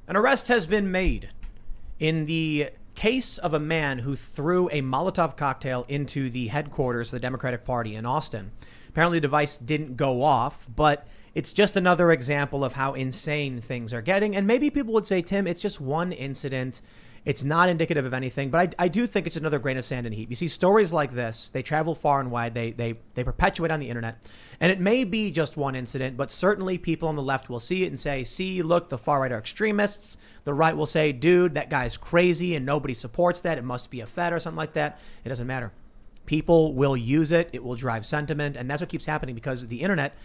An arrest has been made in the case of a man who threw a Molotov cocktail into the headquarters of the Democratic Party in Austin. Apparently the device didn't go off, but it's just another example of how insane things are getting. And maybe people would say, Tim, it's just one incident. It's not indicative of anything, but I do think it's another grain of sand in heap. You see stories like this, they travel far and wide, they perpetuate on the internet. And it may be just one incident, but certainly people on the left will see it and say, see, look, the far right are extremists. The right will say, dude, that guy's crazy and nobody supports that. It must be a fed or something like that. It doesn't matter. People will use it. It will drive sentiment. And that's what keeps happening because the internet,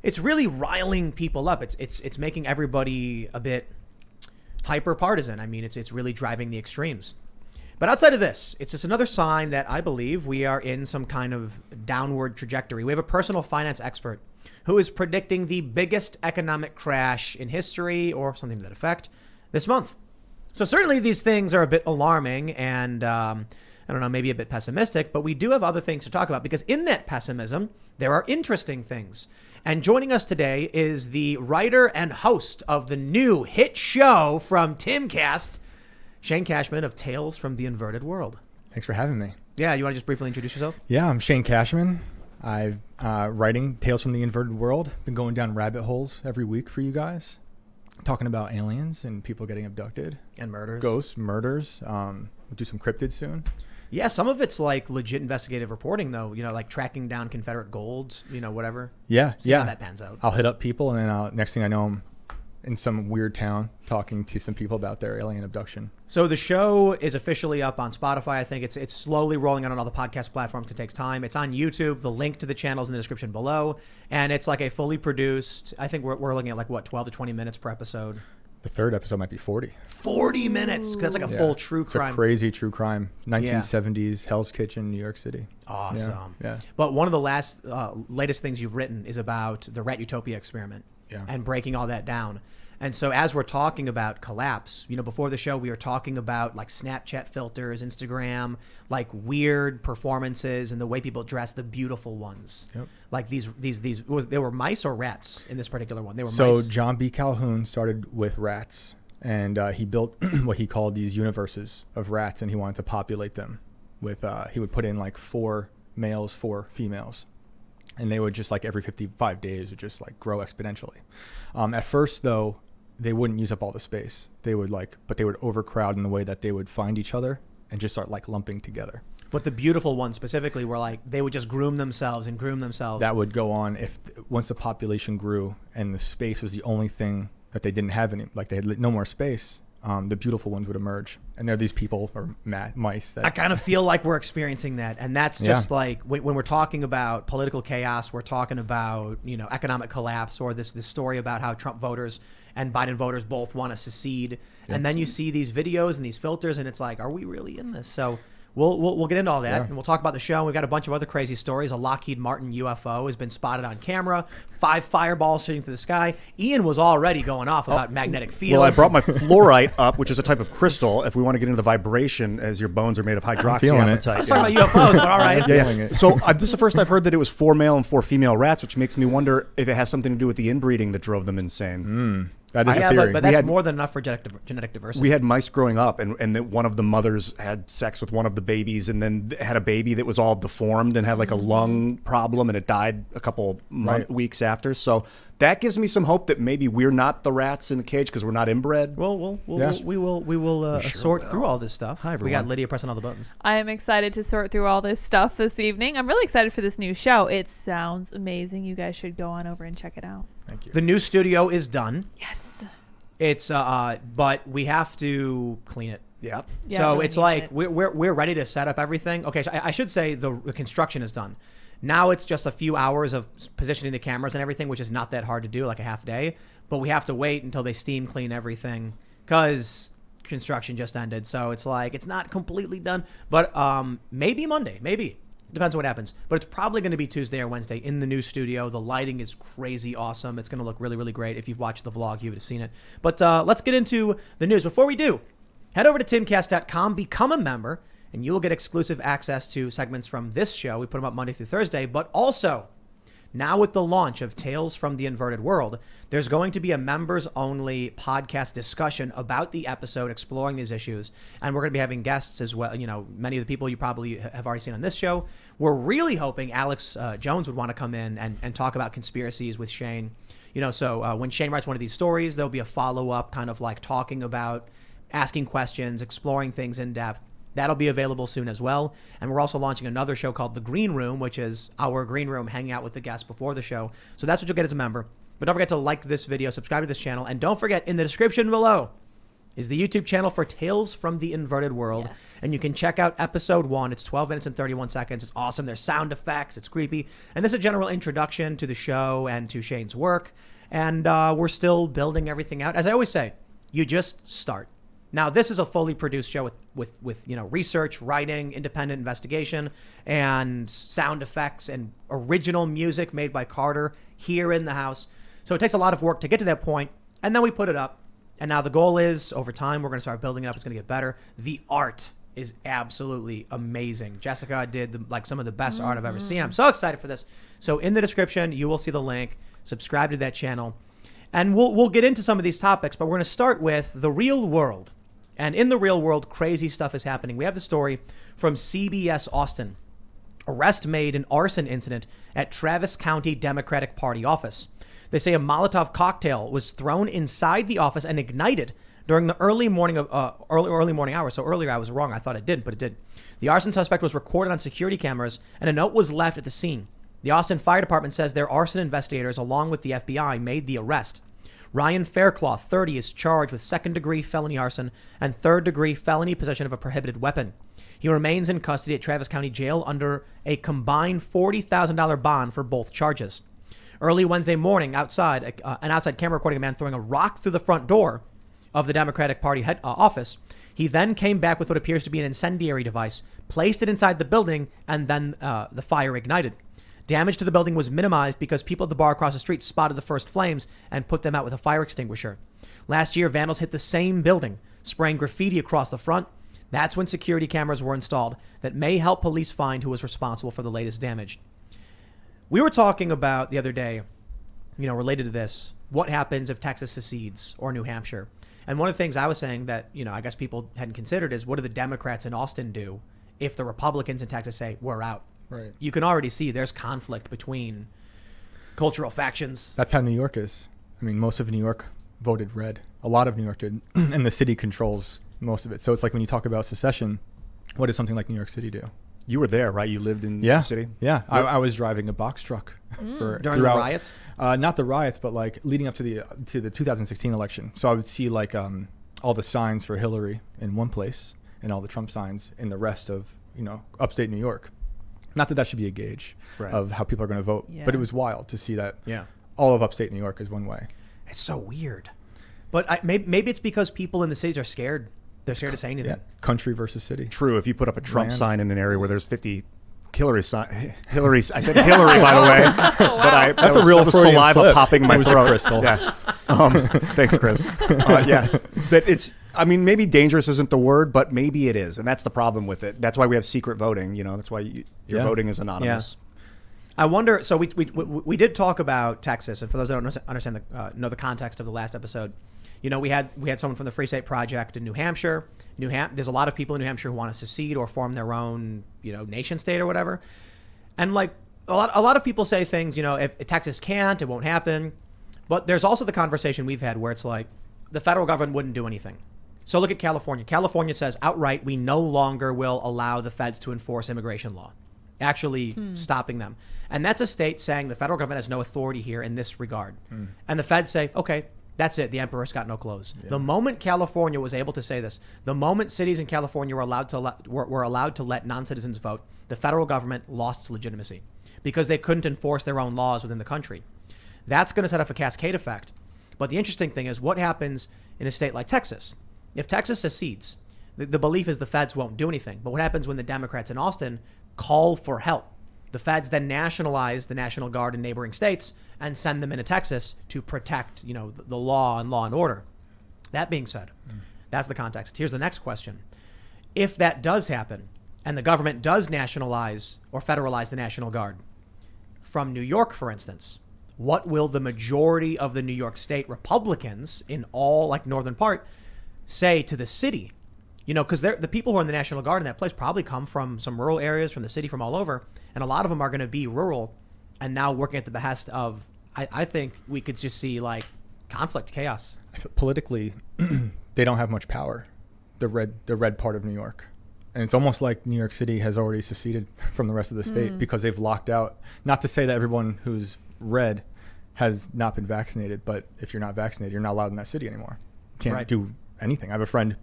it's really riling people up. It's making everybody a bit hyper partisan. I mean, it's really driving the extremes. But outside of this, it's just another sign that I believe we are in some kind of downward trajectory. We have a personal finance expert who is predicting the biggest economic crash in history or something to that effect this month. So certainly these things are a bit alarming and I don't know, maybe a bit pessimistic, but we do have other things to talk about because in that pessimism, there are interesting things. And joining us today is the writer and host of the new hit show from Timcast, Shane Cashman of Tales from the Inverted World. Thanks for having me. Yeah, you want to just briefly introduce yourself? Yeah, I'm Shane Cashman. I've writing Tales from the Inverted World. Been going down rabbit holes every week for you guys, talking about aliens and people getting abducted. And murders. Ghosts, murders. We'll do some cryptids soon. Yeah, some of it's like legit investigative reporting, though. You know, like tracking down Confederate golds, you know, whatever. Yeah, See how that pans out. I'll hit up people, and then next thing I know, I'm in some weird town talking to some people about their alien abduction. So the show is officially up on Spotify. I think it's slowly rolling out on all the podcast platforms. It takes time. It's on YouTube. The link to the channel's in the description below. And it's like a fully produced, I think we're looking at like, what, 12 to 20 minutes per episode? The third episode might be 40. 40 minutes. That's like a full true crime. It's a crazy true crime. 1970s Hell's Kitchen, New York City. Awesome. Yeah. But one of the latest things you've written is about the Rat Utopia Experiment and breaking all that down. And so as we're talking about collapse, you know, before the show, we were talking about like Snapchat filters, Instagram, like weird performances and the way people dress, the beautiful ones. Yep. Like these they were mice or rats in this particular one? They were mice. So John B. Calhoun started with rats and he built what he called these universes of rats, and he wanted to populate them with, he would put in like 4 males, 4 females. And they would just like every 55 days would just like grow exponentially. At first though, they wouldn't use up all the space. They would but they would overcrowd in the way that they would find each other and just start like lumping together. But the beautiful ones specifically were like, they would just groom themselves. That would go on once the population grew and the space was the only thing that they didn't have any, like they had no more space. The beautiful ones would emerge, and they're these people or mice that I kind of feel like we're experiencing that. And that's just like when we're talking about political chaos, we're talking about, you know, economic collapse, or this story about how Trump voters and Biden voters both want to secede. And then you see these videos and these filters and it's like, are we really in this? So we'll get into all that and we'll talk about the show. We've got a bunch of other crazy stories. A Lockheed Martin UFO has been spotted on camera. 5 fireballs shooting through the sky. Ian was already going off about magnetic fields. Well, I brought my fluorite up, which is a type of crystal. If we want to get into the vibration, as your bones are made of hydroxyapatite. I was talking about UFOs, but all right. Yeah. So this is the first I've heard that it was 4 male and 4 female rats, which makes me wonder if it has something to do with the inbreeding that drove them insane. That is a theory. But that's more than enough for genetic diversity. We had mice growing up, and one of the mothers had sex with one of the babies, and then had a baby that was all deformed and had like a lung problem, and it died a couple weeks after. So that gives me some hope that maybe we're not the rats in the cage because we're not inbred. Well, we will sort through all this stuff. Hi, everyone. We got Lydia pressing all the buttons. I am excited to sort through all this stuff this evening. I'm really excited for this new show. It sounds amazing. You guys should go on over and check it out. Thank you. The new studio is done. Yes. It's but we have to clean it. Yeah. So really it's like we're ready to set up everything. Okay, so I should say the construction is done. Now it's just a few hours of positioning the cameras and everything, which is not that hard to do, like a half day. But we have to wait until they steam clean everything because construction just ended. So it's like it's not completely done, but maybe Monday, maybe. Depends on what happens. But it's probably going to be Tuesday or Wednesday in the new studio. The lighting is crazy awesome. It's going to look really, really great. If you've watched the vlog, you would have seen it. But let's get into the news. Before we do, head over to timcast.com, become a member, and you will get exclusive access to segments from this show. We put them up Monday through Thursday. But also, Now with the launch of Tales from the Inverted World, there's going to be a members-only podcast discussion about the episode, exploring these issues, and we're going to be having guests as well. You know, many of the people you probably have already seen on this show. We're really hoping Alex Jones would want to come in and talk about conspiracies with Shane. You know, so when Shane writes one of these stories, there'll be a follow-up kind of like talking about, asking questions, exploring things in depth. That'll be available soon as well. And we're also launching another show called The Green Room, which is our green room, hanging out with the guests before the show. So that's what you'll get as a member. But don't forget to like this video, subscribe to this channel, and don't forget, in the description below is the YouTube channel for Tales from the Inverted World. Yes. And you can check out episode 1. It's 12 minutes and 31 seconds. It's awesome. There's sound effects. It's creepy. And this is a general introduction to the show and to Shane's work. And we're still building everything out. As I always say, you just start. Now, this is a fully produced show with you know, research, writing, independent investigation, and sound effects and original music made by Carter here in the house. So it takes a lot of work to get to that point, and then we put it up. And now the goal is, over time, we're going to start building it up. It's going to get better. The art is absolutely amazing. Jessica did some of the best art I've ever seen. I'm so excited for this. So in the description, you will see the link. Subscribe to that channel. And we'll get into some of these topics, but we're going to start with the real world. And in the real world, crazy stuff is happening. We have the story from CBS Austin. Arrest made in arson incident at Travis County Democratic Party office. They say a Molotov cocktail was thrown inside the office and ignited during the early morning hours. So earlier I was wrong. I thought it didn't, but it did. The arson suspect was recorded on security cameras, and a note was left at the scene. The Austin Fire Department says their arson investigators, along with the FBI, made the arrest. Ryan Faircloth, 30, is charged with second-degree felony arson and third-degree felony possession of a prohibited weapon. He remains in custody at Travis County Jail under a combined $40,000 bond for both charges. Early Wednesday morning, an outside camera recording a man throwing a rock through the front door of the Democratic Party office. He then came back with what appears to be an incendiary device, placed it inside the building, and then the fire ignited. Damage to the building was minimized because people at the bar across the street spotted the first flames and put them out with a fire extinguisher. Last year, vandals hit the same building, spraying graffiti across the front. That's when security cameras were installed that may help police find who was responsible for the latest damage. We were talking about the other day, you know, related to this, what happens if Texas secedes or New Hampshire? And one of the things I was saying that, you know, I guess people hadn't considered is, what do the Democrats in Austin do if the Republicans in Texas say, we're out? Right. You can already see there's conflict between cultural factions. That's how New York is. I mean, most of New York voted red. A lot of New York did. And the city controls most of it. So it's like when you talk about secession, what does something like New York City do? You were there, right? You lived in the city? Yeah. I was driving a box truck During the riots? Not the riots, but like leading up to the 2016 election. So I would see like all the signs for Hillary in one place and all the Trump signs in the rest of, you know, upstate New York. Not that should be a gauge of how people are going to vote, but it was wild to see that all of upstate New York is one way. It's so weird. But maybe it's because people in the cities are scared. They're scared to say anything. Yeah. Country versus city. True. If you put up a Trump sign in an area where there's 50 Hillary, I said Hillary, by the way. Oh, wow. But that's a real saliva slip. Popping in my throat. Crystal. Yeah. Thanks, Chris. Yeah. That it's, I mean, maybe dangerous isn't the word, but maybe it is. And that's the problem with it. That's why we have secret voting. You know, that's why your voting is anonymous. I wonder, so we did talk about Texas, and for those that don't understand know the context of the last episode, you know, we had someone from the Free State Project in New Hampshire. There's a lot of people in New Hampshire who want to secede or form their own, you know, nation state or whatever. And like a lot of people say things, you know, if Texas can't, it won't happen. But there's also the conversation we've had where it's like the federal government wouldn't do anything. So look at California. California says outright, we no longer will allow the feds to enforce immigration law, actually stopping them. And that's a state saying the federal government has no authority here in this regard. And the feds say, okay, that's it. The emperor's got no clothes. Yeah. The moment California was able to say this, the moment cities in California were allowed to let non-citizens vote, the federal government lost its legitimacy because they couldn't enforce their own laws within the country. That's going to set off a cascade effect. But the interesting thing is what happens in a state like Texas. If Texas secedes, the belief is the feds won't do anything. But what happens when the Democrats in Austin call for help? The feds then nationalize the National Guard in neighboring states and send them into Texas to protect, you know, the law and order. That being said, that's the context. Here's the next question. If that does happen and the government does nationalize or federalize the National Guard, from New York, for instance. What will the majority of the New York State Republicans in all like northern part say to the city? You know, because the people who are in the National Guard in that place probably come from some rural areas, from the city, from all over. And a lot of them are going to be rural and now working at the behest of, I think we could just see like conflict, chaos. Politically, they don't have much power, the red part of New York. And it's almost like New York City has already seceded from the rest of the state because they've locked out. Not to say that everyone who's red has not been vaccinated, but if you're not vaccinated, you're not allowed in that city anymore. You can't do anything. I have a friend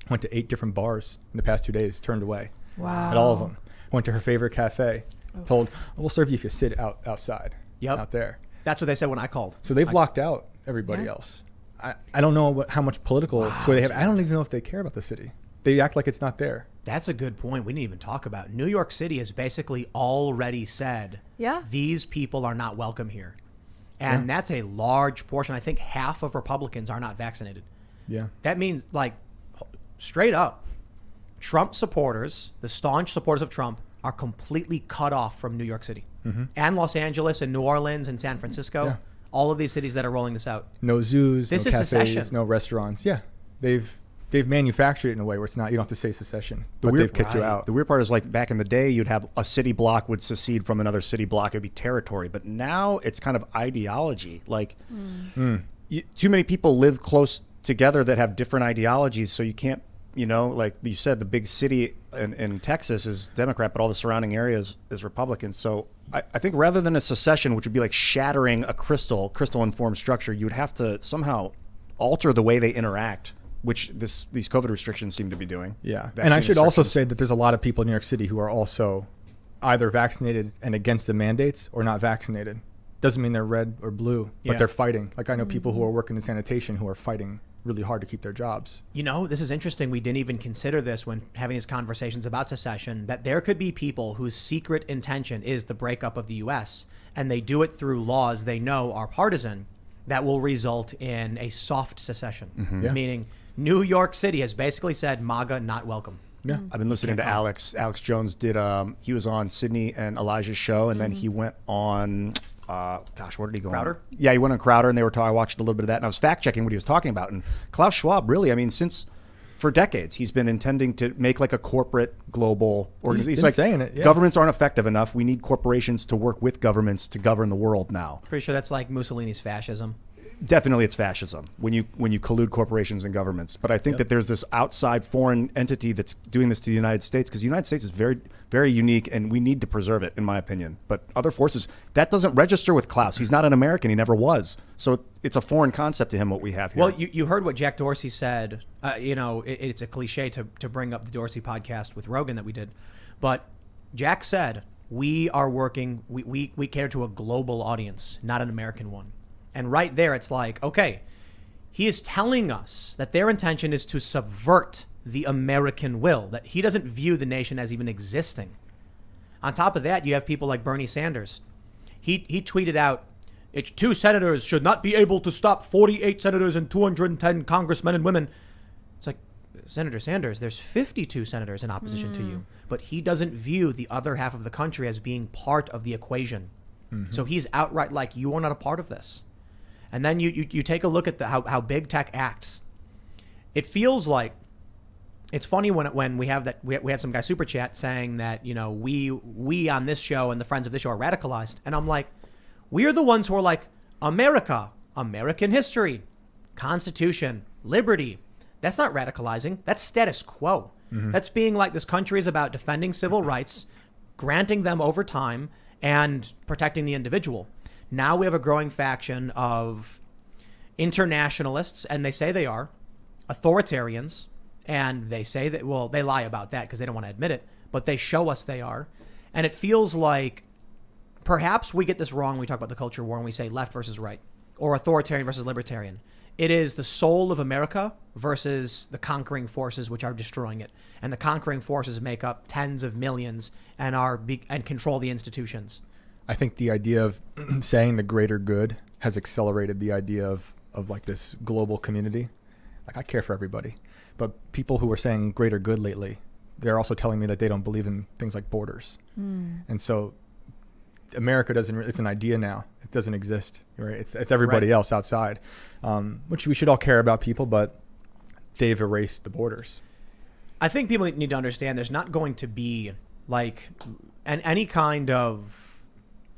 went to 8 different bars in the past 2 days, turned away. Wow. At all of them. Went to her favorite cafe, told, we'll serve you if you sit outside, out there. That's what they said when I called. So they've locked out everybody else. I don't know how much political sway they have. I don't even know if they care about the city. They act like it's not there. That's a good point. We didn't even talk about. New York City has basically already said, these people are not welcome here. And that's a large portion. I think half of Republicans are not vaccinated. Yeah. That means, like, straight up, Trump supporters, the staunch supporters of Trump, are completely cut off from New York City and Los Angeles and New Orleans and San Francisco. Yeah. All of these cities that are rolling this out. No zoos, this no is cafes, secession. No restaurants. Yeah. They've manufactured it in a way where it's not, you don't have to say secession, but they've kicked you out. The weird part is, like, back in the day, you'd have a city block would secede from another city block. It would be territory. But now it's kind of ideology. Like, too many people live close together that have different ideologies, so you can't, you know, like you said, the big city in Texas is Democrat, but all the surrounding areas is Republican. So I think rather than a secession, which would be like shattering a crystal-informed structure, you would have to somehow alter the way they interact, which these COVID restrictions seem to be doing. Yeah. And I should also say that there's a lot of people in New York City who are also either vaccinated and against the mandates or not vaccinated. Doesn't mean they're red or blue, but they're fighting. Like, I know people who are working in sanitation who are fighting really hard to keep their jobs. You know, this is interesting. We didn't even consider this when having these conversations about secession, that there could be people whose secret intention is the breakup of the U.S., and they do it through laws they know are partisan that will result in a soft secession, meaning New York City has basically said MAGA not welcome. Yeah, I've been listening to Alex. Alex Jones did. He was on Sydney and Elijah's show, and then he went on. Where did he go? Crowder? Yeah, he went on Crowder, and they were talking. I watched a little bit of that, and I was fact checking what he was talking about. And Klaus Schwab, really, I mean, for decades, he's been intending to make like a corporate global organization. He's like saying it. Yeah. Governments aren't effective enough. We need corporations to work with governments to govern the world now. Pretty sure that's like Mussolini's fascism. Definitely, it's fascism when you collude corporations and governments. But I think that there's this outside foreign entity that's doing this to the United States, because the United States is very, very unique, and we need to preserve it, in my opinion. But other forces, that doesn't register with Klaus. He's not an American. He never was. So it's a foreign concept to him, what we have here. Well, you heard what Jack Dorsey said. You know, it's a cliche to bring up the Dorsey podcast with Rogan that we did. But Jack said, we are working, we cater to a global audience, not an American one. And right there, it's like, okay, he is telling us that their intention is to subvert the American will, that he doesn't view the nation as even existing. On top of that, you have people like Bernie Sanders. He tweeted out, 2 senators should not be able to stop 48 senators and 210 congressmen and women. It's like, Senator Sanders, there's 52 senators in opposition to you. But he doesn't view the other half of the country as being part of the equation. So he's outright like, you are not a part of this. And then you take a look at how big tech acts. It feels like, it's funny when we have that, we had some guy super chat saying that, you know, we on this show and the friends of this show are radicalized. And I'm like, we are the ones who are like, America, American history, Constitution, liberty. That's not radicalizing. That's status quo. That's being like, this country is about defending civil rights, granting them over time, and protecting the individual. Now we have a growing faction of internationalists, and they say they are, authoritarians, and they say that, well, they lie about that because they don't want to admit it, but they show us they are. And it feels like perhaps we get this wrong when we talk about the culture war and we say left versus right, or authoritarian versus libertarian. It is the soul of America versus the conquering forces which are destroying it. And the conquering forces make up tens of millions and and control the institutions. I think the idea of saying the greater good has accelerated the idea of like this global community. Like, I care for everybody, but people who are saying greater good lately, they're also telling me that they don't believe in things like borders. And so America doesn't. It's an idea now. It doesn't exist. Right? It's everybody else outside, which we should all care about people, but they've erased the borders. I think people need to understand there's not going to be like any kind of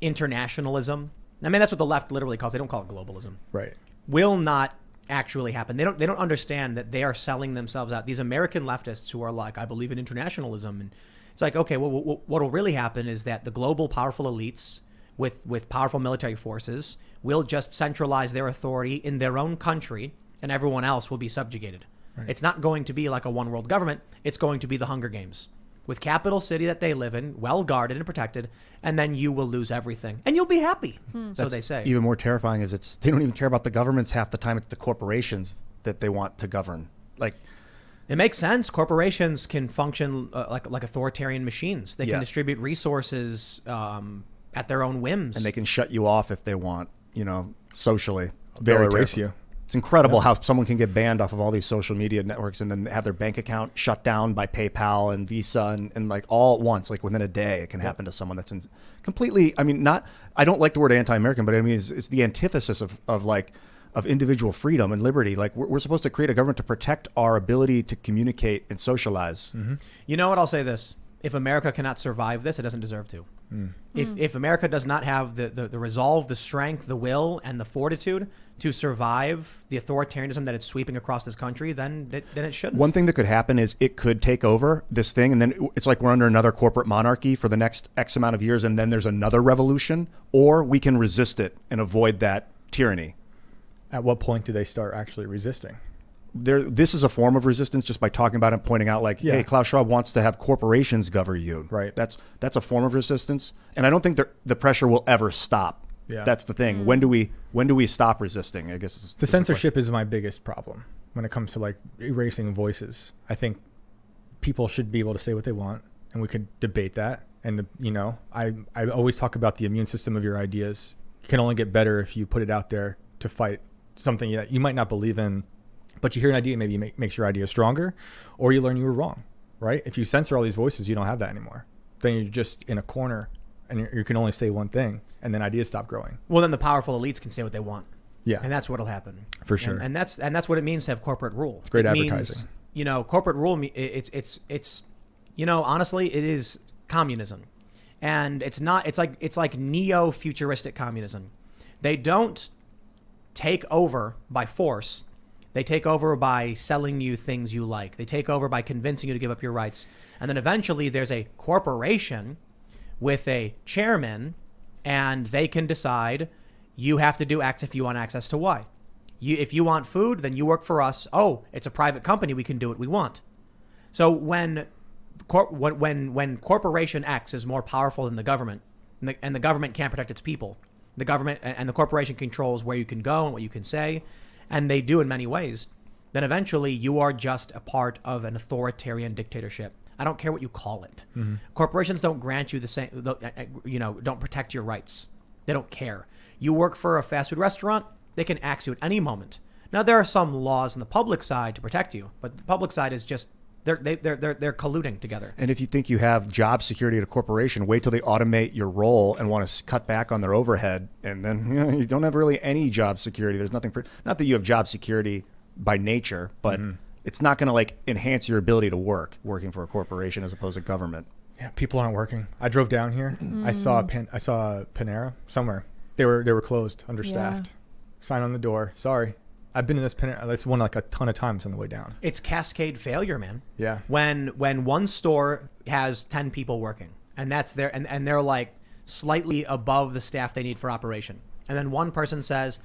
internationalism. I mean, that's what the left literally calls. They don't call it globalism. Right. Will not actually happen. They don't understand that they are selling themselves out. These American leftists who are like, I believe in internationalism, and it's like, okay, well, what will really happen is that the global powerful elites with powerful military forces will just centralize their authority in their own country, and everyone else will be subjugated. Right. It's not going to be like a one world government. It's going to be the Hunger Games with capital city that they live in, well guarded and protected, and then you will lose everything and you'll be happy. So they say. Even more terrifying is they don't even care about the governments half the time. It's the corporations that they want to govern. Like, it makes sense. Corporations can function like authoritarian machines. They can distribute resources at their own whims, and they can shut you off if they want. Socially, they'll erase you. It's incredible how someone can get banned off of all these social media networks and then have their bank account shut down by PayPal and Visa and like all at once, like within a day. It can happen to someone that's completely. I mean, I don't like the word anti-American, but I mean it's the antithesis of individual freedom and liberty. Like we're supposed to create a government to protect our ability to communicate and socialize. Mm-hmm. You know what? I'll say this: if America cannot survive this, it doesn't deserve to. If America does not have the resolve, the strength, the will, and the fortitude to survive the authoritarianism that it's sweeping across this country, then it shouldn't. One thing that could happen is it could take over this thing, and then it's like we're under another corporate monarchy for the next X amount of years, and then there's another revolution, or we can resist it and avoid that tyranny. At what point do they start actually resisting? This is a form of resistance just by talking about it and pointing out like, hey, Klaus Schwab wants to have corporations govern you. Right. That's a form of resistance. And I don't think the pressure will ever stop. Yeah. That's the thing. When do we stop resisting? I guess the censorship is my biggest problem when it comes to like erasing voices. I think people should be able to say what they want, and we could debate that. And I always talk about the immune system of your ideas. It can only get better if you put it out there to fight something that you might not believe in. But you hear an idea, maybe makes your idea stronger, or you learn you were wrong, right? If you censor all these voices, you don't have that anymore. Then you're just in a corner, and you can only say one thing, and then ideas stop growing. Well, then the powerful elites can say what they want. Yeah, and that's what'll happen for sure. And that's what it means to have corporate rule. It's great advertising. Corporate rule. It's honestly, it is communism, and it's not. It's like neo-futuristic communism. They don't take over by force. They take over by selling you things you like. They take over by convincing you to give up your rights. And then eventually there's a corporation with a chairman, and they can decide you have to do X if you want access to Y. If you want food, then you work for us. Oh, it's a private company. We can do what we want. So when corporation X is more powerful than the government, and the government can't protect its people, the government and the corporation controls where you can go and what you can say, and they do in many ways, then eventually you are just a part of an authoritarian dictatorship. I don't care what you call it. Mm-hmm. Corporations don't grant you the same, don't protect your rights. They don't care. You work for a fast food restaurant, they can axe you at any moment. Now, there are some laws on the public side to protect you, but the public side is just, they're colluding together. And if you think you have job security at a corporation, wait till they automate your role and want to cut back on their overhead, and then you don't have really any job security. There's nothing. Not that you have job security by nature, but it's not going to like enhance your ability to working for a corporation as opposed to government. Yeah, people aren't working. I drove down here. I saw Panera somewhere. They were closed, understaffed. Yeah. Sign on the door. Sorry. I've been in this Panera. That's one like a ton of times on the way down. It's cascade failure, man. Yeah. When one store has 10 people working, and that's their and they're like slightly above the staff they need for operation, and then one person says,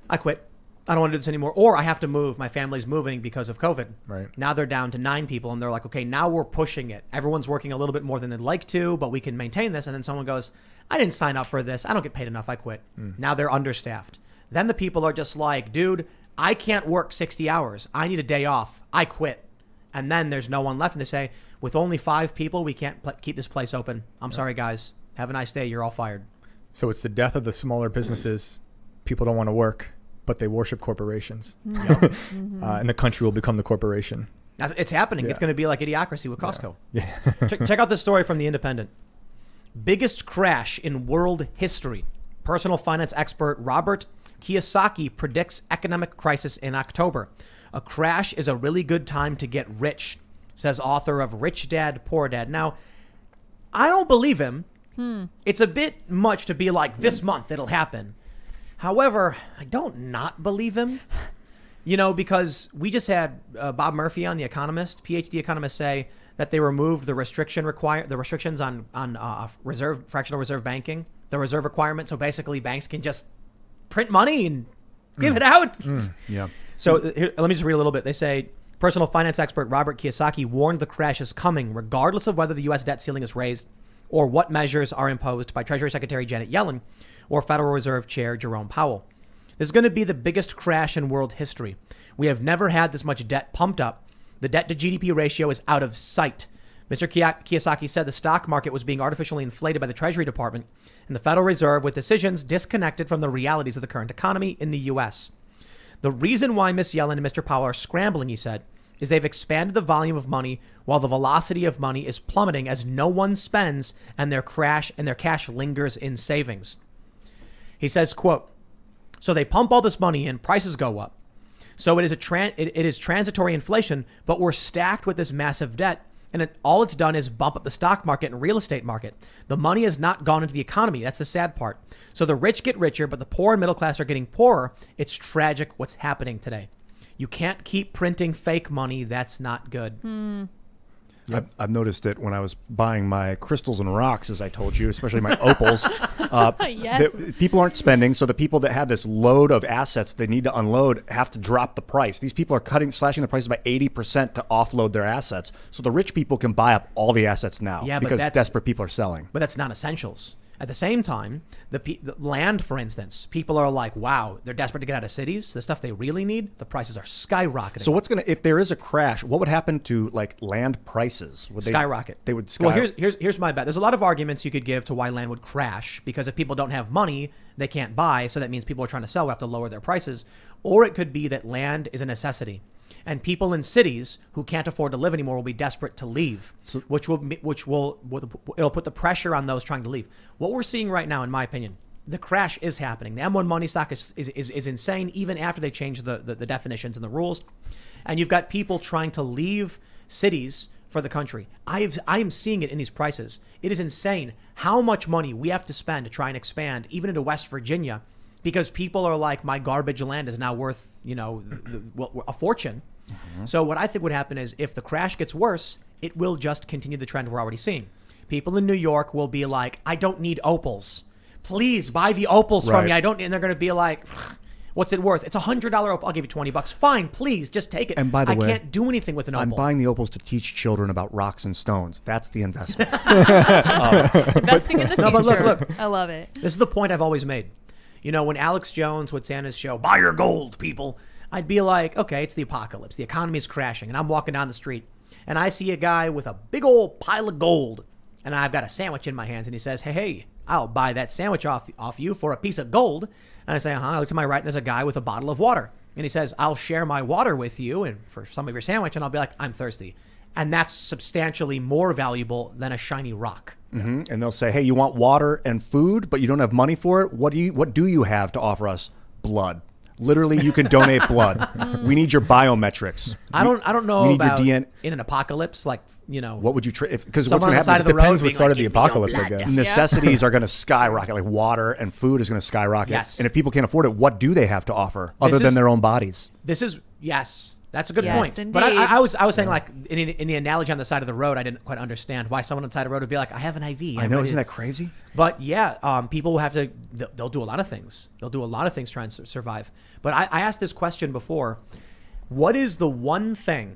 "I quit. I don't want to do this anymore," or "I have to move. My family's moving because of COVID." Right. Now they're down to 9 people, and they're like, "Okay, now we're pushing it. Everyone's working a little bit more than they'd like to, but we can maintain this." And then someone goes, "I didn't sign up for this. I don't get paid enough. I quit." Now they're understaffed. Then the people are just like, "Dude, I can't work 60 hours. I need a day off. I quit." And then there's no one left. And they say, "With only 5 people, we can't keep this place open. I'm sorry, guys. Have a nice day. You're all fired." So it's the death of the smaller businesses. People don't want to work, but they worship corporations. And the country will become the corporation. It's happening. Yeah. It's going to be like Idiocracy with Costco. Yeah. Check out this story from The Independent. Biggest crash in world history. Personal finance expert Robert Kiyosaki predicts economic crisis in October. A crash is a really good time to get rich, says author of Rich Dad, Poor Dad. Now, I don't believe him. It's a bit much to be like, this month it'll happen. However, I don't not believe him. You know, because we just had Bob Murphy on, The Economist, PhD economist, say that they removed the restrictions on fractional reserve banking, the reserve requirement. So basically, banks can just print money and give it out. Yeah. So here, let me just read a little bit. They say personal finance expert Robert Kiyosaki warned the crash is coming, regardless of whether the U.S. debt ceiling is raised or what measures are imposed by Treasury Secretary Janet Yellen or Federal Reserve Chair Jerome Powell. This is going to be the biggest crash in world history. We have never had this much debt pumped up. The debt to GDP ratio is out of sight. Mr. Kiyosaki said the stock market was being artificially inflated by the Treasury Department and the Federal Reserve with decisions disconnected from the realities of the current economy in the U.S. The reason why Ms. Yellen and Mr. Powell are scrambling, he said, is they've expanded the volume of money while the velocity of money is plummeting as no one spends and their cash lingers in savings. He says, quote, so they pump all this money in, prices go up. So it is transitory inflation, but we're stacked with this massive debt. And all it's done is bump up the stock market and real estate market. The money has not gone into the economy. That's the sad part. So the rich get richer, but the poor and middle class are getting poorer. It's tragic what's happening today. You can't keep printing fake money. That's not good. I've noticed it when I was buying my crystals and rocks, as I told you, especially my opals. Yes. People aren't spending, so the people that have this load of assets they need to unload have to drop the price. These people are slashing the prices by 80% to offload their assets, so the rich people can buy up all the assets now because desperate people are selling. But that's not essentials. At the same time, the land, for instance, people are like, wow, they're desperate to get out of cities. The stuff they really need, the prices are skyrocketing. So if there is a crash, what would happen to like land prices? Would skyrocket. They would skyrocket. Well, here's my bet. There's a lot of arguments you could give to why land would crash, because if people don't have money, they can't buy. So that means people are trying to sell, have to lower their prices. Or it could be that land is a necessity. And people in cities who can't afford to live anymore will be desperate to leave, which will it'll put the pressure on those trying to leave. What we're seeing right now, in my opinion, the crash is happening. The M1 money stock is insane, even after they change the definitions and the rules. And you've got people trying to leave cities for the country. I am seeing it in these prices. It is insane how much money we have to spend to try and expand, even into West Virginia, because people are like, my garbage land is now worth, a fortune. Mm-hmm. So what I think would happen is if the crash gets worse, it will just continue the trend we're already seeing. People in New York will be like, I don't need opals. Please buy the opals from me. And they're going to be like, what's it worth? It's $100 opal. I'll give you $20. Fine, please, just take it. And by the way, I can't do anything with an opal. I'm buying the opals to teach children about rocks and stones. That's the investment. Investing in the future. No, but look. I love it. This is the point I've always made. When Alex Jones would say on his show, buy your gold, people, I'd be like, okay, it's the apocalypse. The economy is crashing. And I'm walking down the street and I see a guy with a big old pile of gold. And I've got a sandwich in my hands. And he says, hey, I'll buy that sandwich off you for a piece of gold. And I say, I look to my right and there's a guy with a bottle of water. And he says, I'll share my water with you and for some of your sandwich. And I'll be like, I'm thirsty. And that's substantially more valuable than a shiny rock. Mm-hmm. And they'll say, hey, you want water and food, but you don't have money for it? What do you have to offer us? Blood. Literally, you can donate blood. We need your biometrics. I don't know we need about your DNA. In an apocalypse, like, What would you because someone what's going on to the side happen of is the road depends what being started like, the "Give me your apocalypse, I blood." guess. necessities are going to skyrocket, like water and food is going to skyrocket. Yes. And if people can't afford it, what do they have to offer other than their own bodies? Yes. That's a good Yes, point. indeed. But I was saying, like, in the analogy on the side of the road, I didn't quite understand why someone on the side of the road would be like, I have an IV. I know, isn't that crazy? But yeah, people will have to, they'll do a lot of things. They'll do a lot of things trying to survive. But I asked this question before. What is the one thing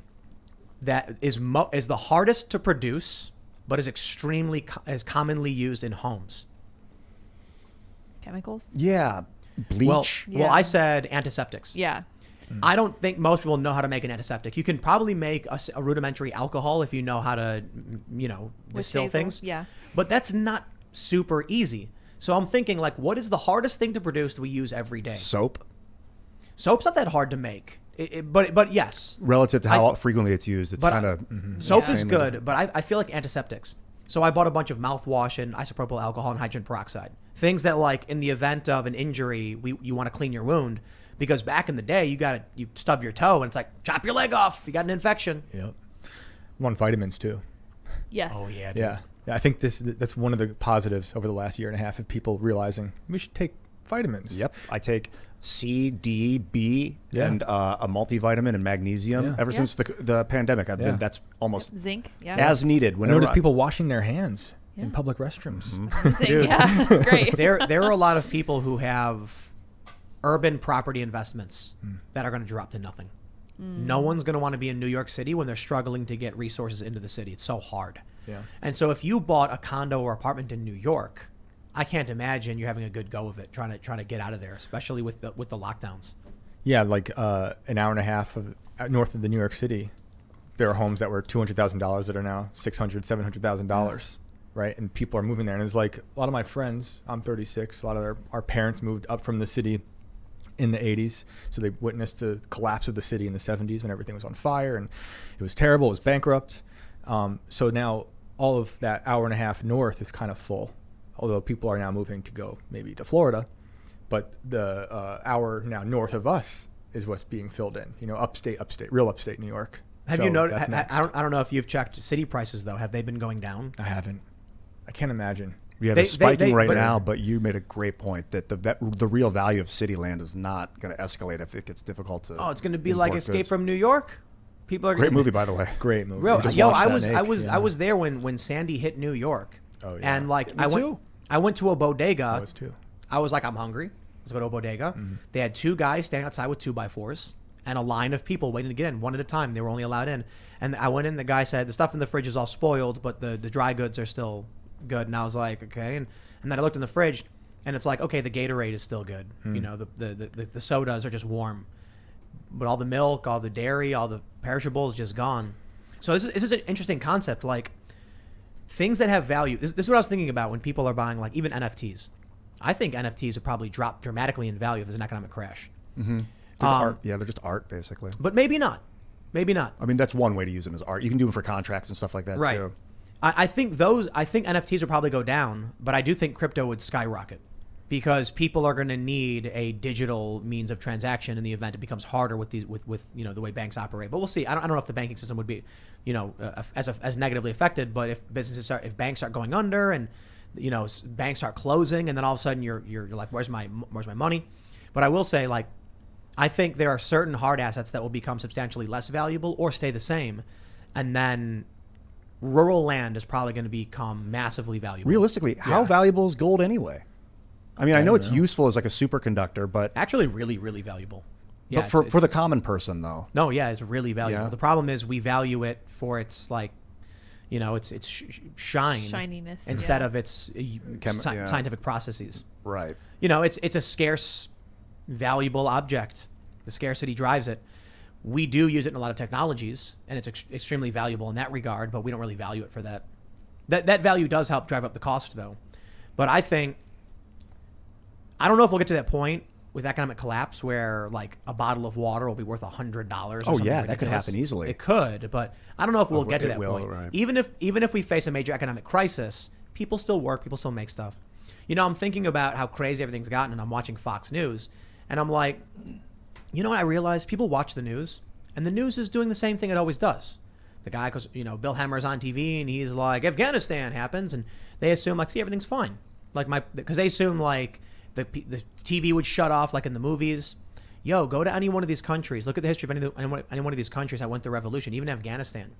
that is the hardest to produce, but is commonly used in homes? Chemicals? Yeah. Bleach. Well, I said antiseptics. Yeah. I don't think most people know how to make an antiseptic. You can probably make a rudimentary alcohol if you know how to, distill things. Yeah. But that's not super easy. So I'm thinking, like, what is the hardest thing to produce that we use every day? Soap. Soap's not that hard to make. But yes. Relative to how frequently it's used, it's kind of... Soap is good, but I feel like antiseptics. So I bought a bunch of mouthwash and isopropyl alcohol and hydrogen peroxide. Things that, like, in the event of an injury, you want to clean your wound. Because back in the day, you stub your toe and it's like, chop your leg off. You got an infection. Yep. I'm on vitamins too. Yes. Oh, yeah, dude. Yeah. I think that's one of the positives over the last year and a half of people realizing we should take vitamins. Yep. I take C, D, B, Yeah. and a multivitamin and magnesium Yeah. ever since the pandemic. That's almost Zinc. Yeah. as needed. I Whenever notice people washing their hands in Yeah. public restrooms. Zinc. Dude. Yeah. It's great. There are a lot of people who have urban property investments that are going to drop to nothing. No one's going to want to be in New York City when they're struggling to get resources into the city. It's so hard. Yeah. And so if you bought a condo or apartment in New York, I can't imagine you're having a good go of it trying to get out of there, especially with the lockdowns. Yeah, like an hour and a half north of the New York City, there are homes that were $200,000 that are now $600,000, $700,000, right? And people are moving there. And it's like a lot of my friends, I'm 36, a lot of our parents moved up from the city in the 80s. So they witnessed the collapse of the city in the 70s when everything was on fire and it was terrible, it was bankrupt. So now all of that hour and a half north is kind of full, although people are now moving to go maybe to Florida. But the hour now north of us is what's being filled in, upstate, real upstate New York. Have So you noticed? that's next. I don't know if you've checked city prices though. Have they been going down? I haven't. I can't imagine. Yeah, They- they're spiking right but- now, but you made a great point that the real value of city land is not going to escalate if it gets difficult to. Oh, it's going to be like import Escape goods. from New York. People are Great gonna, movie, by the way. Great movie. Real, We just yo, watched I that was in I Ake, was yeah. I was there when Sandy hit New York. Oh, yeah. And like Me too. I went to a bodega. I was too. I was like, I'm hungry. Let's go to a bodega. They had two guys standing outside with 2x4s and a line of people waiting to get in, one at a time. They were only allowed in. And I went in. The guy said the stuff in the fridge is all spoiled, but the dry goods are still good. And I was like, okay. And then I looked in the fridge, and it's like, okay, the Gatorade is still good. The sodas are just warm, but all the milk, all the dairy, all the perishables just gone. So this is an interesting concept. Like things that have value. This is what I was thinking about when people are buying like even NFTs. I think NFTs would probably drop dramatically in value if there's an economic crash. They're art. Yeah, they're just art, basically. But maybe not. Maybe not. I mean, that's one way to use them as art. You can do them for contracts and stuff like that, Right. too. I think NFTs would probably go down, but I do think crypto would skyrocket because people are going to need a digital means of transaction in the event it becomes harder with the way banks operate. But we'll see. I don't know if the banking system would be, as negatively affected. But if banks start going under and banks start closing, and then all of a sudden you're like, where's my money? But I will say, like, I think there are certain hard assets that will become substantially less valuable or stay the same, and then rural land is probably going to become massively valuable. Realistically, how valuable is gold anyway? I mean, I know it's useful as like a superconductor, but Actually, really, really valuable. Yeah, but for the common person, though. no, yeah, it's really valuable. Yeah. The problem is we value it for its like, its shine, Shininess, instead yeah. of its yeah. scientific processes. Right. It's a scarce, valuable object. The scarcity drives it. We do use it in a lot of technologies, and it's extremely valuable in that regard, but we don't really value it for that. That value does help drive up the cost, though. But I don't know if we'll get to that point with economic collapse where like a bottle of water will be worth $100. Oh, yeah, that could happen easily. It could, but I don't know if we'll get to it that will, point. right. Even if we face a major economic crisis, people still work, people still make stuff. I'm thinking about how crazy everything's gotten, and I'm watching Fox News, and I'm like, what I realized? People watch the news, and the news is doing the same thing it always does. The guy goes, Bill Hemmer's on TV, and he's like, Afghanistan happens, and they assume like, see, everything's fine, because they assume like the TV would shut off like in the movies. Yo, go to any one of these countries. Look at the history of any one of these countries that went through revolution, even Afghanistan.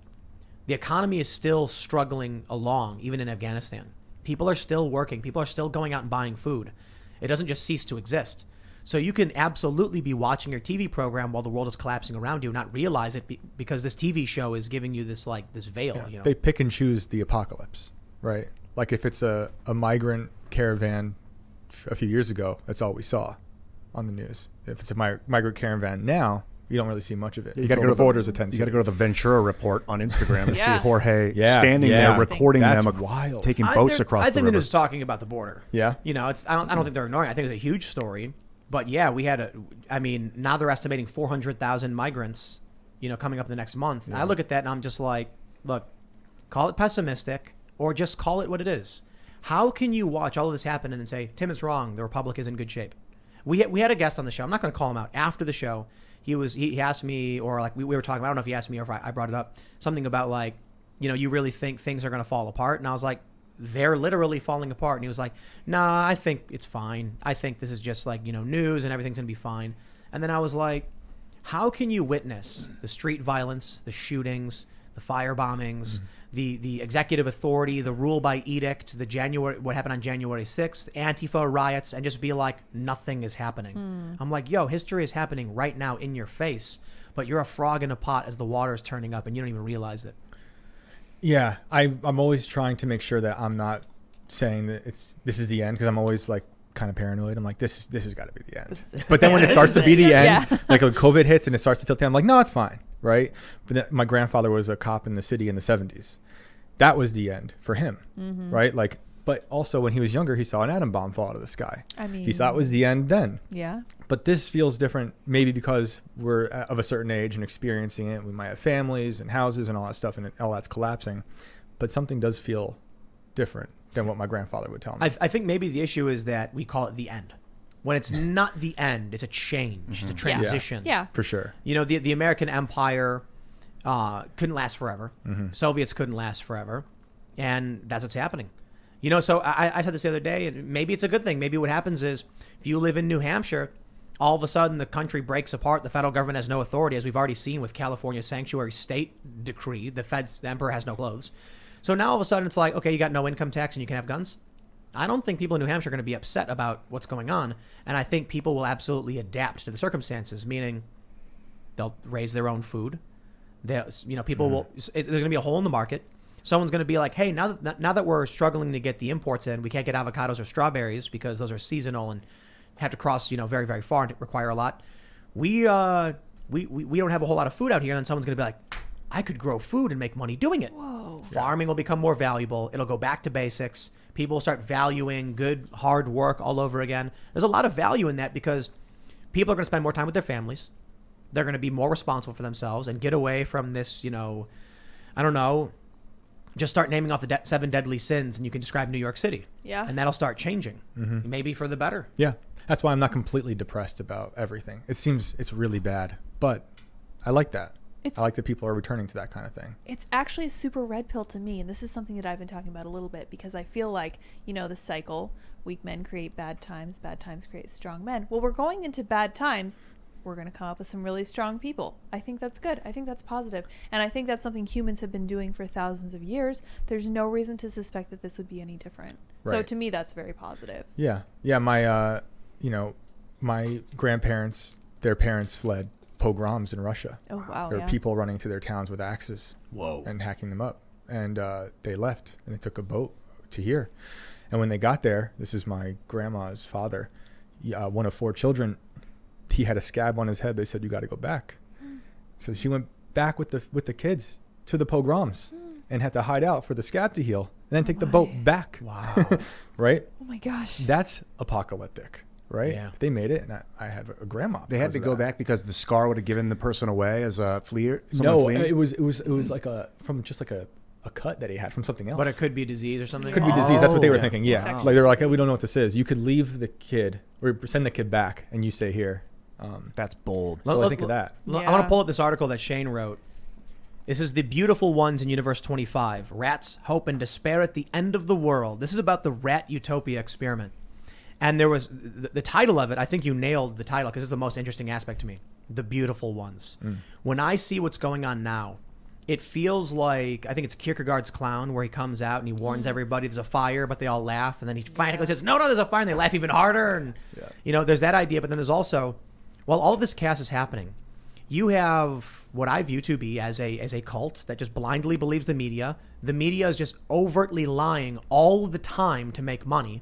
The economy is still struggling along, even in Afghanistan. People are still working. People are still going out and buying food. It doesn't just cease to exist. So you can absolutely be watching your TV program while the world is collapsing around you, not realize it because this TV show is giving you this veil. Yeah, They pick and choose the apocalypse, right? Like if it's a migrant caravan a few years ago, that's all we saw on the news. If it's a migrant caravan now, you don't really see much of it. You got to go to the borders of 10 You got to go to the Ventura report on Instagram to see Yeah. Jorge Yeah, standing yeah. there recording That's them wild. taking boats across I the think river. the news is talking about the border. Yeah. I don't think they're ignoring it. I think it's a huge story. But yeah, now they're estimating 400,000 migrants, coming up the next month. And I look at that and I'm just like, look, call it pessimistic. or just call it what it is. How can you watch all of this happen and then say, Tim is wrong, the Republic is in good shape? We had a guest on the show. I'm not going to call him out. After the show, he asked me, or like we were talking, I don't know if he asked me or if I brought it up, something about like, you really think things are going to fall apart? And I was like, they're literally falling apart. And he was like, nah, I think it's fine. I think this is just like, news and everything's going to be fine. And then I was like, how can you witness the street violence, the shootings, the fire bombings, the executive authority, the rule by edict, what happened on January 6th, Antifa riots, and just be like, nothing is happening? I'm like, yo, history is happening right now in your face, but you're a frog in a pot as the water is turning up and you don't even realize it. Yeah, I'm always trying to make sure that I'm not saying that this is the end, because I'm always like kind of paranoid. I'm like, this has got to be the end. But then when it starts to be the end, like when COVID hits and it starts to feel, I'm like, no, it's fine, right? But then my grandfather was a cop in the city in the 70s. That was the end for him, right? Like, but also when he was younger, he saw an atom bomb fall out of the sky. I mean, he thought it was the end then. Yeah. But this feels different, maybe because we're of a certain age and experiencing it. We might have families and houses and all that stuff, and all that's collapsing. But something does feel different than what my grandfather would tell me. I think maybe the issue is that we call it the end. When it's not the end, it's a change, it's a transition. Yeah. For sure. The American empire couldn't last forever. Soviets couldn't last forever. And that's what's happening. So I said this the other day, and maybe it's a good thing. Maybe what happens is if you live in New Hampshire, all of a sudden the country breaks apart. The federal government has no authority, as we've already seen with California's sanctuary state decree. The emperor has no clothes. So now all of a sudden it's like, okay, you got no income tax and you can have guns. I don't think people in New Hampshire are going to be upset about what's going on. And I think people will absolutely adapt to the circumstances, meaning they'll raise their own food. People will, there's going to be a hole in the market. Someone's going to be like, hey, now that we're struggling to get the imports in, we can't get avocados or strawberries because those are seasonal and have to cross, very, very far and require a lot. We don't have a whole lot of food out here. And someone's going to be like, I could grow food and make money doing it. Whoa. Farming will become more valuable. It'll go back to basics. People will start valuing good, hard work all over again. There's a lot of value in that because people are going to spend more time with their families. They're going to be more responsible for themselves and get away from this, I don't know, just start naming off the 7 deadly sins and you can describe New York City. Yeah. And that'll start changing, maybe for the better. Yeah. That's why I'm not completely depressed about everything. It seems it's really bad, but I like that. I like that people are returning to that kind of thing. It's actually a super red pill to me. And this is something that I've been talking about a little bit because I feel like, the cycle, weak men create bad times create strong men. Well, we're going into bad times. We're going to come up with some really strong people. I think that's good. I think that's positive. And I think that's something humans have been doing for thousands of years. There's no reason to suspect that this would be any different. Right. So to me, that's very positive. Yeah. Yeah. My, my grandparents, their parents fled pogroms in Russia. Oh, wow. There were people running to their towns with axes. Whoa. And hacking them up. And they left and they took a boat to here. And when they got there, this is my grandma's father, one of 4 children. He had a scab on his head. They said, you got to go back. So she went back with the kids to the pogroms and had to hide out for the scab to heal and then take the boat back. Wow. Right? Oh my gosh. That's apocalyptic, right? Yeah. They made it, and I have a grandma. They had to go back because the scar would have given the person away as a fleer? No, it was like from just like a cut that he had from something else. But it could be disease or something? Could be disease. That's what they were thinking, yeah. Like they were like, hey, we don't know what this is. You could leave the kid or send the kid back and you stay here. That's bold. So I think of that. I want to pull up this article that Shane wrote. This is The Beautiful Ones in Universe 25. Rats, Hope, and Despair at the End of the World. This is about the Rat Utopia Experiment. And there was the title of it. I think you nailed the title because it's the most interesting aspect to me. The Beautiful Ones. When I see what's going on now, it feels like, I think it's Kierkegaard's Clown, where he comes out and he warns everybody there's a fire, but they all laugh. And then he frantically says, no, there's a fire. And they laugh even harder. And, there's that idea. But then there's also, while all of this chaos is happening, you have what I view to be as a cult that just blindly believes the media. The media is just overtly lying all the time to make money.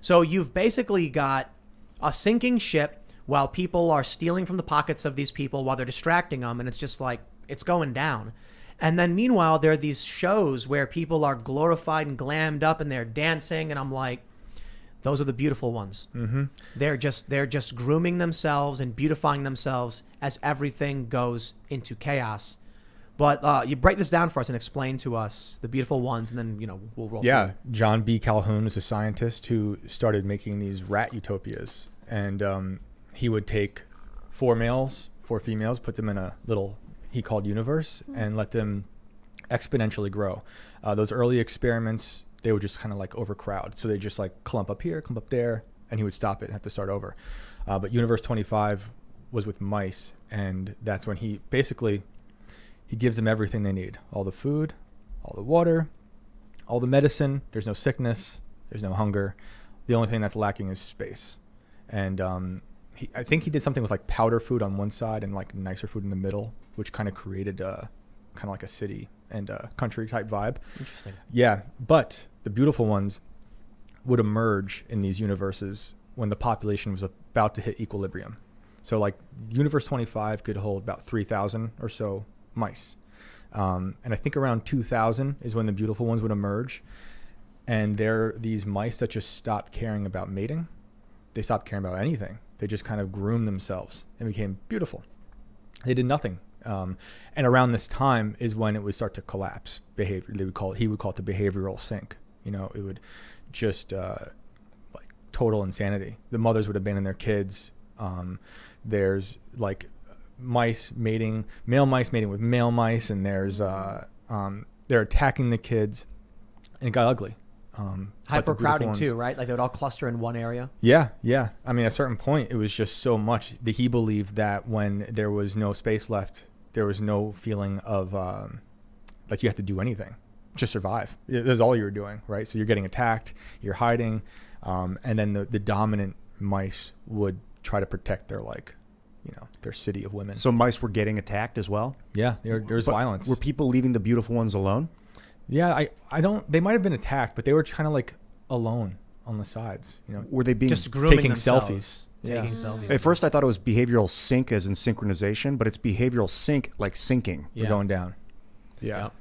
So you've basically got a sinking ship while people are stealing from the pockets of these people while they're distracting them. And it's just like, it's going down. And then meanwhile, there are these shows where people are glorified and glammed up and they're dancing. And I'm like, those are the beautiful ones. They're just grooming themselves and beautifying themselves as everything goes into chaos. But you break this down for us and explain to us the beautiful ones, and then we'll roll. Yeah, through. John B. Calhoun is a scientist who started making these rat utopias, and he would take 4 males, 4 females, put them in a little he called universe, and let them exponentially grow. Those early experiments, they would just kind of like overcrowd, so they just like clump up here, clump up there, and he would stop it and have to start over. But Universe 25 was with mice, and that's when he gives them everything they need: all the food, all the water, all the medicine. There's no sickness, there's no hunger. The only thing that's lacking is space. And I think he did something with like powder food on one side and like nicer food in the middle, which kind of created kind of like a city and a country type vibe. Interesting. Yeah, but the beautiful ones would emerge in these universes when the population was about to hit equilibrium. So like Universe 25 could hold about 3,000 or so mice. And I think around 2,000 is when the beautiful ones would emerge. And they're these mice that just stopped caring about mating. They stopped caring about anything. They just kind of groomed themselves and became beautiful. They did nothing. And around this time is when it would start to collapse. He would call it the behavioral sink. It would just like total insanity. The mothers would abandon their kids. There's like male mice mating with male mice, and there's they're attacking the kids, and it got ugly. Hypercrowding too, right? Like they would all cluster in one area. Yeah. I mean, at a certain point, it was just so much that he believed that when there was no space left, there was no feeling of like you have to do anything to survive. That's all you were doing, right? So you're getting attacked, you're hiding, and then the dominant mice would try to protect their their city of women. So mice were getting attacked as well? Yeah, there's violence. Were people leaving the beautiful ones alone? Yeah, I don't. They might have been attacked, but they were kind of like alone on the sides. Were they being just grooming taking themselves, selfies? Taking Yeah. selfies. At first, I thought it was behavioral sync, as in synchronization, but it's behavioral sync, like syncing. We're going down. Yeah. Yep.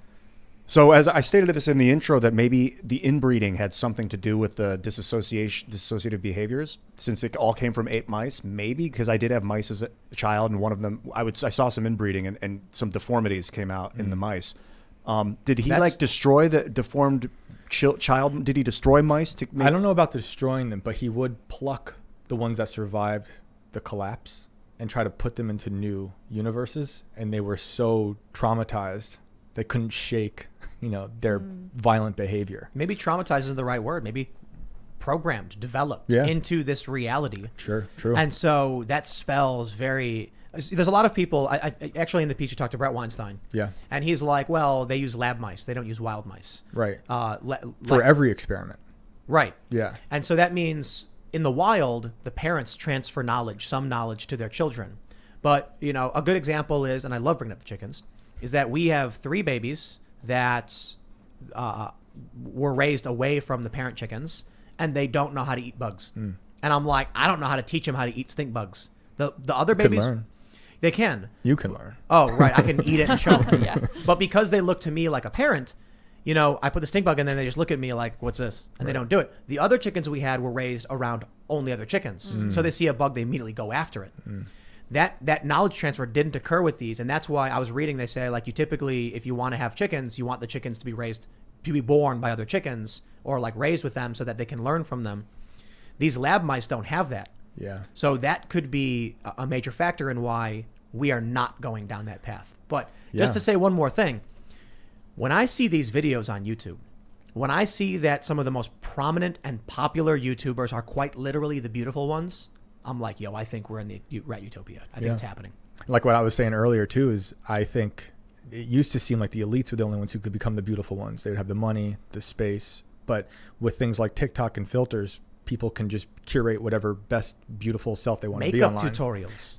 So, as I stated this in the intro, that maybe the inbreeding had something to do with the dissociative behaviors, since it all came from ape mice. Maybe because I did have mice as a child, and one of them, I saw some inbreeding, and some deformities came out in the mice. Did he destroy the deformed child? Did he destroy mice? I don't know about destroying them, but he would pluck the ones that survived the collapse and try to put them into new universes. And they were so traumatized, they couldn't shake, their violent behavior. Maybe traumatized isn't the right word. Maybe programmed, developed into this reality. Sure, true. And so that spells very... There's a lot of people, I actually in the piece you talked to Brett Weinstein. Yeah. And he's like, well, they use lab mice. They don't use wild mice. Right. For every experiment. Right. Yeah. And so that means in the wild, the parents transfer some knowledge to their children. But, a good example is, and I love bringing up the chickens, is that we have 3 babies that were raised away from the parent chickens, and they don't know how to eat bugs. And I'm like, I don't know how to teach them how to eat stink bugs. The other babies... Can learn. They can. You can learn. Oh, right. I can eat it and show them. Yeah. But because they look to me like a parent, I put the stink bug in there and they just look at me like, what's this? And they don't do it. The other chickens we had were raised around only other chickens. So they see a bug, they immediately go after it. That knowledge transfer didn't occur with these. And that's why I was reading, they say, like, you typically, if you want to have chickens, you want the chickens to be born by other chickens or like raised with them so that they can learn from them. These lab mice don't have that. Yeah. So that could be a major factor in why we are not going down that path. But just to say one more thing, when I see these videos on YouTube, when I see that some of the most prominent and popular YouTubers are quite literally the beautiful ones, I'm like, yo, I think we're in the Rat Utopia. I think it's happening. Like what I was saying earlier too, is I think it used to seem like the elites were the only ones who could become the beautiful ones. They would have the money, the space, but with things like TikTok and filters, people can just curate whatever best beautiful self they want to be online.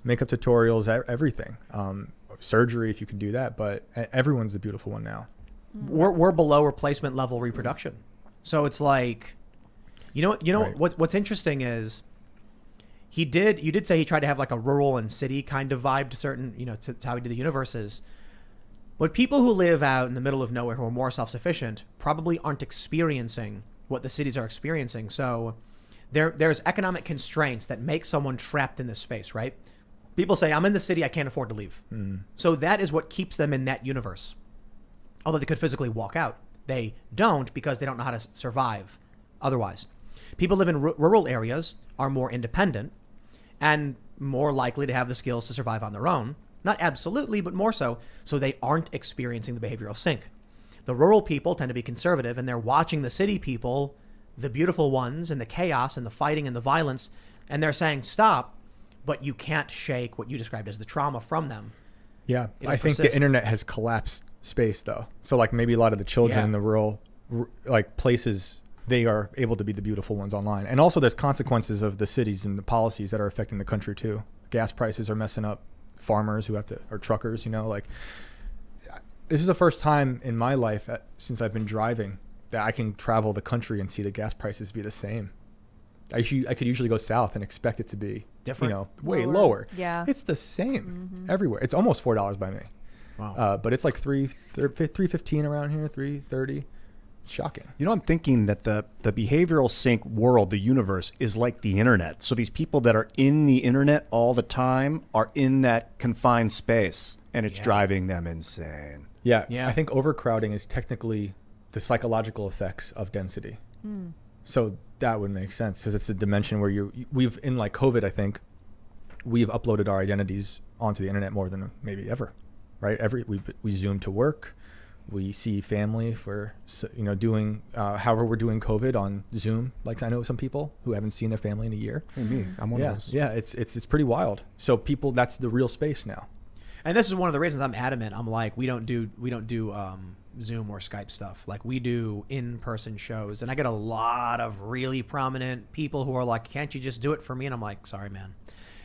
Makeup tutorials, everything. Surgery, if you can do that, but everyone's the beautiful one now. We're below replacement level reproduction. So it's like, what's interesting is you did say he tried to have like a rural and city kind of vibe to certain, to how he did the universes. But people who live out in the middle of nowhere who are more self-sufficient probably aren't experiencing what the cities are experiencing. So there's economic constraints that make someone trapped in this space, right? People say, I'm in the city, I can't afford to leave. So that is what keeps them in that universe. Although they could physically walk out. They don't because they don't know how to survive otherwise. People live in rural areas, are more independent, and more likely to have the skills to survive on their own. Not absolutely, but more so. So they aren't experiencing the behavioral sink. The rural people tend to be conservative, and they're watching the city people, the beautiful ones, and the chaos and the fighting and the violence, and they're saying, stop, but you can't shake what you described as the trauma from them. Yeah, It'll I think persist. the internet has collapsed space, though. So like maybe a lot of the children in the rural like places, they are able to be the beautiful ones online. And also there's consequences of the cities and the policies that are affecting the country too. Gas prices are messing up farmers who have to, or truckers, you know, like this is the first time in my life since I've been driving that I can travel the country and see the gas prices be the same. I could usually go south and expect it to be Different? you know, way lower. Yeah. It's the same everywhere. It's almost $4 by me. Wow. But it's like $3.15 around here, $3.30. Shocking. You know, I'm thinking that the behavioral sink world, the universe, is like the internet. So these people that are in the internet all the time are in that confined space, and it's driving them insane. Yeah. Yeah. I think overcrowding is technically the psychological effects of density. So that would make sense because it's a dimension where we've in like COVID, I think we've uploaded our identities onto the internet more than maybe ever, right? We Zoom to work. We see family for, you know, doing, however we're doing COVID on Zoom. Like I know some people who haven't seen their family in a year. Hey, me, I'm one of those. Yeah, it's pretty wild. So people, that's the real space now. And this is one of the reasons I'm adamant. I'm like, we don't do Zoom or Skype stuff. Like we do in-person shows. And I get a lot of really prominent people who are like, can't you just do it for me? And I'm like, sorry, man.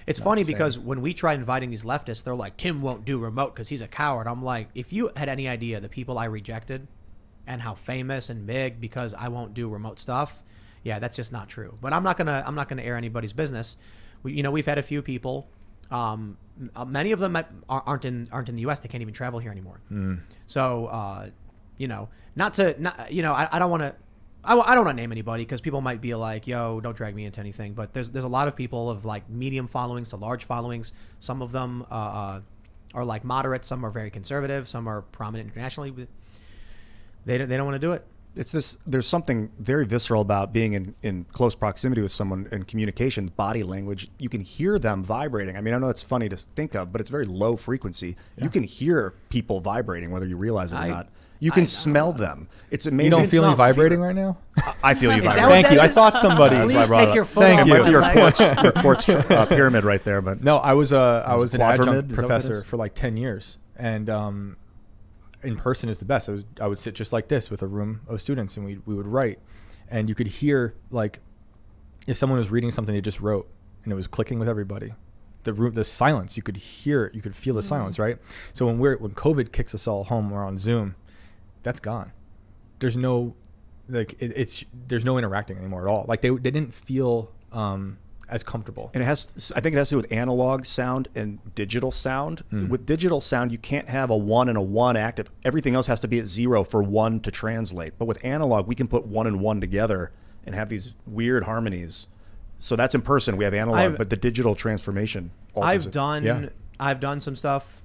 It's funny because when we try inviting these leftists, they're like, Tim won't do remote because he's a coward. I'm like, if you had any idea the people I rejected and how famous and big because I won't do remote stuff, yeah, that's just not true. But I'm not gonna air anybody's business. We've had a few people. Many of them aren't in the U.S. They can't even travel here anymore. So I don't want to. I don't want to name anybody because people might be like, yo, don't drag me into anything. But there's a lot of people of like medium followings to large followings. Some of them are like moderate. Some are very conservative. Some are prominent internationally. They don't want to do it. There's something very visceral about being in close proximity with someone in communication, body language. You can hear them vibrating. I mean, I know it's funny to think of, but it's very low frequency. Yeah. You can hear people vibrating, whether you realize it or not. You can smell them. It's amazing. You don't feel me vibrating right now? I feel you vibrating. Thank you. I thought somebody. Please take your phone. Thank off you. my Your leg. quartz pyramid right there, but No, I was an adjunct Is that what it professor is? for like 10 years, and in person is the best. I would sit just like this with a room of students, and we would write, and you could hear like if someone was reading something they just wrote, and it was clicking with everybody. The silence, you could hear it, you could feel the silence, right? So when COVID kicks us all home, we're on Zoom. That's gone. There's no there's no interacting anymore at all. Like they didn't feel as comfortable. And I think it has to do with analog sound and digital sound. With digital sound, you can't have a 1 and a 1 active. Everything else has to be at 0 for 1 to translate. But with analog, we can put 1 and 1 together and have these weird harmonies. So that's in person. We have analog, but the digital transformation alters it. I've done some stuff.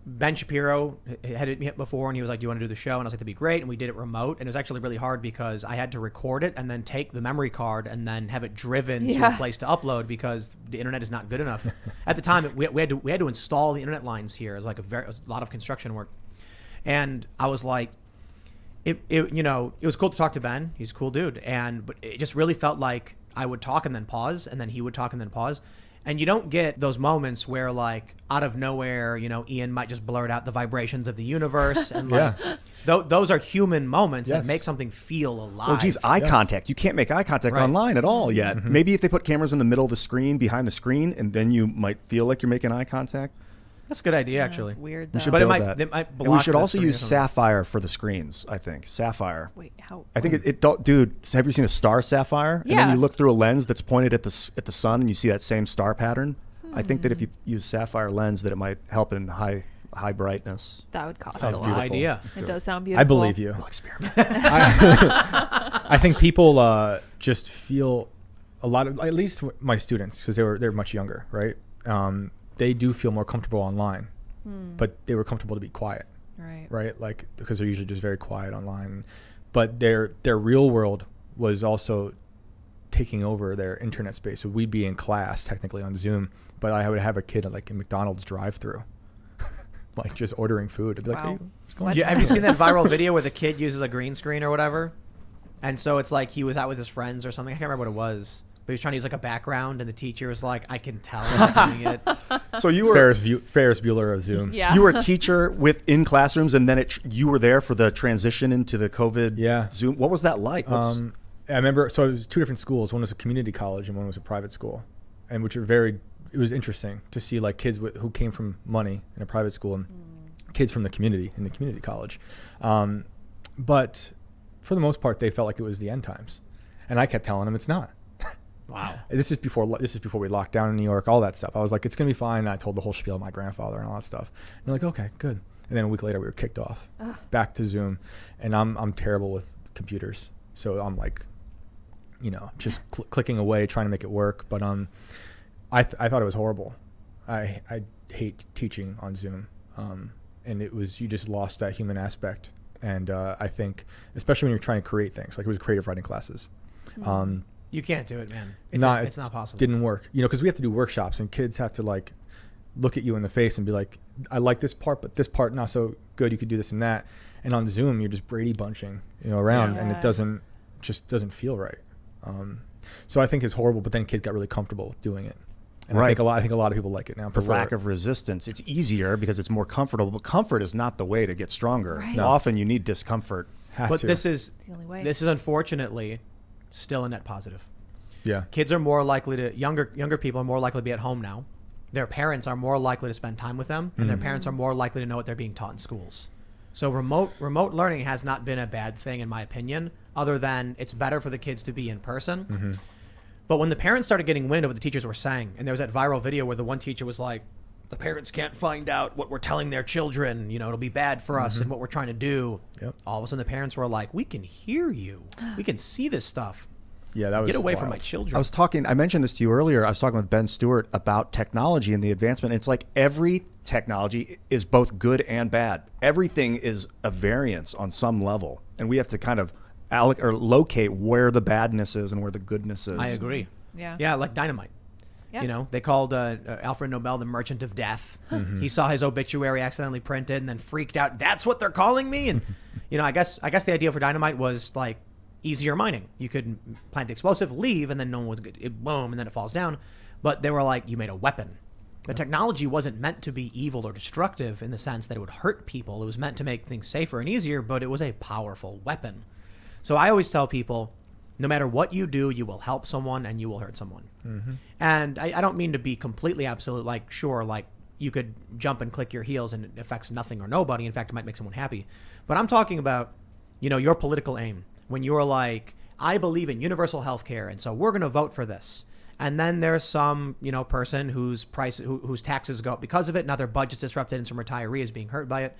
Ben Shapiro had hit me up before, and he was like, do you want to do the show? And I was like, that'd be great. And we did it remote. And it was actually really hard because I had to record it and then take the memory card and then have it driven to a place to upload because the internet is not good enough. At the time, we had to install the internet lines here. It was like it was a lot of construction work. And I was like, it was cool to talk to Ben. He's a cool dude. But it just really felt like I would talk and then pause, and then he would talk and then pause. And you don't get those moments where, like, out of nowhere, Ian might just blurt out the vibrations of the universe. And, like, those are human moments that make something feel alive. Oh, geez, eye contact. You can't make eye contact online at all yet. Maybe if they put cameras in the middle of the screen, behind the screen, and then you might feel like you're making eye contact. That's a good idea, actually. It's weird, We though. should But build it that. might block And we should the also screen or use something. sapphire for the screens, I think. Sapphire. Wait, how? I think dude, have you seen a star sapphire? And then you look through a lens that's pointed at the sun and you see that same star pattern. I think that if you use sapphire lens, that it might help in high brightness. That would cost Sounds a lot. beautiful. Idea. It does sound beautiful. I believe you. We'll experiment. I think people just feel a lot of, at least my students, because they're much younger, right? they do feel more comfortable online, but they were comfortable to be quiet, Right. right? Like, because they're usually just very quiet online, but their real world was also taking over their internet space. So we'd be in class technically on Zoom, but I would have a kid at like a McDonald's drive-through, like just ordering food. I'd be like, Wow. hey, what's going on? Yeah, have you seen that viral video where the kid uses a green screen or whatever? And so it's like he was out with his friends or something. I can't remember what it was. But he was trying to use like a background, and the teacher was like, I can tell I'm doing it. So you were Ferris Bueller of Zoom. Yeah. you were a teacher within classrooms, and then you were there for the transition into the COVID Zoom. What was that like? I remember, so it was two different schools. One was a community college and one was a private school, and which are it was interesting to see like kids who came from money in a private school and kids from the community in the community college. But for the most part, they felt like it was the end times. And I kept telling them it's not. Wow. This is before we locked down in New York, all that stuff. I was like, it's going to be fine. And I told the whole spiel of my grandfather and all that stuff. And they're like, okay, good. And then a week later, we were kicked off back to Zoom. And I'm terrible with computers. So I'm like, just clicking away, trying to make it work. But I thought it was horrible. I hate teaching on Zoom. And you just lost that human aspect. And I think, especially when you're trying to create things, like it was creative writing classes. You can't do it, man. It's not possible. Didn't work. Because we have to do workshops and kids have to like look at you in the face and be like, I like this part, but this part not so good. You could do this and that. And on Zoom, you're just Brady bunching, around, and it doesn't feel right. So I think it's horrible. But then kids got really comfortable with doing it. And Right. I think a lot of people like it now. the lack of resistance. It's easier because it's more comfortable, but comfort is not the way to get stronger. Right. No. Often you need discomfort. But this is It's the only way. This is unfortunately still a net positive. Yeah. Kids are more likely to younger people are more likely to be at home now. Their parents are more likely to spend time with them, and their parents are more likely to know what they're being taught in schools. So remote learning has not been a bad thing in my opinion, other than it's better for the kids to be in person. But when the parents started getting wind of what the teachers were saying, and there was that viral video where the one teacher was like, the parents can't find out what we're telling their children, it'll be bad for us and what we're trying to do. Yep. All of a sudden the parents were like, we can hear you. We can see this stuff. Yeah, that was Get away from wild. my children. I mentioned this to you earlier. I was talking with Ben Stewart about technology and the advancement. It's like every technology is both good and bad. Everything is a variance on some level. And we have to kind of locate where the badness is and where the goodness is. I agree. Yeah. Yeah, like dynamite. Yeah. They called Alfred Nobel the Merchant of Death. He saw his obituary accidentally printed and then freaked out. That's what they're calling me. And I guess the idea for dynamite was like easier mining. You could plant the explosive, leave, and then no one would boom, and then it falls down. But they were like, you made a weapon. The technology wasn't meant to be evil or destructive in the sense that it would hurt people. It was meant to make things safer and easier, but it was a powerful weapon. So I always tell people, no matter what you do, you will help someone and you will hurt someone. And I don't mean to be completely absolute, like, sure, like you could jump and click your heels and it affects nothing or nobody. In fact, it might make someone happy. But I'm talking about, your political aim. When you're like, I believe in universal health care, and so we're going to vote for this. And then there's some, person whose taxes go up because of it. Now their budget's disrupted and some retiree is being hurt by it.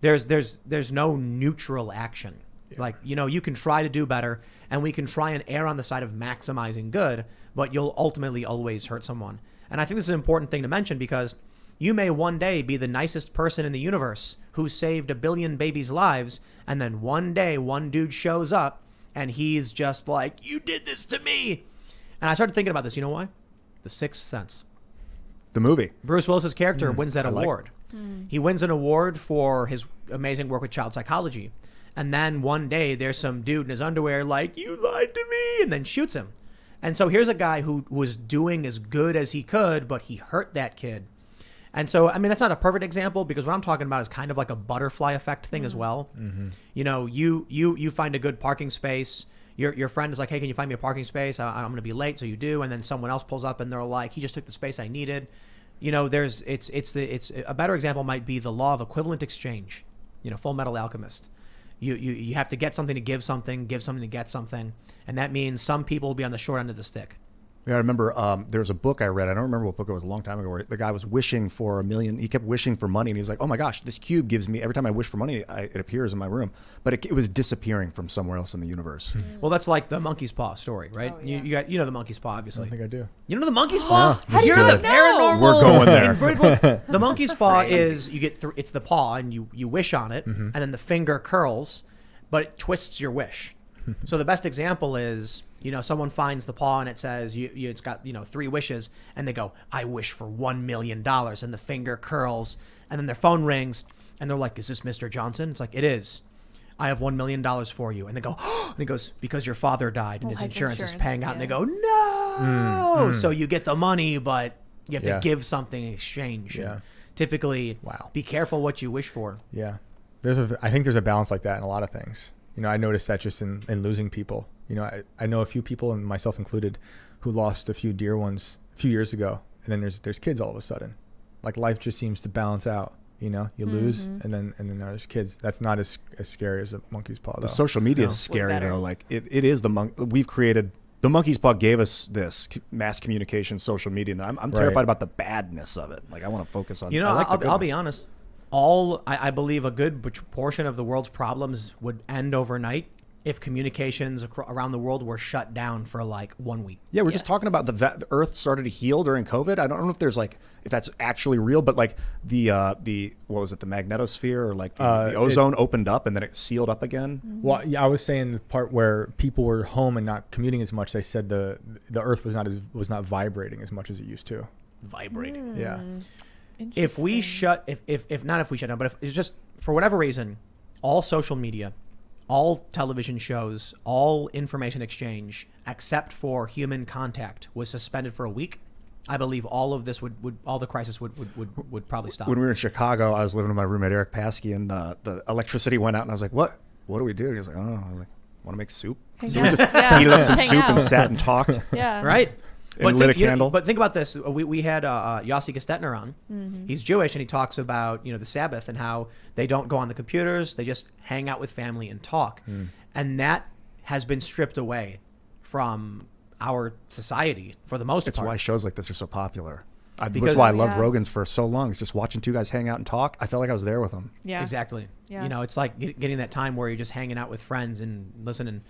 There's no neutral action. Yeah. Like, you can try to do better and we can try and err on the side of maximizing good, but you'll ultimately always hurt someone. And I think this is an important thing to mention because you may one day be the nicest person in the universe who saved 1 billion babies' lives, and then one day one dude shows up and he's just like, you did this to me. And I started thinking about this. You know why? The Sixth Sense. The movie. Bruce Willis's character wins that award. He wins an award for his amazing work with child psychology. And then one day there's some dude in his underwear like, you lied to me, and then shoots him. And so here's a guy who was doing as good as he could, but he hurt that kid. And so, that's not a perfect example because what I'm talking about is kind of like a butterfly effect thing as well. You find a good parking space. Your friend is like, hey, can you find me a parking space? I'm going to be late. So you do. And then someone else pulls up and they're like, he just took the space I needed. It's a better example might be the law of equivalent exchange, Full Metal Alchemist. You have to get something to give something to get something. And that means some people will be on the short end of the stick. Yeah, I remember there was a book I read. I don't remember what book it was, a long time ago, where the guy was wishing for $1 million. He kept wishing for money, and he's like, "Oh my gosh, this cube gives me every time I wish for money, it appears in my room." But it was disappearing from somewhere else in the universe. Well, that's like the monkey's paw story, right? Oh, yeah. You know the monkey's paw, I obviously. think I do. You know the monkey's paw? How do you You're the good. paranormal. We're going there. The monkey's paw is you get it's the paw, and you wish on it, and then the finger curls, but it twists your wish. So the best example is, someone finds the paw and it says it's got 3 wishes, and they go, "I wish for $1 million," and the finger curls, and then their phone rings, and they're like, "Is this Mr. Johnson?" It's like, "It is. I have $1 million for you." And they go, "Oh," and he goes, "Because your father died and his Life insurance is insurance, paying out." yeah. And they go, "No." So you get the money, but you have Yeah. to give something in exchange. Yeah. And typically, Wow. be careful what you wish for. Yeah. I think there's a balance like that in a lot of things. I noticed that just in losing people. I know a few people, and myself included, who lost a few dear ones a few years ago, and then there's kids all of a sudden. Like life just seems to balance out. You lose, and then there's kids. That's not as scary as a monkey's paw, though. The social media No. is scary better. though. Like it is we've created. The monkey's paw gave us this mass communication, social media, and I'm terrified about the badness of it. Like I want to focus on. I like the I'll be goodness. honest. I believe a good portion of the world's problems would end overnight if communications around the world were shut down for like 1 week. Yeah, we're just Yes. talking about the Earth started to heal during COVID. I don't know if that's actually real, but like the what was it, the magnetosphere, or like the ozone opened up and then it sealed up again. Well, yeah, I was saying the part where people were home and not commuting as much. They said the Earth was not vibrating as much as it used to. Vibrating. Yeah. If we shut, if not if we shut down, but if it's just for whatever reason, all social media, all television shows, all information exchange, except for human contact, was suspended for a week, I believe all of this all the crisis would probably stop. When we were in Chicago, I was living with my roommate Eric Paskey, and the electricity went out, and I was like, "What? What do we do?" He was like, "Oh," I was like, "Want to make soup?" Hang So we out. just Yeah. heated up some Hang soup and out. sat and talked. Yeah. Right? And lit a candle. But think about this. We had Yossi Gestetner on. He's Jewish, and he talks about the Sabbath and how they don't go on the computers. They just hang out with family and talk. And that has been stripped away from our society for the most It's part. why shows like this are so popular. That's Because- why I loved Yeah. Rogan's for so long. It's just watching two guys hang out and talk. I felt like I was there with them. Yeah. Exactly. Yeah. It's like getting that time where you're just hanging out with friends and listening.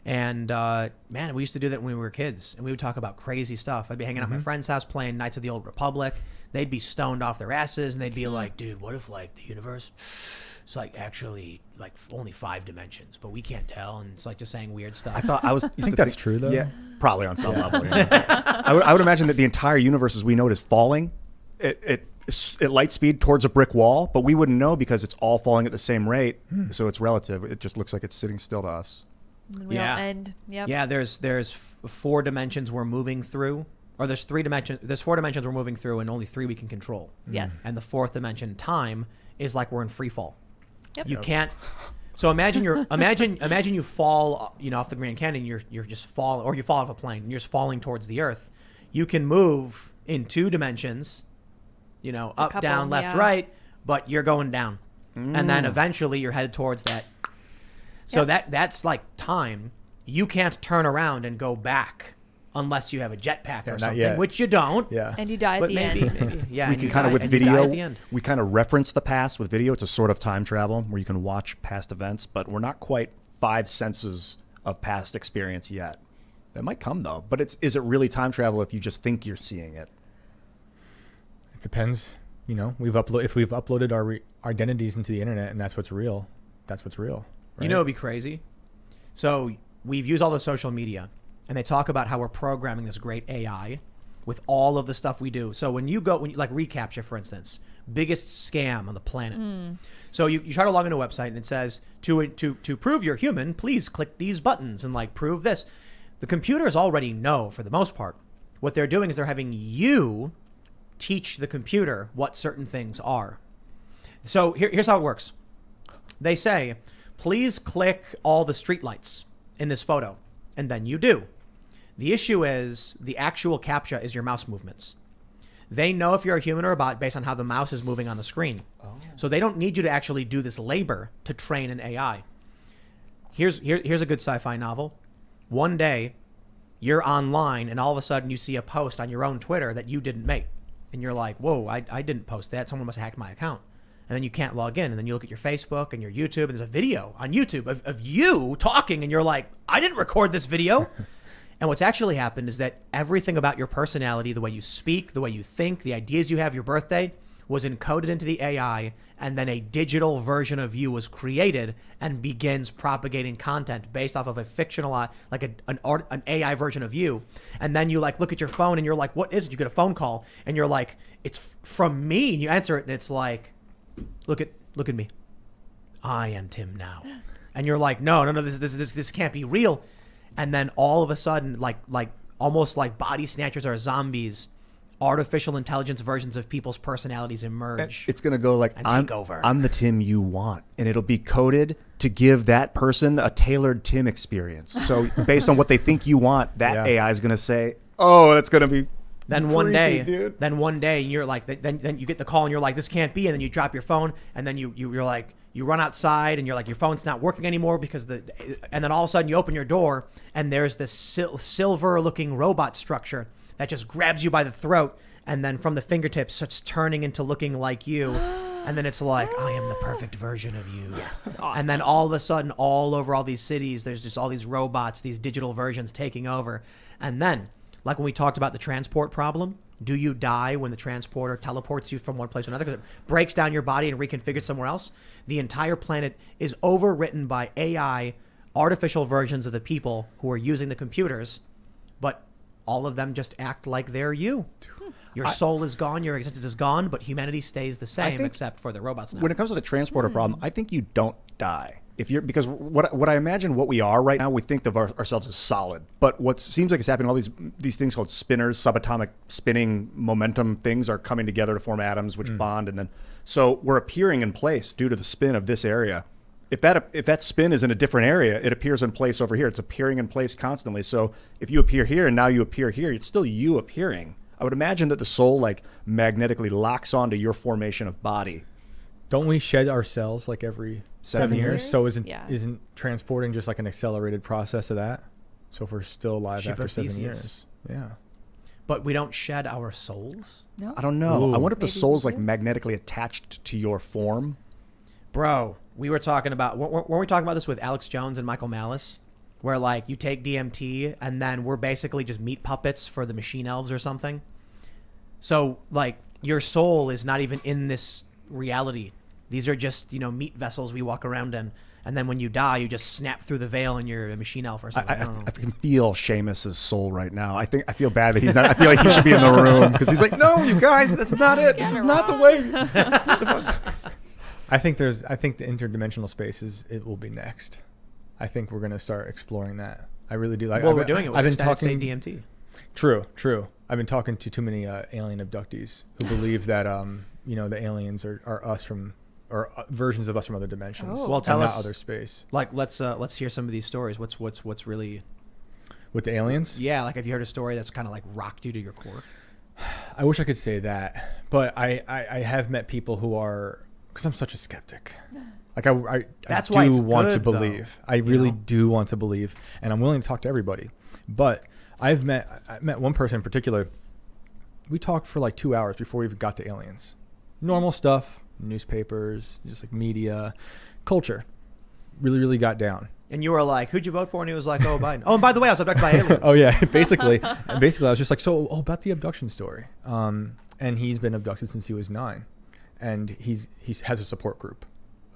And man, we used to do that when we were kids, and we would talk about crazy stuff. I'd be hanging out at my friend's house playing Knights of the Old Republic. They'd be stoned off their asses, and they'd be like, "Dude, what if like the universe, it's like actually like only 5 dimensions, but we can't tell?" And it's like just saying weird stuff. I thought I was. You think that's true though? Yeah, probably on some level. Yeah. I would imagine that the entire universe as we know it is falling at light speed towards a brick wall, but we wouldn't know because it's all falling at the same rate. So it's relative. It just looks like it's sitting still to us. And then we all end. Yep. Yeah, there's 4 dimensions we're moving through, or there's 3 dimensions. There's 4 dimensions we're moving through, and only 3 we can control. Yes. And the 4th dimension, time, is like we're in free fall. Yep. You can't. So imagine you fall off the Grand Canyon. You're just falling, or you fall off a plane. And you're just falling towards the Earth. You can move in 2 dimensions. Up, couple, down, left, yeah. right, but you're going down, and then eventually you're headed towards that. So Yep. that's like time. You can't turn around and go back unless you have a jetpack or not something, yet. which you don't. Yeah. And you die at But the maybe, end. maybe, yeah. We and can you kind of die- with and you die video. at the end. We kind of reference the past with video. It's a sort of time travel where you can watch past events, but we're not quite 5 senses of past experience yet. That might come though. But is it really time travel if you just think you're seeing it? It depends. If we've uploaded our identities into the internet and that's what's real, that's what's real. Right? It'd be crazy. So we've used all the social media, and they talk about how we're programming this great AI with all of the stuff we do. So when you like reCAPTCHA, for instance, biggest scam on the planet. So you try to log into a website and it says to prove you're human, please click these buttons and like prove this. The computers already know for the most part. What they're doing is they're having you teach the computer what certain things are. So here's how it works. They say, please click all the streetlights in this photo, and then you do. The issue is the actual CAPTCHA is your mouse movements. They know if you're a human or a bot based on how the mouse is moving on the screen. So they don't need you to actually do this labor to train an AI. Here's a good sci-fi novel. One day, you're online and all of a sudden you see a post on your own Twitter that you didn't make. And you're like, whoa, I didn't post that. Someone must have hacked my account. And then you can't log in. And then you look at your Facebook and your YouTube, and there's a video on YouTube of you talking. And you're like, I didn't record this video. And what's actually happened is that everything about your personality, the way you speak, the way you think, the ideas you have, your birthday, was encoded into the AI, and then a digital version of you was created and begins propagating content based off of a fictional, like an AI version of you. And then you like look at your phone and you're like, what is it? You get a phone call and you're like, it's from me. And you answer it and it's like, look at me. I am Tim now. And you're like, no, this can't be real. And then all of a sudden, like almost like body snatchers are zombies, artificial intelligence versions of people's personalities emerge. It's going to go like, and take over. I'm the Tim you want. And it'll be coded to give that person a tailored Tim experience. So based on what they think you want, that AI is going to say, oh, that's going to be Then creepy, one day you're like, then you get the call and you're like, this can't be. And then you drop your phone and then you're like, you run outside and you're like, your phone's not working anymore and then all of a sudden you open your door and there's this silver looking robot structure that just grabs you by the throat, and then from the fingertips starts turning into looking like you. And then it's like, I am the perfect version of you. Yes, awesome. And then all of a sudden, all over all these cities, there's just all these robots, these digital versions taking over. And then, like when we talked about the transport problem, do you die when the transporter teleports you from one place to another because it breaks down your body and reconfigures somewhere else? The entire planet is overwritten by AI, artificial versions of the people who are using the computers, but all of them just act like they're you. Your soul is gone, your existence is gone, but humanity stays the same except for the robots now. When it comes to the transporter problem, I think you don't die. Because what I imagine what we are right now, we think of ourselves as solid. But what seems like it's happening, all these things called spinners, subatomic spinning momentum things are coming together to form atoms, which bond. And then, so we're appearing in place due to the spin of this area. If that spin is in a different area, it appears in place over here. It's appearing in place constantly. So if you appear here and now you appear here, it's still you appearing. I would imagine that the soul like magnetically locks onto your formation of body. Don't we shed our cells like every 7 years? So Yeah. isn't transporting just like an accelerated process of that? So if we're still alive Ship after of 7 Theseus. years. Yeah. But we don't shed our souls? No? I don't know. Ooh. I wonder if the Maybe we soul's like do. magnetically attached to your form. Bro, we were talking about, weren't we talking about this with Alex Jones and Michael Malice? Where like you take DMT and then we're basically just meat puppets for the machine elves or something. So like your soul is not even in this reality. These are just, meat vessels we walk around in. And then when you die, you just snap through the veil and you're a machine elf or something. I don't know. I can feel Seamus's soul right now. I feel bad that he's not. I feel like he should be in the room because he's like, no, you guys, that's not it. This is not the way. I think the interdimensional space it will be next. I think we're going to start exploring that. I really do. We're doing it with I've been static talking state DMT. True. I've been talking to too many alien abductees who believe that the aliens are us or versions of us from other dimensions. Oh. Well, tell and us, not other space. like, let's hear some of these stories. What's really, With the aliens? yeah, like have you heard a story that's kind of like rocked you to your core? I wish I could say that, but I have met people who are, because I'm such a skeptic. Like That's I why do it's want to good, though, believe. I really do want to believe, and I'm willing to talk to everybody. But I met one person in particular. We talked for like 2 hours before we even got to aliens. Normal stuff, newspapers, just like media, culture. Really, really got down. And you were like, who'd you vote for? And he was like, oh, Biden. Oh, and by the way, I was abducted by aliens. Oh yeah, basically I was just like, so about the abduction story. And he's been abducted since he was 9, and he has a support group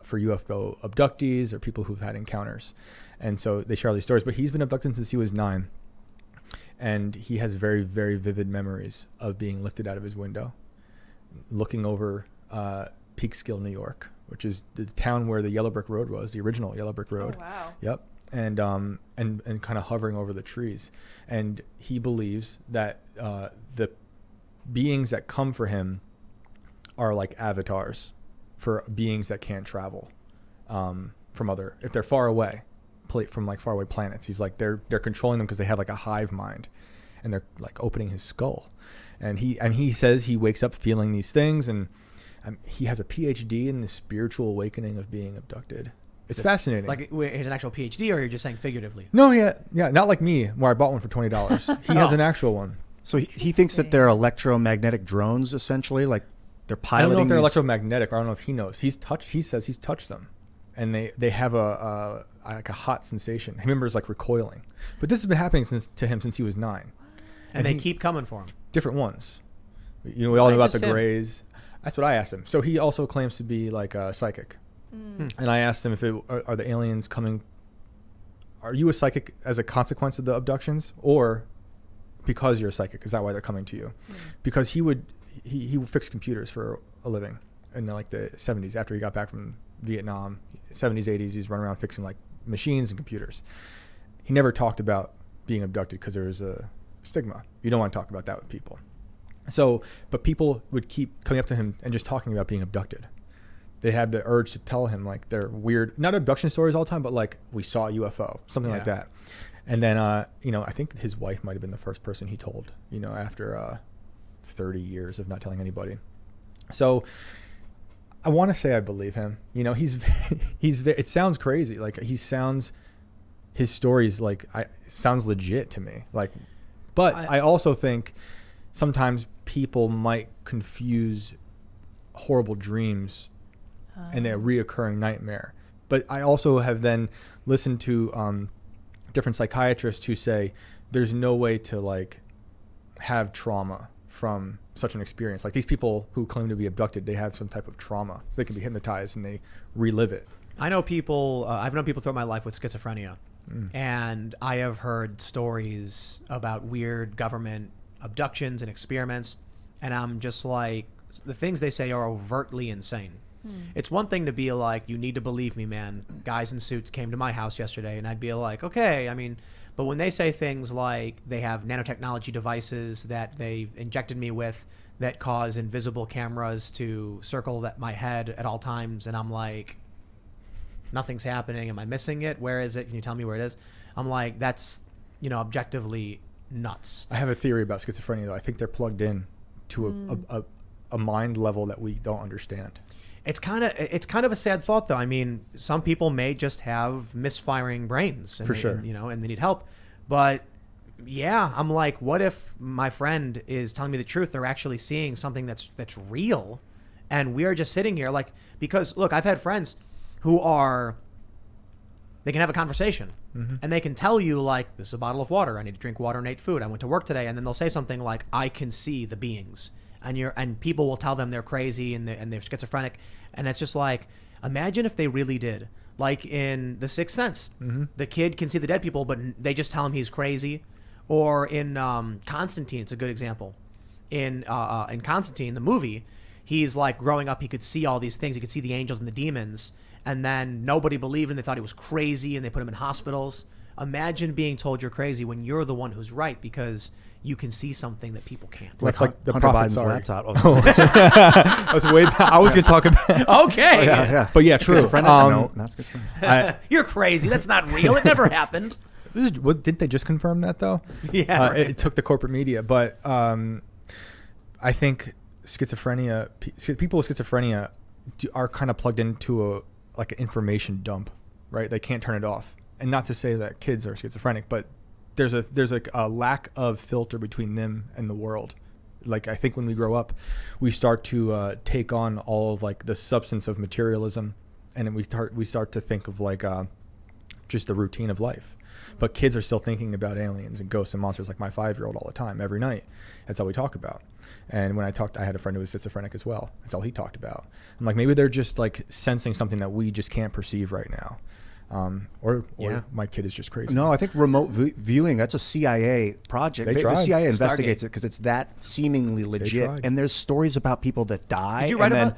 for UFO abductees or people who've had encounters, and so they share all these stories. But he's been abducted since he was 9, and he has very, very vivid memories of being lifted out of his window, looking over Peekskill, New York, which is the town where the Yellow Brick Road was, the original Yellow Brick Road. Oh, wow. Yep. And kind of hovering over the trees. And he believes that the beings that come for him are like avatars for beings that can't travel from other, if they're far away, from like faraway planets. He's like, they're controlling them because they have like a hive mind, and they're like opening his skull. And he says he wakes up feeling these things, and he has a PhD in the spiritual awakening of being abducted. It's fascinating. Like he's an actual PhD, or you're just saying figuratively? No, yeah, not like me, where I bought one for $20. He has an actual one. So he thinks that they're electromagnetic drones, essentially, like they're I don't piloting. know if they're these- electromagnetic. I don't know if he knows. He says he's touched them, and they have a like a hot sensation. He remembers like recoiling. But this has been happening to him since he was 9. And they keep coming for him. Different ones. We all know about just the him. Greys. That's what I asked him. So he also claims to be like a psychic. And I asked him if are the aliens coming. Are you a psychic as a consequence of the abductions, or because you're a psychic? Is that why they're coming to you? Because he would fix computers for a living in like the 70s after he got back from Vietnam. 70s, 80s, he's running around fixing like machines and computers. He never talked about being abducted because there was a stigma. You don't want to talk about that with people. So, but people would keep coming up to him and just talking about being abducted. They had the urge to tell him like their weird, not abduction stories all the time, but like we saw a UFO, something like that. And then, I think his wife might have been the first person he told, after 30 years of not telling anybody. So I want to say I believe him. It sounds crazy. Like his stories sounds legit to me. But I also think sometimes people might confuse horrible dreams and a reoccurring nightmare. But I also have then listened to different psychiatrists who say there's no way to have trauma from such an experience. Like these people who claim to be abducted, they have some type of trauma. So they can be hypnotized and they relive it. I know people. I've known people throughout my life with schizophrenia, and I have heard stories about weird government abductions and experiments, and I'm just like, the things they say are overtly insane. It's one thing to be like, you need to believe me, man. Guys in suits came to my house yesterday, and I'd be like, okay. I mean, but when they say things like they have nanotechnology devices that they've injected me with that cause invisible cameras to circle my head at all times, and I'm like, nothing's happening. Am I missing it? Where is it? Can you tell me where it is? I'm like, that's, objectively nuts. I have a theory about schizophrenia, though. I think they're plugged in to a mind level that we don't understand. It's kind of a sad thought, though. I mean, some people may just have misfiring brains, and For sure. and they need help. But yeah, I'm like, what if my friend is telling me the truth? They're actually seeing something that's real, and we are just sitting here because look, I've had friends who they can have a conversation, and they can tell you this is a bottle of water. I need to drink water and eat food. I went to work today, and then they'll say something like, I can see the beings. And people will tell them they're crazy and they're schizophrenic, and it's just like, imagine if they really did, like in The Sixth Sense, the kid can see the dead people, but they just tell him he's crazy. Or in Constantine, it's a good example. In Constantine, the movie, he's like growing up, he could see all these things, he could see the angels and the demons, and then nobody believed him. They thought he was crazy, and they put him in hospitals. Imagine being told you're crazy when you're the one who's right, because you can see something that people can't. Like the Hunter prophet, Biden's sorry. laptop. I was going to talk about. Okay. Yeah. But yeah, true. Schizophrenic? No, not schizophrenic. You're crazy. That's not real. It never happened. Didn't they just confirm that though? Yeah. It took the corporate media, but I think schizophrenia. People with schizophrenia are kind of plugged into an information dump, right? They can't turn it off. And not to say that kids are schizophrenic, but there's a lack of filter between them and the world. I think when we grow up, we start to take on all of the substance of materialism, and then we start to think of just the routine of life. But kids are still thinking about aliens and ghosts and monsters, like my 5-year-old all the time, every night. That's all we talk about. And when I had a friend who was schizophrenic as well. That's all he talked about. I'm like, maybe they're just sensing something that we just can't perceive right now. Or my kid is just crazy. No, I think remote viewing, that's a CIA project. They tried. The CIA investigates Stargate. it because it's that seemingly legit. tried. And there's stories about people that die. Did you write about?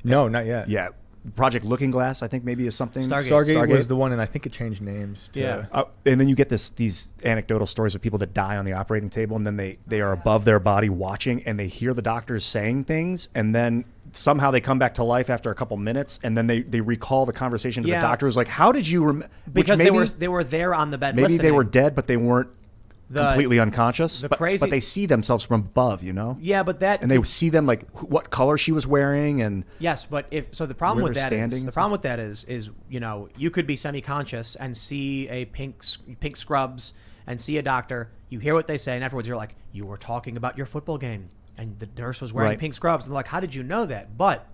No, not yet. Yeah. Project Looking Glass, I think maybe is something. Stargate was the one, and I think it changed names. Yeah. And then you get these anecdotal stories of people that die on the operating table, and then they are above their body watching, and they hear the doctors saying things, and then somehow they come back to life after a couple minutes, and then they recall the conversation to the doctor. Was like, how did you remember? Because they were there on the bed Maybe listening. they were dead, but they weren't completely unconscious. the But they see themselves from above, you know? Yeah, but that... And they see them like what color she was wearing and... Yes, but the problem where with they're that standing is... The and problem with that is, you know, you could be semi-conscious and see a pink scrubs and see a doctor. You hear what they say, and afterwards you're like, you were talking about your football game, and the nurse was wearing pink scrubs. And they're like, how did you know that? But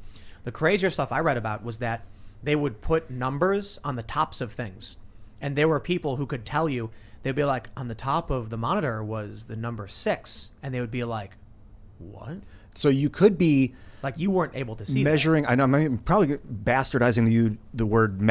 the crazier stuff I read about was that they would put numbers on the tops of things. And there were people who could tell you, they'd be like, on the top of the monitor was the number 6. And they would be like, what? So you could be... Like you weren't able to see measuring. That. I know I'm probably bastardizing the word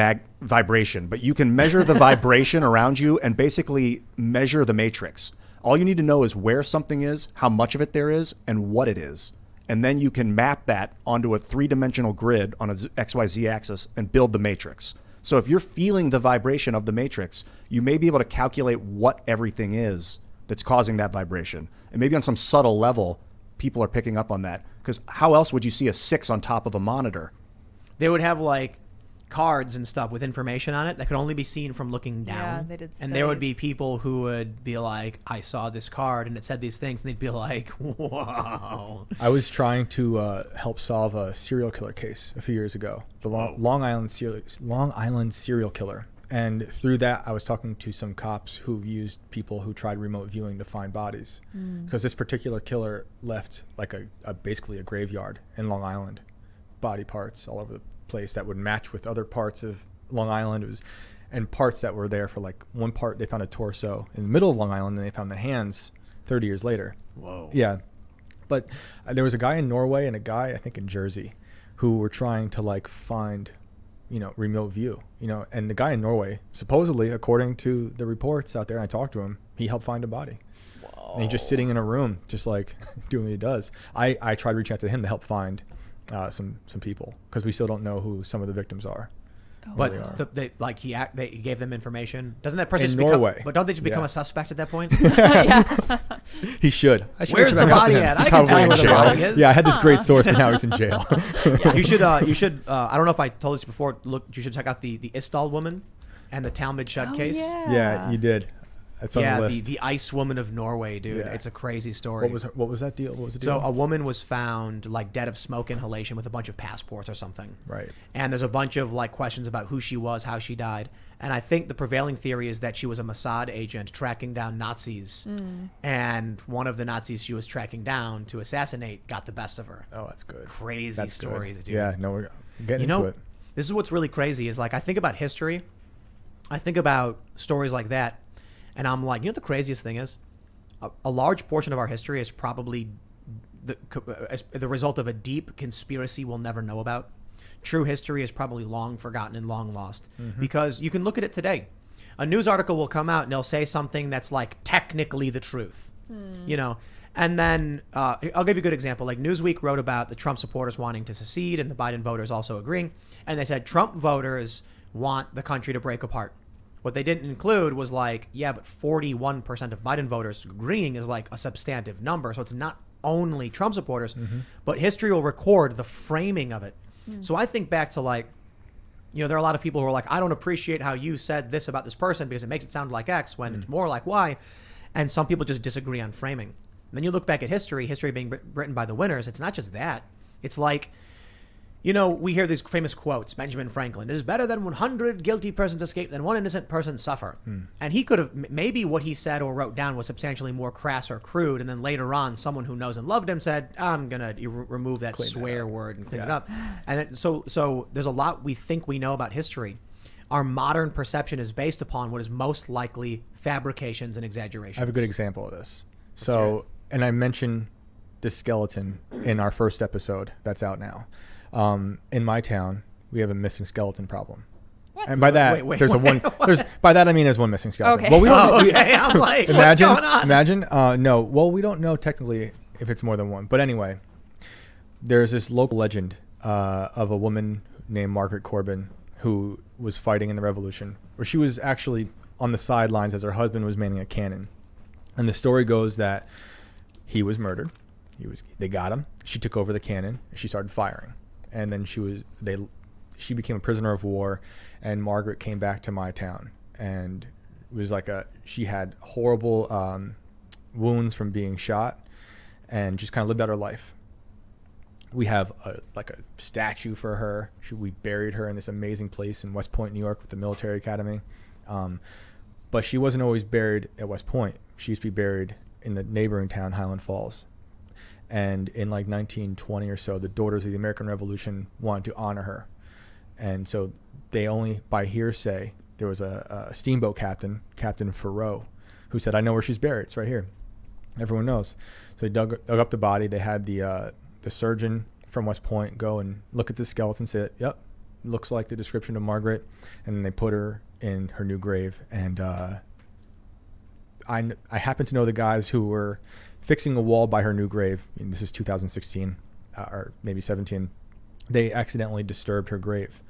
vibration, but you can measure the vibration around you and basically measure the matrix. All you need to know is where something is, how much of it there is, and what it is. And then you can map that onto a 3-dimensional grid on a XYZ axis and build the matrix. So if you're feeling the vibration of the matrix, you may be able to calculate what everything is that's causing that vibration. And maybe on some subtle level, people are picking up on that. Because how else would you see a 6 on top of a monitor? They would have like cards and stuff with information on it that could only be seen from looking down. Yeah, they did and there would be studies. people who would be like, I saw this card and it said these things, and they'd be like, wow. I was trying to help solve a serial killer case a few years ago, the Long Island serial killer. And through that, I was talking to some cops who used people who tried remote viewing to find bodies. Because this particular killer left like basically a graveyard in Long Island, body parts all over the place that would match with other parts of Long Island. And parts that were there for like one part, they found a torso in the middle of Long Island, and they found the hands 30 years later. Whoa. Yeah. But there was a guy in Norway and a guy, I think, in Jersey who were trying to like find, you know, remote view, you know, and the guy in Norway, supposedly, according to the reports out there, and I talked to him, he helped find a body. Whoa. And he's just sitting in a room, just like doing what he does. I tried reaching out to him to help find some people, because we still don't know who some of the victims are. But they gave them information. Doesn't that person In just Norway. become? But don't they just become a suspect at that point? Yeah. He should. Where's the body at? I can tell you where the body is. Yeah, I had this great source, but now he's in jail. You should. I don't know if I told this before. Look, you should check out the Istal woman and the Talmud Shud case. Yeah, you did. That's on the list. the ice woman of Norway, dude. Yeah. It's a crazy story. What was that deal? What was the deal? So a woman was found like dead of smoke inhalation with a bunch of passports or something. Right. And there's a bunch of like questions about who she was, how she died. And I think the prevailing theory is that she was a Mossad agent tracking down Nazis. And one of the Nazis she was tracking down to assassinate got the best of her. Oh, that's good. Crazy That's stories, good. dude. Yeah, no, we're getting into it. This is what's really crazy is like I think about history. I think about stories like that. And I'm like, you know what the craziest thing is? A large portion of our history is probably the result of a deep conspiracy we'll never know about. True history is probably long forgotten and long lost. Because you can look at it today. A news article will come out and they'll say something that's like technically the truth. You know? And then I'll give you a good example. Like Newsweek wrote about the Trump supporters wanting to secede and the Biden voters also agreeing. And they said Trump voters want the country to break apart. What they didn't include was like, yeah, but 41% of Biden voters agreeing is like a substantive number. So it's not only Trump supporters, but history will record the framing of it. So I think back to like, you know, there are a lot of people who are like, I don't appreciate how you said this about this person because it makes it sound like X when it's more like Y. And some people just disagree on framing. And then you look back at history being written by the winners. It's not just that. It's like, you know, we hear these famous quotes. Benjamin Franklin, it is better that 100 guilty persons escape than one innocent person suffer. And he could have, maybe what he said or wrote down was substantially more crass or crude. And then later on, someone who knows and loved him said, I'm going to remove that swear word and clean it up. And then, so there's a lot we think we know about history. Our modern perception is based upon what is most likely fabrications and exaggerations. I have a good example of this. So, and I mentioned this skeleton in our first episode that's out now. In my town, we have a missing skeleton problem. What? And by that, by that I mean there's one missing skeleton. Okay. Well, we don't. I'm like, imagine, what's going on? Imagine. No. Well, we don't know technically if it's more than one. But anyway, there's this local legend of a woman named Margaret Corbin who was fighting in the Revolution, where she was actually on the sidelines as her husband was manning a cannon. And the story goes that he was murdered. They got him. She took over the cannon. She started firing. And then she became a prisoner of war, and Margaret came back to my town, and it was like she had horrible wounds from being shot and just kind of lived out her life. We have a statue for her. We buried her in this amazing place in West Point, New York, with the military academy. But she wasn't always buried at West Point. She used to be buried in the neighboring town, Highland Falls. And in like 1920 or so, the Daughters of the American Revolution wanted to honor her. And so they only, by hearsay, there was a steamboat captain, Captain Farrow, who said, I know where she's buried. It's right here. Everyone knows. So they dug up the body. They had the surgeon from West Point go and look at the skeleton, say, yep, looks like the description of Margaret. And then they put her in her new grave. And I happen to know the guys who were fixing a wall by her new grave. I mean, this is 2016 or maybe 17. They accidentally disturbed her grave,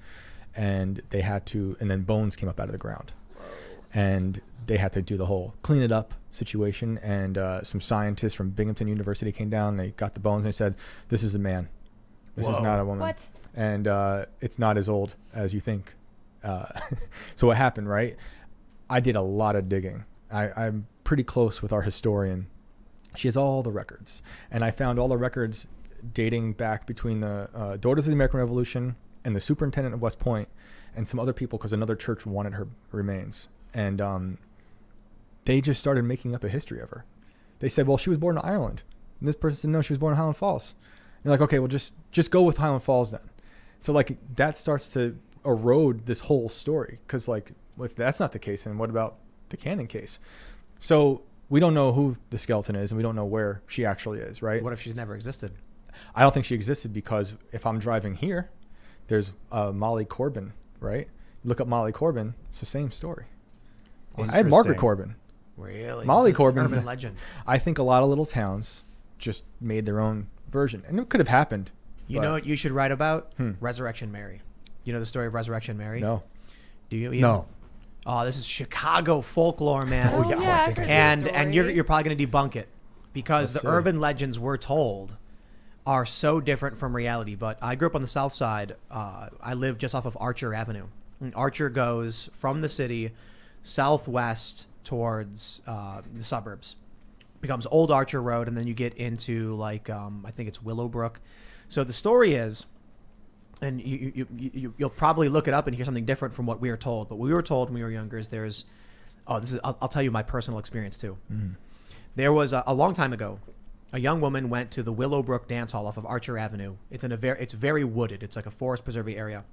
and they had to, and then bones came up out of the ground. Whoa. And they had to do the whole clean it up situation. And some scientists from Binghamton University came down. They got the bones and they said, this is a man. This is not a woman. What? And it's not as old as you think. So what happened, right? I did a lot of digging. I'm pretty close with our historian. She has all the records. And I found all the records dating back between the Daughters of the American Revolution and the superintendent of West Point and some other people, because another church wanted her remains. And they just started making up a history of her. They said, well, she was born in Ireland. And this person said, no, she was born in Highland Falls. And you're like, okay, well, just go with Highland Falls then. So like that starts to erode this whole story. Because like, if that's not the case, then what about the Cannon case? So we don't know who the skeleton is, and we don't know where she actually is, right? What if she's never existed? I don't think she existed, because if I'm driving here, there's Molly Corbin, right? Look up Molly Corbin. It's the same story. I had Margaret Corbin. Really? Molly Corbin's urban legend. I think a lot of little towns just made their own version, and it could have happened. You know what you should write about? Resurrection Mary. You know the story of Resurrection Mary? No. Do you? Ian? No. Oh, this is Chicago folklore, man. Oh, yeah, I heard and this and story. you're probably going to debunk it, because Let's the see. urban legends we're told are so different from reality. But I grew up on the South Side. I live just off of Archer Avenue. And Archer goes from the city southwest towards the suburbs. Becomes Old Archer Road, and then you get into like I think it's Willowbrook. So the story is, and you'll probably look it up and hear something different from what we were told. But what we were told when we were younger is I'll tell you my personal experience too. There was a long time ago, a young woman went to the Willowbrook Dance Hall off of Archer Avenue. It's very wooded. It's like a forest preserve area.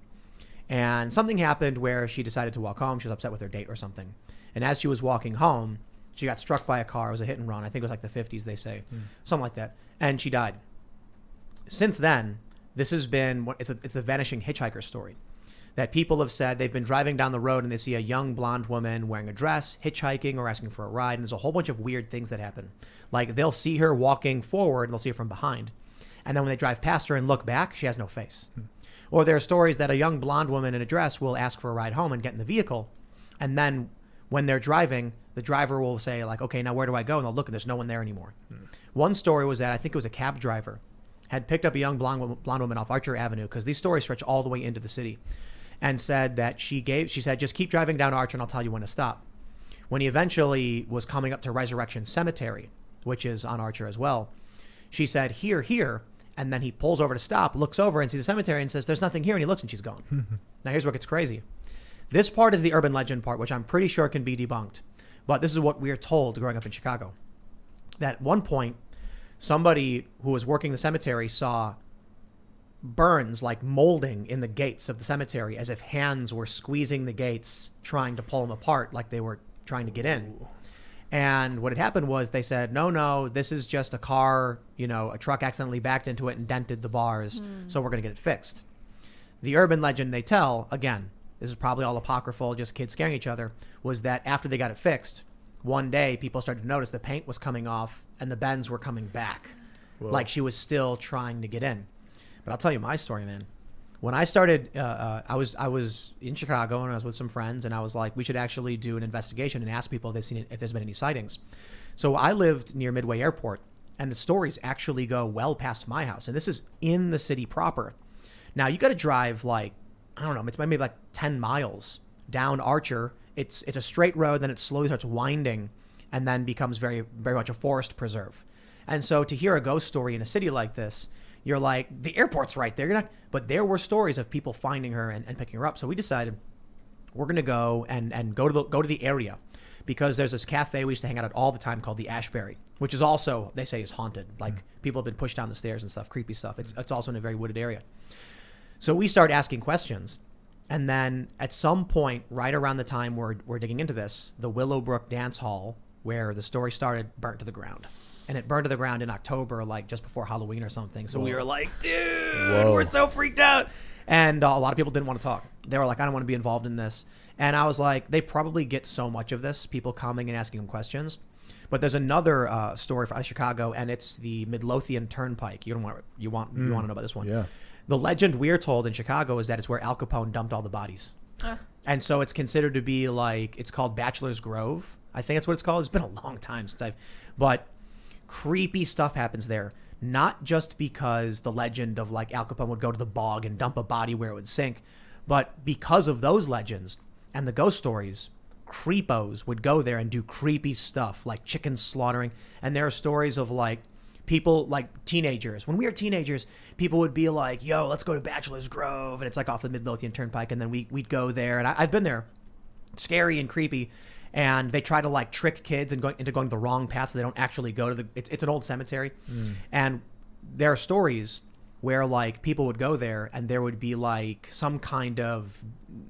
And something happened where she decided to walk home. She was upset with her date or something. And as she was walking home, she got struck by a car. It was a hit and run. I think it was like the 50s, they say. Something like that. And she died. Since then, this has been, it's a vanishing hitchhiker story. That people have said they've been driving down the road and they see a young blonde woman wearing a dress, hitchhiking or asking for a ride. And there's a whole bunch of weird things that happen. Like they'll see her walking forward and they'll see her from behind. And then when they drive past her and look back, she has no face. Or there are stories that a young blonde woman in a dress will ask for a ride home and get in the vehicle. And then when they're driving, the driver will say like, okay, now where do I go? And they'll look and there's no one there anymore. One story was that I think it was a cab driver had picked up a young blonde woman off Archer Avenue, because these stories stretch all the way into the city, and said that she said, just keep driving down Archer and I'll tell you when to stop. When he eventually was coming up to Resurrection Cemetery, which is on Archer as well, she said, here. And then he pulls over to stop, looks over and sees the cemetery and says, there's nothing here. And he looks and she's gone. Now here's what gets crazy. This part is the urban legend part, which I'm pretty sure can be debunked. But this is what we are told growing up in Chicago. That at one point, somebody who was working the cemetery saw burns like molding in the gates of the cemetery, as if hands were squeezing the gates, trying to pull them apart like they were trying to get in. And what had happened was they said, no, this is just a car, a truck accidentally backed into it and dented the bars. So we're going to get it fixed. The urban legend they tell, again, this is probably all apocryphal, just kids scaring each other, was that after they got it fixed, one day people started to notice the paint was coming off and the bends were coming back. Whoa. Like she was still trying to get in. But I'll tell you my story, man. When I started, I was in Chicago and I was with some friends, and I was like, we should actually do an investigation and ask people if there's been any sightings. So I lived near Midway Airport, and the stories actually go well past my house. And this is in the city proper. Now you got to drive it's maybe like 10 miles down Archer. It's a straight road, then it slowly starts winding. and then becomes very, very much a forest preserve. And so to hear a ghost story in a city like this, you're like, the airport's right there. You're not, but there were stories of people finding her and picking her up. So we decided we're going to go and go to the area, because there's this cafe we used to hang out at all the time called the Ashbury, which is also, they say, is haunted. Like people have been pushed down the stairs and stuff, creepy stuff. It's also in a very wooded area. So we start asking questions. And then at some point, right around the time we're digging into this, the Willowbrook Dance Hall, where the story started, burnt to the ground. And it burned to the ground in October, like just before Halloween or something. So we were like, dude, we're so freaked out. And a lot of people didn't want to talk. They were like, I don't want to be involved in this. And I was like, they probably get so much of this, people coming and asking them questions. But there's another story out of Chicago, and it's the Midlothian Turnpike. You want to know about this one? Yeah. The legend we're told in Chicago is that it's where Al Capone dumped all the bodies. And so it's considered to be like, it's called Bachelor's Grove. I think that's what it's called. It's been a long time since but creepy stuff happens there. Not just because the legend of like Al Capone would go to the bog and dump a body where it would sink, but because of those legends and the ghost stories, creepos would go there and do creepy stuff like chicken slaughtering. And there are stories of like people, like teenagers. When we were teenagers, people would be like, yo, let's go to Bachelor's Grove. And it's like off the Midlothian Turnpike. And then we'd go there. And I've been there. Scary and creepy. And they try to like trick kids into going the wrong path, so they don't actually go to it's an old cemetery. And there are stories where like people would go there and there would be like some kind of,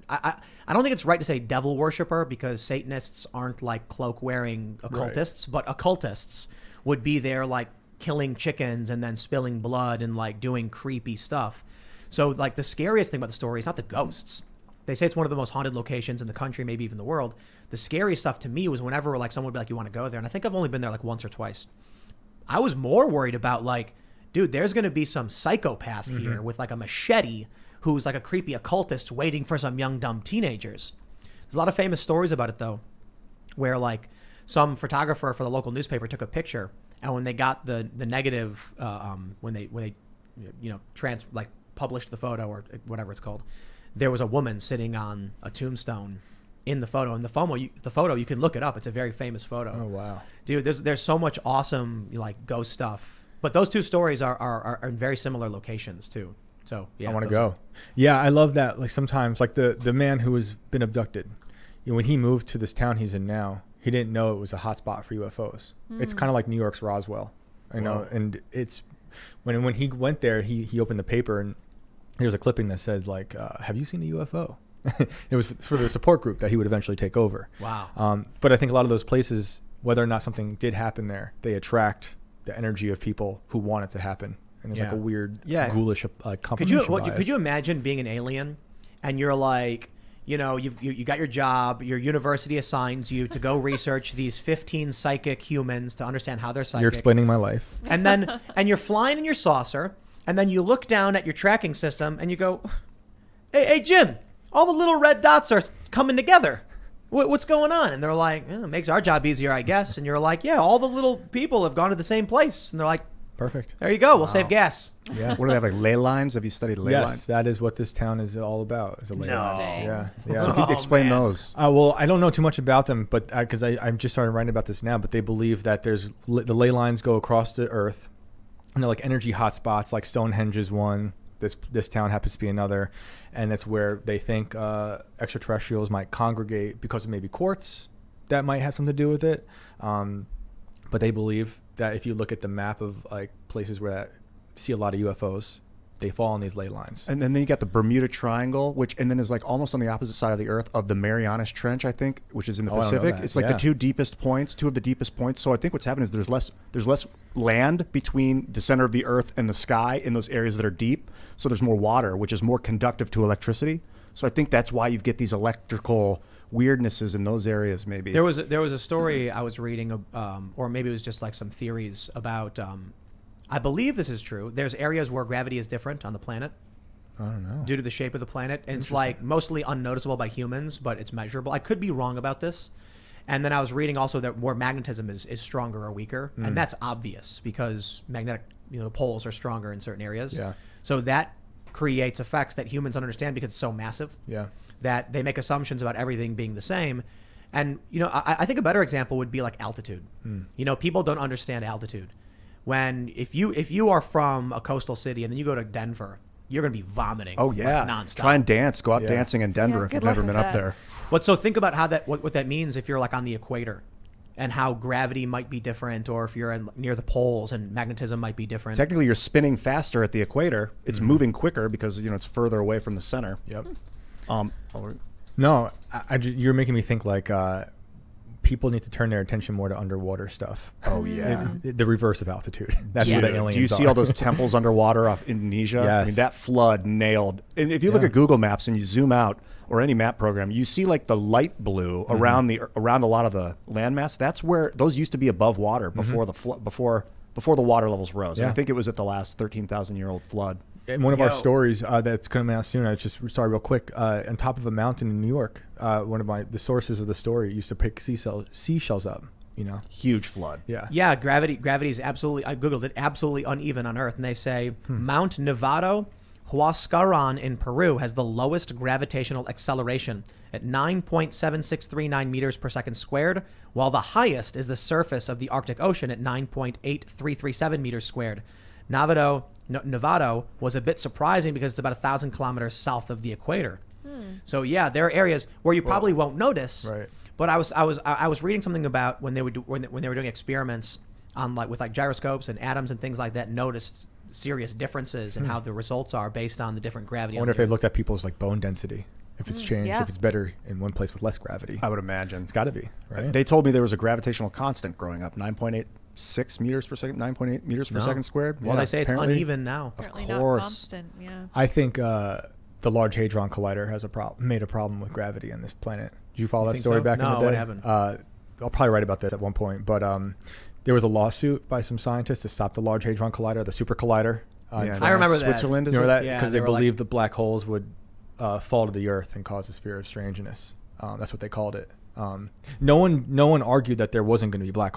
I don't think it's right to say devil worshiper, because Satanists aren't like cloak wearing occultists, but occultists would be there like killing chickens and then spilling blood and like doing creepy stuff. So like the scariest thing about the story is not the ghosts. They say it's one of the most haunted locations in the country, maybe even the world. The scariest stuff to me was whenever like someone would be like, you want to go there? And I think I've only been there like once or twice. I was more worried about like, dude, there's going to be some psychopath here with like a machete who's like a creepy occultist waiting for some young, dumb teenagers. There's a lot of famous stories about it though, where like some photographer for the local newspaper took a picture, and when they got the negative, when they published the photo or whatever it's called, there was a woman sitting on a tombstone in the photo. And the photo, you can look it up. It's a very famous photo. Oh, wow. Dude, there's so much awesome like ghost stuff. But those two stories are in very similar locations too. So yeah, I want to go. Yeah, I love that. Like sometimes, like the man who has been abducted, when he moved to this town he's in now, he didn't know it was a hotspot for UFOs. It's kind of like New York's Roswell, you know. And it's when he went there, he opened the paper and there was a clipping that said like, "Have you seen a UFO?" It was for the support group that he would eventually take over. Wow. But I think a lot of those places, whether or not something did happen there, they attract the energy of people who want it to happen. And it's like a weird, ghoulish combination. Could you imagine being an alien and you're like, you know, you got your job, your university assigns you to go research these 15 psychic humans to understand how they're psychic. You're explaining my life. And then, and you're flying in your saucer, and then you look down at your tracking system and you go, hey Jim, all the little red dots are coming together. What's going on? And they're like, it makes our job easier, I guess. And you're like, yeah, all the little people have gone to the same place. And they're like, perfect. There you go. We'll save gas. Yeah. What do they have, like ley lines? Have you studied ley lines? Yes, that is what this town is all about. Is a ley lines. Yeah. So can you explain those? Well, I don't know too much about them, but because I'm just starting writing about this now. But they believe that there's the ley lines go across the earth, and they're like energy hotspots. Like Stonehenge is one. This town happens to be another, and it's where they think extraterrestrials might congregate because of maybe quartz that might have something to do with it. But they believe that if you look at the map of like places where see a lot of UFOs, they fall on these ley lines. And then you got the Bermuda Triangle, and then is like almost on the opposite side of the earth of the Marianas Trench, I think, which is in the Pacific. It's like the two of the deepest points. So I think what's happening is there's less land between the center of the earth and the sky in those areas that are deep. So there's more water, which is more conductive to electricity. So I think that's why you get these electrical weirdnesses in those areas. Maybe there was a story I was reading, or maybe it was just like some theories about. I believe this is true. There's areas where gravity is different on the planet. I don't know. Due to the shape of the planet. And it's like mostly unnoticeable by humans, but it's measurable. I could be wrong about this. And then I was reading also that where magnetism is stronger or weaker. And that's obvious because magnetic, the poles are stronger in certain areas. Yeah. So that creates effects that humans don't understand because it's so massive. Yeah. That they make assumptions about everything being the same. And, I think a better example would be like altitude. People don't understand altitude. If you are from a coastal city and then you go to Denver, you're going to be vomiting. Oh yeah, nonstop. Try and dance. Go out dancing in Denver if good you've luck never with been up that. there. But so think about what that means if you're like on the equator, and how gravity might be different, or if you're near the poles and magnetism might be different. Technically, you're spinning faster at the equator. It's moving quicker because it's further away from the center. Yep. No, you're making me think like people need to turn their attention more to underwater stuff. Oh yeah. The reverse of altitude. That's Yeah. where the aliens Do you see are. all those temples underwater off Indonesia? I Yes. mean, that flood nailed. And if you look Yeah. at Google Maps and you zoom out, or any map program, you see like the light blue around a lot of the landmass. That's where those used to be above water before before the water levels rose. And I Yeah. think it was at the last 13,000-year-old flood. In one of our Yo. stories that's coming out soon, sorry, real quick. On top of a mountain in New York, one of the sources of the story used to pick seashells up. Huge flood. Yeah. Yeah, gravity is absolutely, I Googled it, absolutely uneven on Earth. And they say Mount Nevado Huascaran in Peru has the lowest gravitational acceleration at 9.7639 meters per second squared, while the highest is the surface of the Arctic Ocean at 9.8337 meters squared. Nevado was a bit surprising because it's about 1,000 kilometers south of the equator. So yeah, there are areas where you probably won't notice. Right. But I was reading something about when they were doing experiments on with gyroscopes and atoms and things like that, noticed serious differences in how the results are based on the different gravity. I wonder if they looked at people's bone density, if it's changed, yeah. if it's better in one place with less gravity. I would imagine. It's got to be, right? They told me there was a gravitational constant growing up, 9.86 meters per second, 9.8 meters per second squared. Well, they say it's apparently. uneven now. Apparently course. not constant. Yeah. I think the Large Hadron Collider has made a problem with gravity on this planet. Did you follow that think story so? back in No, the day? what happened? I'll probably write about this at one point, but there was a lawsuit by some scientists to stop the Large Hadron Collider, the Super Collider. I remember that. Switzerland, is You remember it? that? Yeah, Because they they were like- believed the black holes would fall to the Earth and cause a sphere of strangeness. That's what they called it. No one argued that there wasn't going to be black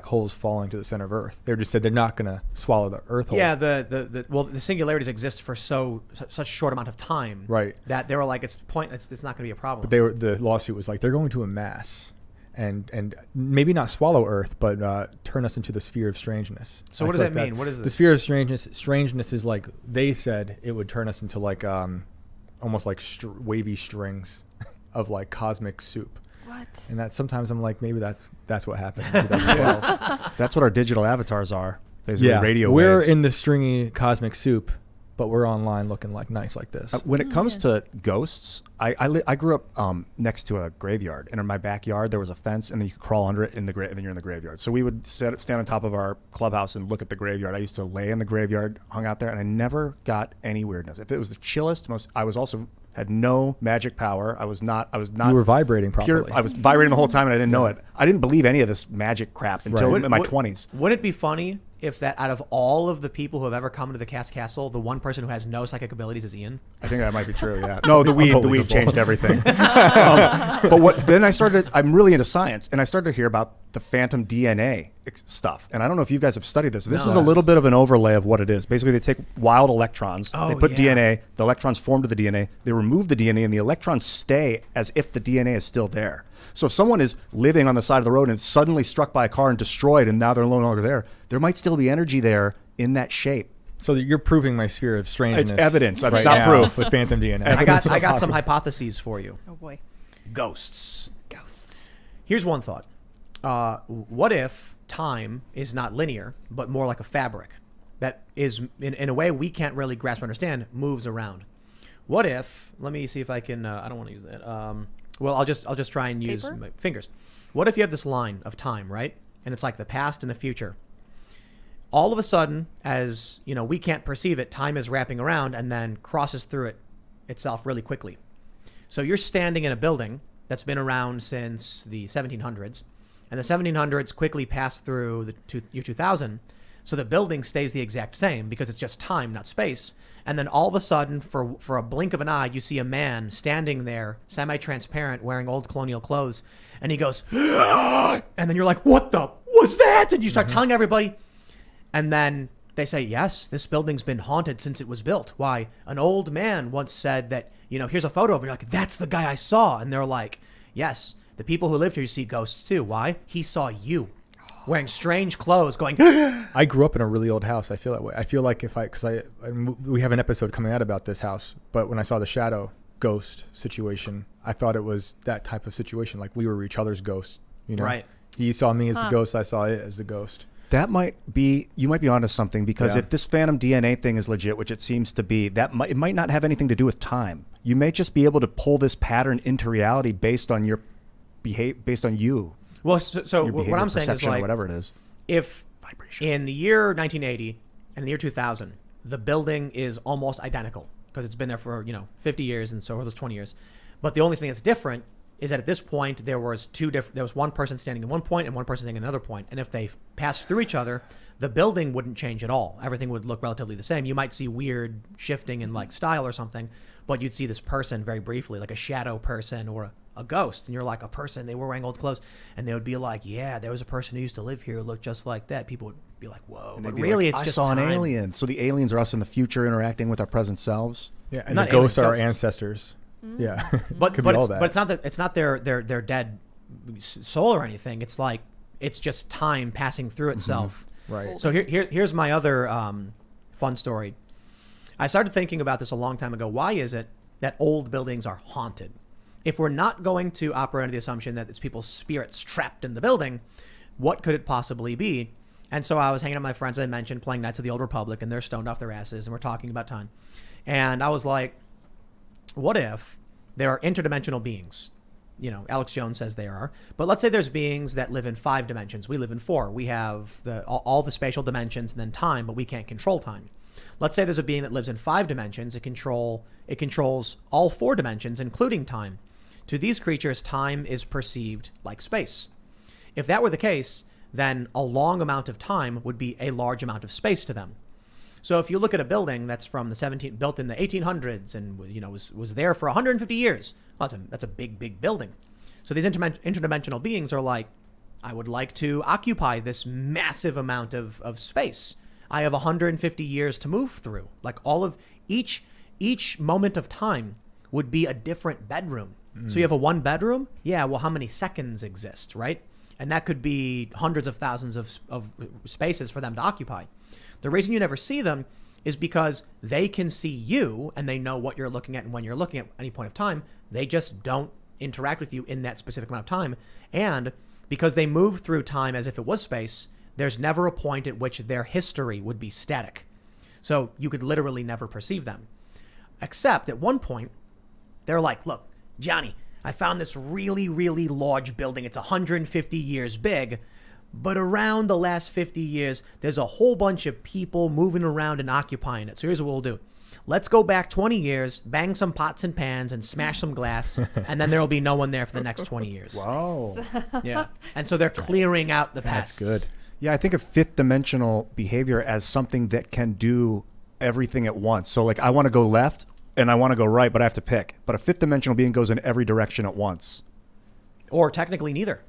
holes falling to the center of Earth. They just said they're not going to swallow the Earth hole. Yeah, the singularities exist for such a short amount of time, Right. that they were like, it's not going to be a problem. But the lawsuit was like they're going to amass and maybe not swallow Earth, but turn us into the sphere of strangeness. So I what does feel that mean? What is The this? sphere of strangeness is like they said it would turn us into like almost like wavy strings of like cosmic soup. What? And that sometimes I'm like, maybe that's what happened in 2012. That's what our digital avatars are. Basically, Yeah, radio we're waves. in the stringy cosmic soup, but we're online looking like nice like this. When it comes to ghosts, I grew up next to a graveyard, and in my backyard there was a fence, and then you could crawl under it and then you're in the graveyard. So we would stand on top of our clubhouse and look at the graveyard. I used to lay in the graveyard, hung out there, and I never got any weirdness. If it was the chillest, I was also had no magic power. I was not. You were vibrating pure. properly. I was vibrating the whole time, and I didn't know it. I didn't believe any of this magic crap until Right. in my 20s. Wouldn't it be funny if that out of all of the people who have ever come to the Cast Castle, the one person who has no psychic abilities is Ian? I think that might be true. Yeah. No, the weed Unbelievable. changed everything. But then I'm really into science, and I started to hear about the phantom DNA stuff. And I don't know if you guys have studied this. This is a little bit of an overlay of what it is. Basically, they take wild electrons, they put DNA, the electrons form to the DNA, they remove the DNA, and the electrons stay as if the DNA is still there. So if someone is living on the side of the road and is suddenly struck by a car and destroyed, and now they're no longer there might still be energy there in that shape. So you're proving my sphere of strangeness. It's evidence. It's right not now proof. with phantom DNA. I got some hypotheses for you. Oh boy. Ghosts. Ghosts. Here's one thought. What if time is not linear, but more like a fabric that is, in a way we can't really grasp or understand, moves around? What if, let me see if I can, I don't want to use that. Well, I'll just try and use Paper? my fingers. What if you have this line of time, right? And it's like the past and the future. All of a sudden, as we can't perceive it, time is wrapping around and then crosses through it itself really quickly. So you're standing in a building that's been around since the 1700s, and the 1700s quickly passed through the year 2000. So the building stays the exact same because it's just time, not space. And then all of a sudden, for a blink of an eye, you see a man standing there, semi-transparent, wearing old colonial clothes, and he goes, and then you're like, what the was that? And you start telling everybody. And then they say, yes, this building's been haunted since it was built. Why? An old man once said that, here's a photo of him. You're like, that's the guy I saw. And they're like, yes, The people who lived here see ghosts too. Why? He saw you wearing strange clothes going. I grew up in a really old house. I feel that way. I feel like we have an episode coming out about this house, but when I saw the shadow ghost situation, I thought it was that type of situation. Like we were each other's ghosts, you know? Right. He saw me as the ghost. I saw it as the ghost. You might be onto something, because if this phantom DNA thing is legit, which it seems to be, it might not have anything to do with time. You may just be able to pull this pattern into reality based on your based on you. Well, so your what I'm saying is perception, like, or whatever it is. if Vibration. in the year 1980 and the year 2000, the building is almost identical because it's been there for 50 years and so for those 20 years, but the only thing that's different is that at this point there was one person standing at one point and one person standing at another point, and if they passed through each other, the building wouldn't change at all. Everything would look relatively the same. You might see weird shifting in like style or something, but you'd see this person very briefly, like a shadow person or a ghost, and you're like, a person, they were wearing old clothes, and they would be like, yeah, there was a person who used to live here who looked just like that. People would be like, whoa, And but they'd be really like, it's I just saw time. an alien. So the aliens are us in the future interacting with our present selves. Yeah, and Not the ghosts are our aliens, ghosts. ancestors. Yeah, But could but be all it's, that. but it's not their dead soul or anything. It's like it's just time passing through itself. Right. So here's my other fun story. I started thinking about this a long time ago. Why is it that old buildings are haunted? If we're not going to operate under the assumption that it's people's spirits trapped in the building, what could it possibly be? And so I was hanging out with my friends, as I mentioned, playing Knights of the Old Republic, and they're stoned off their asses, and we're talking about time. And I was like, what if there are interdimensional beings? Alex Jones says there are. But let's say there's beings that live in 5 dimensions. We live in 4. We have all the spatial dimensions and then time, but we can't control time. Let's say there's a being that lives in 5 dimensions. It controls all 4 dimensions, including time. To these creatures, time is perceived like space. If that were the case, then a long amount of time would be a large amount of space to them. So if you look at a building that's from built in the 1800s and was there for 150 years, well, that's a big building. So these interdimensional beings are like, I would like to occupy this massive amount of space. I have 150 years to move through. Like all of each moment of time would be a different bedroom. So you have a 1 bedroom. Yeah. Well, how many seconds exist, right? And that could be hundreds of thousands of spaces for them to occupy. The reason you never see them is because they can see you and they know what you're looking at and when you're looking at any point of time. They just don't interact with you in that specific amount of time. And because they move through time as if it was space, there's never a point at which their history would be static. So you could literally never perceive them. Except at one point, they're like, look, Johnny, I found this really, really large building. It's 150 years big. But around the last 50 years, there's a whole bunch of people moving around and occupying it. So here's what we'll do. Let's go back 20 years, bang some pots and pans, and smash some glass, and then there will be no one there for the next 20 years. Wow. Yeah. And so they're clearing out the pests. That's good. Yeah, I think of fifth dimensional behavior as something that can do everything at once. So like I want to go left and I want to go right, but I have to pick. But a fifth dimensional being goes in every direction at once. Or technically neither.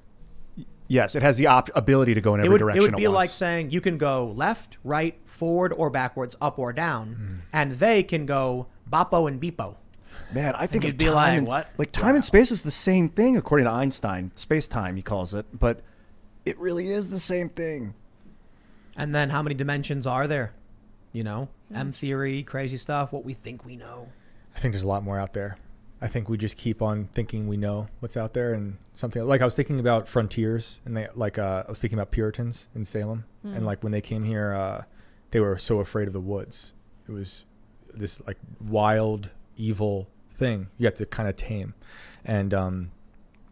Yes, it has the ability to go in every direction at once. It would be like saying you can go left, right, forward, or backwards, up or down, and they can go bopo and beepo. Man, I think you'd of be time like, and, what? Like time and space is the same thing according to Einstein. Space-time, he calls it. But it really is the same thing. And then how many dimensions are there? M theory, crazy stuff, what we think we know. I think there's a lot more out there. I think we just keep on thinking we know what's out there, and something like I was thinking about frontiers, and I was thinking about Puritans in Salem, and like when they came here, they were so afraid of the woods. It was this like wild, evil thing you have to kind of tame, and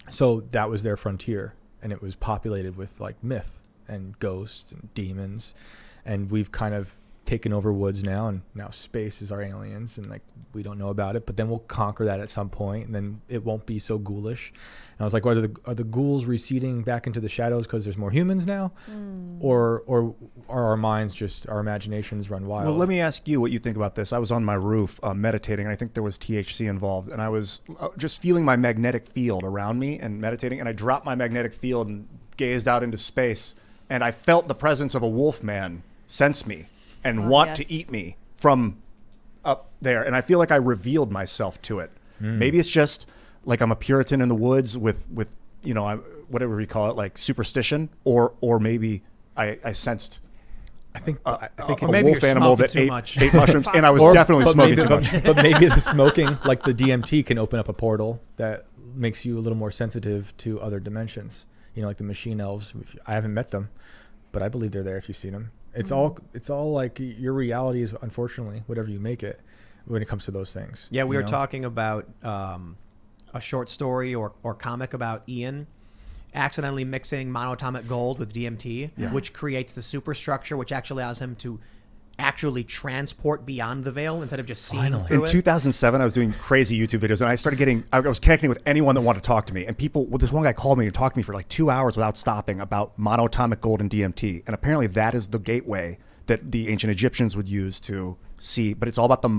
so that was their frontier, and it was populated with like myth and ghosts and demons, and we've kind of taken over woods now, and now space is our aliens, and like we don't know about it, but then we'll conquer that at some point, and then it won't be so ghoulish. And I was like, are the ghouls receding back into the shadows because there's more humans now, or are our minds just, our imaginations run wild? Well, let me ask you what you think about this. I was on my roof meditating, and I think there was THC involved, and I was just feeling my magnetic field around me and meditating, and I dropped my magnetic field and gazed out into space, and I felt the presence of a wolf man sense me and want to eat me from up there. And I feel like I revealed myself to it. Maybe it's just like I'm a Puritan in the woods with whatever we call it, like superstition, or maybe I sensed I think a maybe wolf you're animal smoking that too much. ate mushrooms, and I was definitely smoking too much. But maybe the smoking, like the DMT, can open up a portal that makes you a little more sensitive to other dimensions. Like the machine elves. I haven't met them, but I believe they're there if you see them. It's all like your reality is, unfortunately, whatever you make it when it comes to those things. Yeah, we were talking about a short story or comic about Ian accidentally mixing monatomic gold with DMT, which creates the superstructure, which actually allows him to actually transport beyond the veil instead of just seeing through In it. 2007, I was doing crazy YouTube videos, and I was connecting with anyone that wanted to talk to me. And this one guy called me and talked to me for like 2 hours without stopping about monatomic gold and DMT. And apparently that is the gateway that the ancient Egyptians would use to see. But it's all about the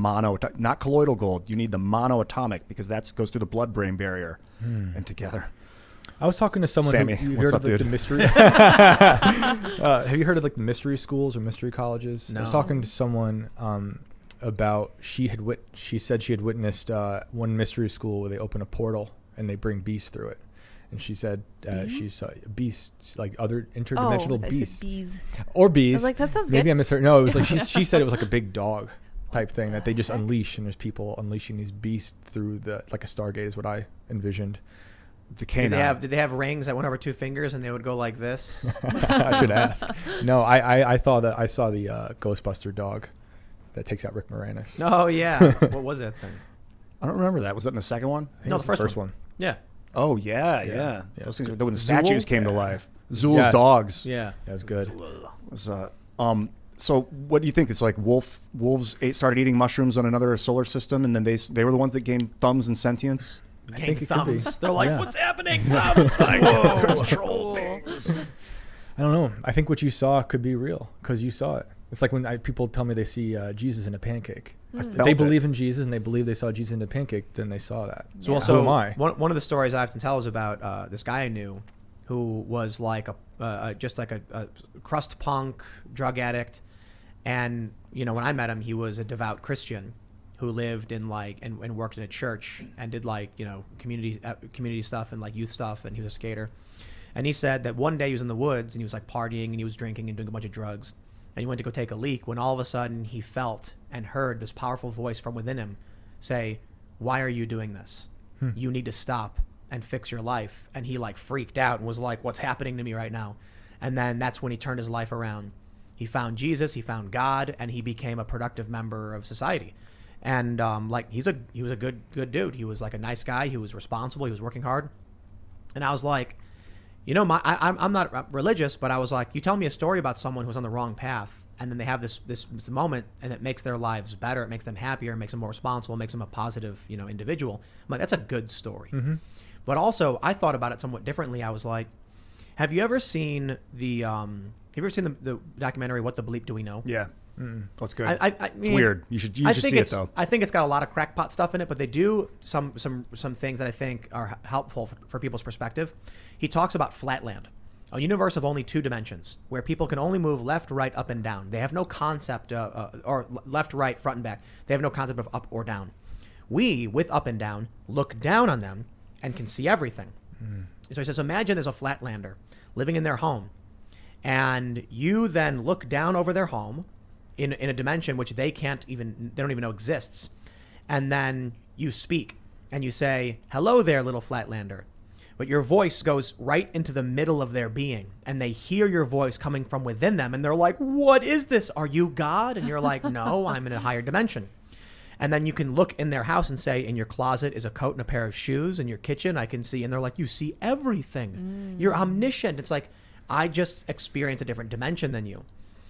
not colloidal gold. You need the monoatomic because that goes through the blood-brain barrier and together. I was talking to someone Sammy, who what's heard up, of like, dude? the mystery. Have you heard of like the mystery schools or mystery colleges? No. I was talking to someone about she said she had witnessed one mystery school where they open a portal and they bring beasts through it, and she said she saw beasts, like other interdimensional beasts Bees. or bees. I was like, that sounds Maybe good. I misheard. No, it was like she said it was like a big dog type thing that they just unleash, and there's people unleashing these beasts through like a Stargate is what I envisioned. The Did canine. they have rings that went over 2 fingers and they would go like this? I should ask. No, I thought that I saw the Ghostbuster dog that takes out Rick Moranis. Oh yeah. What was that thing? I don't remember that. Was that in the second one? I think No, it was the the first first one. Yeah. Oh yeah. Yeah. Those things when the Zool? statues came to life. Zool's Yeah. dogs. Yeah. That was good. Was, so what do you think? It's like wolves started eating mushrooms on another solar system, and then they were the ones that gained thumbs and sentience. I Gang think it could be. thumbs. They're like, Yeah. what's happening? Thumbs. Like, whoa. Control things. I don't know. I think what you saw could be real because you saw it. It's like when people tell me they see Jesus in a pancake. If felt they it. believe in Jesus and they believe they saw Jesus in a pancake, then they saw that. So Who also, am I? one of the stories I often tell is about this guy I knew who was like just like a crust punk drug addict. And, when I met him, he was a devout Christian who lived in and worked in a church and did community stuff and like youth stuff. And he was a skater. And he said that one day he was in the woods and he was like partying and he was drinking and doing a bunch of drugs. And he went to go take a leak when all of a sudden he felt and heard this powerful voice from within him say, "Why are you doing this? You need to stop and fix your life." And he like freaked out and was like, "What's happening to me right now?" And then that's when he turned his life around. He found Jesus, he found God, and he became a productive member of society. And he was a good dude. He was like a nice guy. He was responsible. He was working hard. And I was like, I'm not religious, but I was like, you tell me a story about someone who's on the wrong path, and then they have this moment, and it makes their lives better. It makes them happier. It makes them more responsible. It makes them a positive, individual. I'm like, that's a good story. Mm-hmm. But also, I thought about it somewhat differently. I was like, have you ever seen the documentary "What the Bleep Do We Know"? Yeah. That's good. I It's mean, weird. You should I see think it it's, though. I think it's got a lot of crackpot stuff in it, but they do some things that I think are helpful for people's perspective. He talks about flatland, a universe of only 2 dimensions, where people can only move left, right, up, and down. They have no concept or left, right, front, and back. They have no concept of up or down. We, with up and down, look down on them and can see everything. So he says, imagine there's a flatlander living in their home, and you then look down over their home in a dimension which they don't even know exists. And then you speak and you say, "Hello there, little flatlander." But your voice goes right into the middle of their being, and they hear your voice coming from within them, and they're like, "What is this? Are you God?" And you're like, "No, I'm in a higher dimension." And then you can look in their house and say, in your closet is a coat and a pair of shoes. In your kitchen, I can see. And they're like, "You see everything. You're omniscient." It's like, I just experienced a different dimension than you.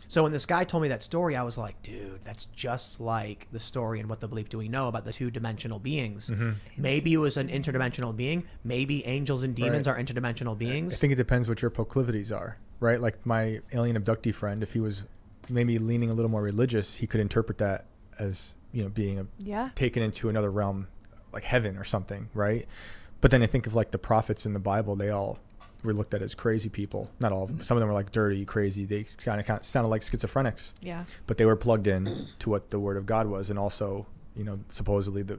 So when this guy told me that story, I was like, dude, that's just like the story in What the Bleep Do We Know about the 2-dimensional beings. Mm-hmm. Maybe it was an interdimensional being. Maybe angels and demons Right. are interdimensional beings. I think it depends what your proclivities are, right? Like my alien abductee friend, if he was maybe leaning a little more religious, he could interpret that as, being taken into another realm, like heaven or something, right? But then I think of like the prophets in the Bible, they all were looked at as crazy people. Not all of them. Some of them were like dirty, crazy. They kind of sounded like schizophrenics. Yeah. But they were plugged in to what the word of God was. And also, supposedly the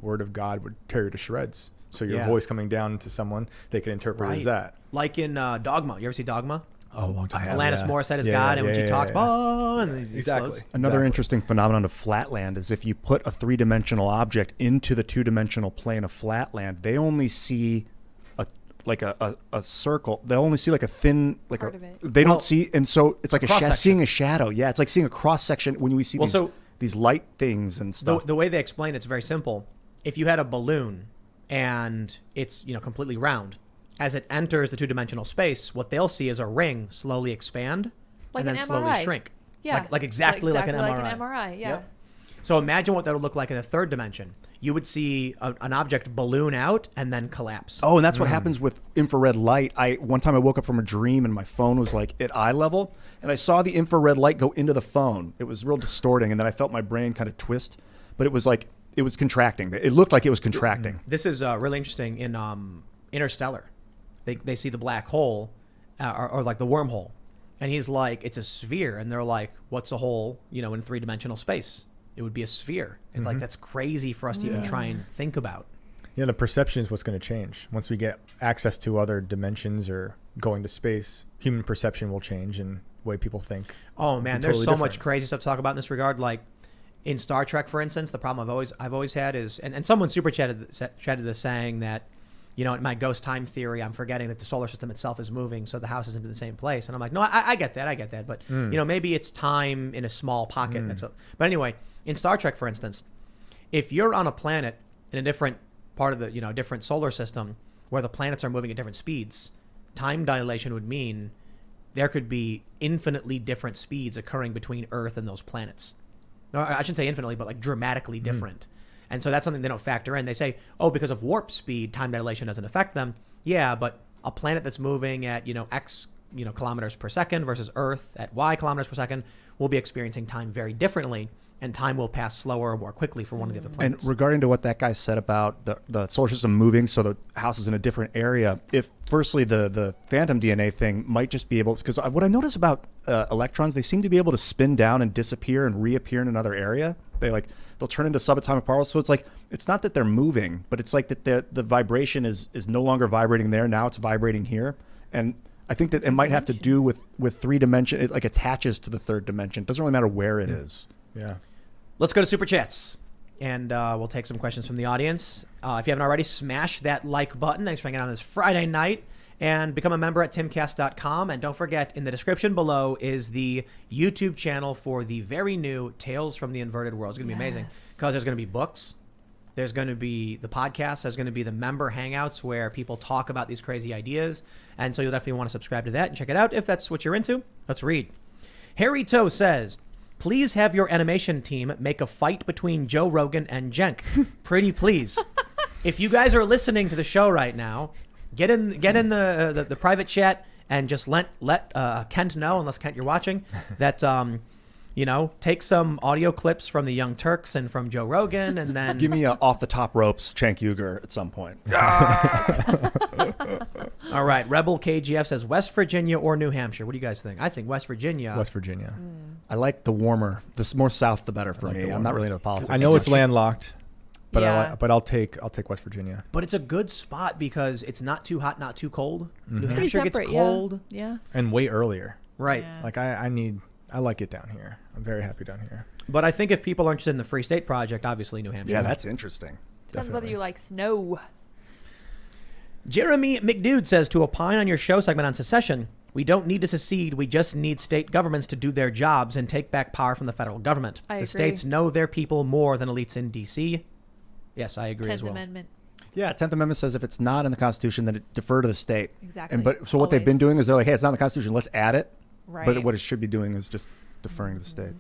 word of God would tear you to shreds. So your Yeah. voice coming down to someone, they can interpret as that. Like in Dogma. You ever see Dogma? Oh, a long time ago. Alanis Morissette is God, and when she talks, "Oh," and then it Exactly. explodes. Another interesting phenomenon of flatland is if you put a three-dimensional object into the two-dimensional plane of flatland, they only see a circle. They only see like a thin, like Part of it. they don't see, and so it's like cross-section. seeing a shadow. Yeah, it's like seeing a cross section when we see Well, these light things and The, stuff. the way they explain it's very simple. If you had a balloon and it's completely round, as it enters the two-dimensional space, what they'll see is a ring slowly expand Like and then an slowly MRI. shrink. Yeah. Like exactly like an MRI. Like an MRI, yeah. Yep. So imagine what that would look like in a third dimension. You would see an object balloon out and then collapse. Oh, and that's what happens with infrared light. One time I woke up from a dream and my phone was like at eye level, and I saw the infrared light go into the phone. It was real distorting, and then I felt my brain kind of twist, but it was like it was contracting. It looked like it was contracting. This is really interesting in Interstellar. They see the black hole or like the wormhole, and he's like, it's a sphere, and they're like, what's a hole? In three-dimensional space, it would be a sphere. It's like that's crazy for us to even try and think about. Yeah, the perception is what's going to change. Once we get access to other dimensions or going to space, human perception will change and the way people think. Oh man, be there's totally so different. much crazy stuff to talk about in this regard. Like in Star Trek, for instance, the problem I've always had is, and someone super chatted this saying that, in my ghost time theory, I'm forgetting that the solar system itself is moving, so the house is into the same place. And I'm like, no, I get that, but maybe it's time in a small pocket. But anyway, in Star Trek, for instance, if you're on a planet in a different part of the different solar system where the planets are moving at different speeds, time dilation would mean there could be infinitely different speeds occurring between Earth and those planets. No, I shouldn't say infinitely, but like dramatically different. And so that's something they don't factor in. They say, oh, because of warp speed, time dilation doesn't affect them. Yeah, but a planet that's moving at, X, kilometers per second versus Earth at Y kilometers per second will be experiencing time very differently, and time will pass slower or more quickly for one of the other planets. And regarding to what that guy said about the solar system moving, so the house is in a different area, if firstly the phantom DNA thing might just be able, because what I notice about electrons, they seem to be able to spin down and disappear and reappear in another area. They'll turn into subatomic particles. So it's like, it's not that they're moving, but it's like that the vibration is no longer vibrating there. Now it's vibrating here. And I think that it might have to do with three dimension. It like attaches to the third dimension. It doesn't really matter where it is. Yeah. Let's go to Super Chats, and we'll take some questions from the audience. If you haven't already, smash that like button. Thanks for hanging out on this Friday night. And become a member at timcast.com. And don't forget, in the description below is the YouTube channel for the very new Tales from the Inverted World. It's going to be amazing because there's going to be books. There's going to be the podcast. There's going to be the member hangouts where people talk about these crazy ideas. And so you'll definitely want to subscribe to that and check it out if that's what you're into. Let's read. Harry Toe says, please have your animation team make a fight between Joe Rogan and Jenk. Pretty please. If you guys are listening to the show right now, get in the private chat and just let Kent know, unless Kent you're watching, that take some audio clips from the Young Turks and from Joe Rogan, and then Give me a off the top ropes Cenk Uygur at some point. All right, Rebel KGF says West Virginia or New Hampshire. What do you guys think? I think West Virginia. West Virginia. I like the warmer. The more south, the better for like me. the I'm not warmer. really into the politics. I know it's landlocked, but Yeah. I'll take West Virginia. But it's a good spot because it's not too hot, not too cold. New Pretty Hampshire gets temperate, cold. Yeah. And way earlier. Right. Yeah. Like I like it down here. I'm very happy down here. But I think if people are interested in the Free State Project, obviously New Hampshire. Yeah, that's interesting. Depends whether Definitely. you like snow. Jeremy McDude says, to opine on your show segment on secession, we don't need to secede. We just need state governments to do their jobs and take back power from the federal government. I the agree. states know their people more than elites in D.C. Yes, I agree as 10th well. Amendment. Yeah, 10th Amendment says if it's not in the Constitution, then it defer to the state. Exactly. So what they've been Always. doing is they're like, hey, it's not in the Constitution. Let's add it. Right. But what it should be doing is just deferring to the state.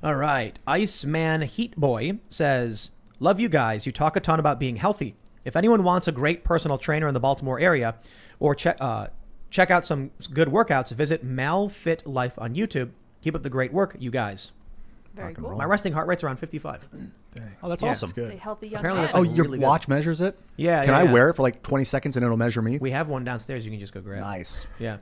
All right. Iceman Heat Boy says, love you guys. You talk a ton about being healthy. If anyone wants a great personal trainer in the Baltimore area or check out some good workouts, visit MalFit Life on YouTube. Keep up the great work, you guys. Very Rock and cool. roll. My resting heart rate's around 55. Oh, that's Yeah, awesome. That's good. A healthy young Apparently man. that's Oh, like your really good. watch measures it? Yeah. Can yeah, I yeah. wear it for like 20 seconds and it'll measure me? We have one downstairs you can just go grab. Nice. Yeah.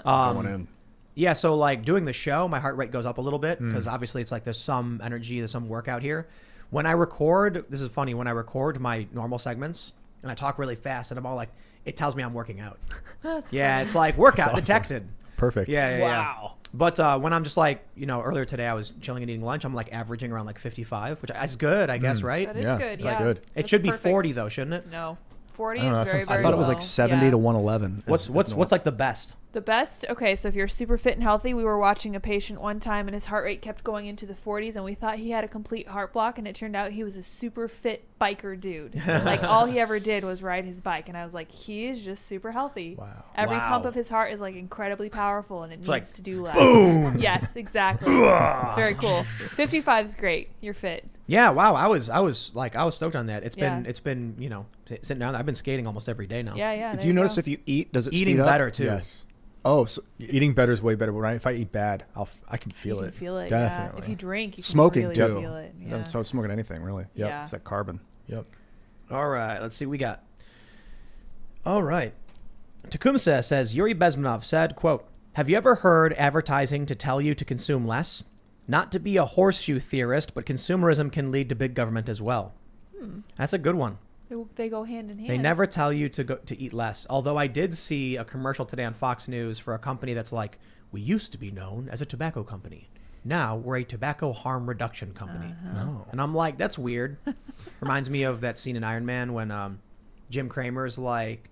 Going in. Yeah, so like doing the show, my heart rate goes up a little bit because obviously it's like there's some energy, there's some workout here. When I record, this is funny, when I record my normal segments, and I talk really fast, and I'm all like, it tells me I'm working out. That's Yeah, funny. it's like workout awesome. detected. Perfect. Yeah. Wow. But when I'm just like, earlier today I was chilling and eating lunch, I'm like averaging around like 55, which is good, I guess, right? That is Yeah, good. that's Yeah, good. It That's should be perfect. 40 though, shouldn't it? No, 40 I don't know, is that very, sounds very I thought it was low. like 70 Yeah. to 111. What's like the best? The best, okay, so if you're super fit and healthy, we were watching a patient one time and his heart rate kept going into the 40s and we thought he had a complete heart block, and it turned out he was a super fit biker dude. Like all he ever did was ride his bike, and I was like, he is just super healthy. Wow. Every Wow. pump of his heart is like incredibly powerful and it needs like, to do less. Boom! Yes, exactly. It's very cool. 55 is great. You're fit. Yeah, wow. I was stoked on that. It's Yeah. been sitting down. I've been skating almost every day now. Yeah. Do you notice if you eat, does it Eating speed up? better too. Yes. Oh, so Eating better is way better. But if I eat bad, I can you feel can it. feel it? Definitely. Yeah. If you drink, you smoking can too. really feel it. Yeah. So smoking anything really. Yep. Yeah. It's that carbon. Yep. All right, let's see what we got. All right. Tecumseh says, Yuri Bezmenov said, quote, "Have you ever heard advertising to tell you to consume less? Not to be a horseshoe theorist, but consumerism can lead to big government as well." That's a good one. They go hand in hand. They never tell you to eat less. Although I did see a commercial today on Fox News for a company that's like, we used to be known as a tobacco company. Now we're a tobacco harm reduction company. No. And I'm like, that's weird. Reminds me of that scene in Iron Man when Jim Cramer's like,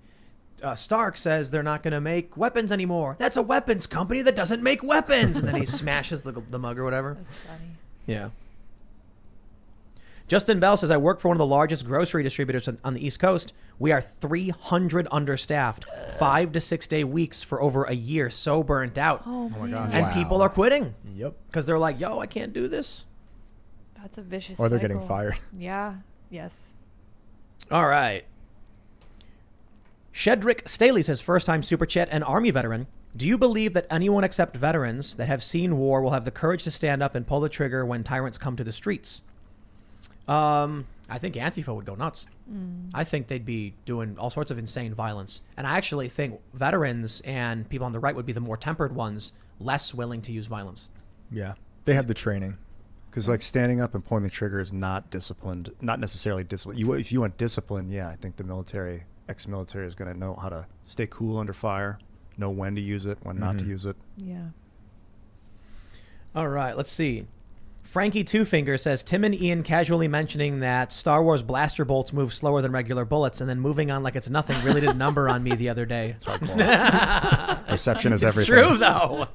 Stark says they're not going to make weapons anymore. That's a weapons company that doesn't make weapons. And then he smashes the mug or whatever. That's funny. Yeah. Justin Bell says, I work for one of the largest grocery distributors on the East Coast. We are 300 understaffed, 5 to 6 day weeks for over a year, so burnt out. Oh, my man. gosh. And Wow. people are quitting Yep. because they're like, yo, I can't do this. That's a vicious Or they're getting cycle. fired. Yeah. Yes. All right. Shedrick Staley says, first time super chat and Army veteran. Do you believe that anyone except veterans that have seen war will have the courage to stand up and pull the trigger when tyrants come to the streets? I think Antifa would go nuts. I think they'd be doing all sorts of insane violence. And I actually think veterans and people on the right would be the more tempered ones, less willing to use violence. Yeah. They have the training. Because like standing up and pulling the trigger is not disciplined, not necessarily disciplined. If you want discipline, yeah, I think the military, ex-military is going to know how to stay cool under fire, know when to use it, when not to use it. Yeah. All right, let's see. Frankie Twofinger says, Tim and Ian casually mentioning that Star Wars blaster bolts move slower than regular bullets and then moving on like it's nothing really did a number on me the other day. Perception is It's everything. true, though.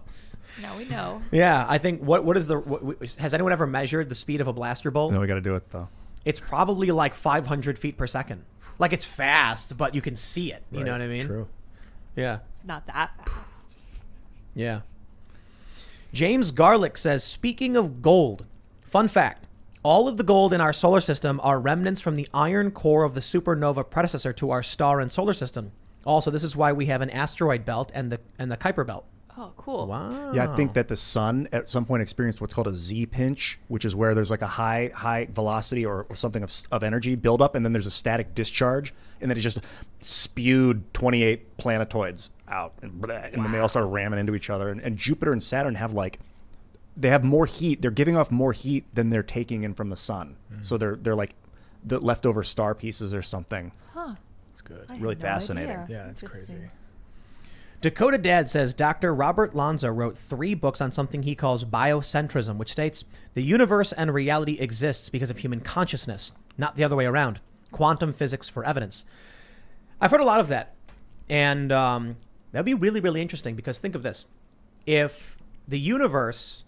Now we know. Yeah, I think what has anyone ever measured the speed of a blaster bolt? No, we got to do it though. It's probably like 500 feet per second. Like it's fast, but you can see it. You know Right. what I mean? True. Yeah. Not that fast. Yeah. James Garlick says, speaking of gold, fun fact, all of the gold in our solar system are remnants from the iron core of the supernova predecessor to our star and solar system. Also, this is why we have an asteroid belt and the Kuiper belt. Oh, cool. Wow. Yeah, I think that the sun at some point experienced what's called a Z pinch, which is where there's like a high velocity or something of energy buildup, and then there's a static discharge, and then it just spewed 28 planetoids out, and then they all started ramming into each other. And Jupiter and Saturn have they have more heat. They're giving off more heat than they're taking in from the sun. So they're like the leftover star pieces or something. Huh. That's good. I had Really no fascinating. idea. Yeah, it's Interesting. crazy. Dakota Dad says Dr. Robert Lanza wrote 3 books on something he calls biocentrism, which states the universe and reality exists because of human consciousness, not the other way around. Quantum physics for evidence. I've heard a lot of that. And that'd be really, really interesting because think of this. If the universe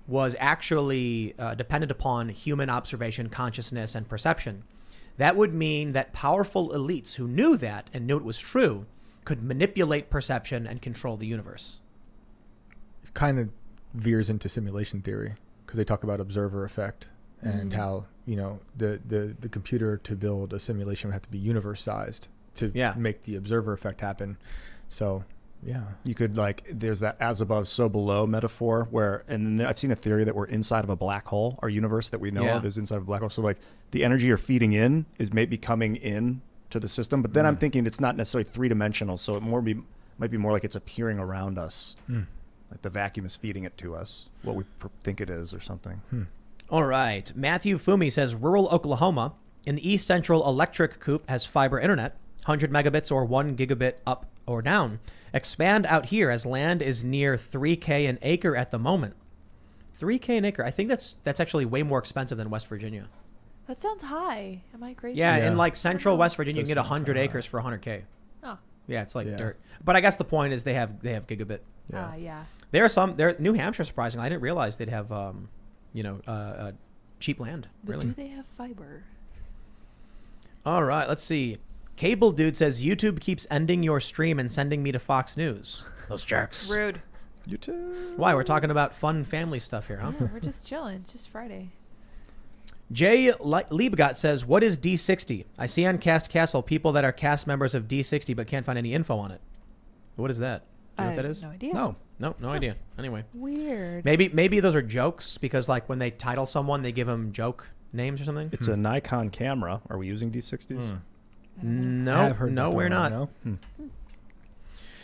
was actually dependent upon human observation, consciousness, and perception, that would mean that powerful elites who knew that and knew it was true could manipulate perception and control the universe. It kind of veers into simulation theory because they talk about observer effect and how, the computer to build a simulation would have to be universe sized to make the observer effect happen. So, yeah. You could there's that as above, so below metaphor where, and then I've seen a theory that we're inside of a black hole. Our universe that we know of is inside of a black hole. So the energy you're feeding in is maybe coming in to the system. But then I'm thinking it's not necessarily 3-dimensional. So it might be more like it's appearing around us. Like the vacuum is feeding it to us, what we think it is or something. All right. Matthew Fumi says rural Oklahoma in the East Central Electric Coop has fiber internet, 100 megabits or 1 gigabit up or down. Expand out here as land is near 3K an acre at the moment. 3K an acre. I think that's actually way more expensive than West Virginia. That sounds high. Am I crazy? Yeah, Yeah. in like central West Virginia, you can Does get sound 100 kinda acres for 100K. Oh. Yeah, it's like Yeah. dirt. But I guess the point is they have gigabit. Yeah. Yeah. There New Hampshire, surprisingly, I didn't realize they'd have cheap land. But Really. do they have fiber? All right, let's see. Cable Dude says YouTube keeps ending your stream and sending me to Fox News. Those jerks. Rude. YouTube. Why? We're talking about fun family stuff here, huh? Yeah, we're just chilling. It's just Friday. Jay Liebgott says, what is D60? I see on Cast Castle people that are cast members of D60 but can't find any info on it. What is that? Do you know what that is? No idea. No. No idea. Anyway. Weird. Maybe those are jokes because like when they title someone, they give them joke names or something. It's a Nikon camera. Are we using D60s? No, I've heard no, that we're one, not. no?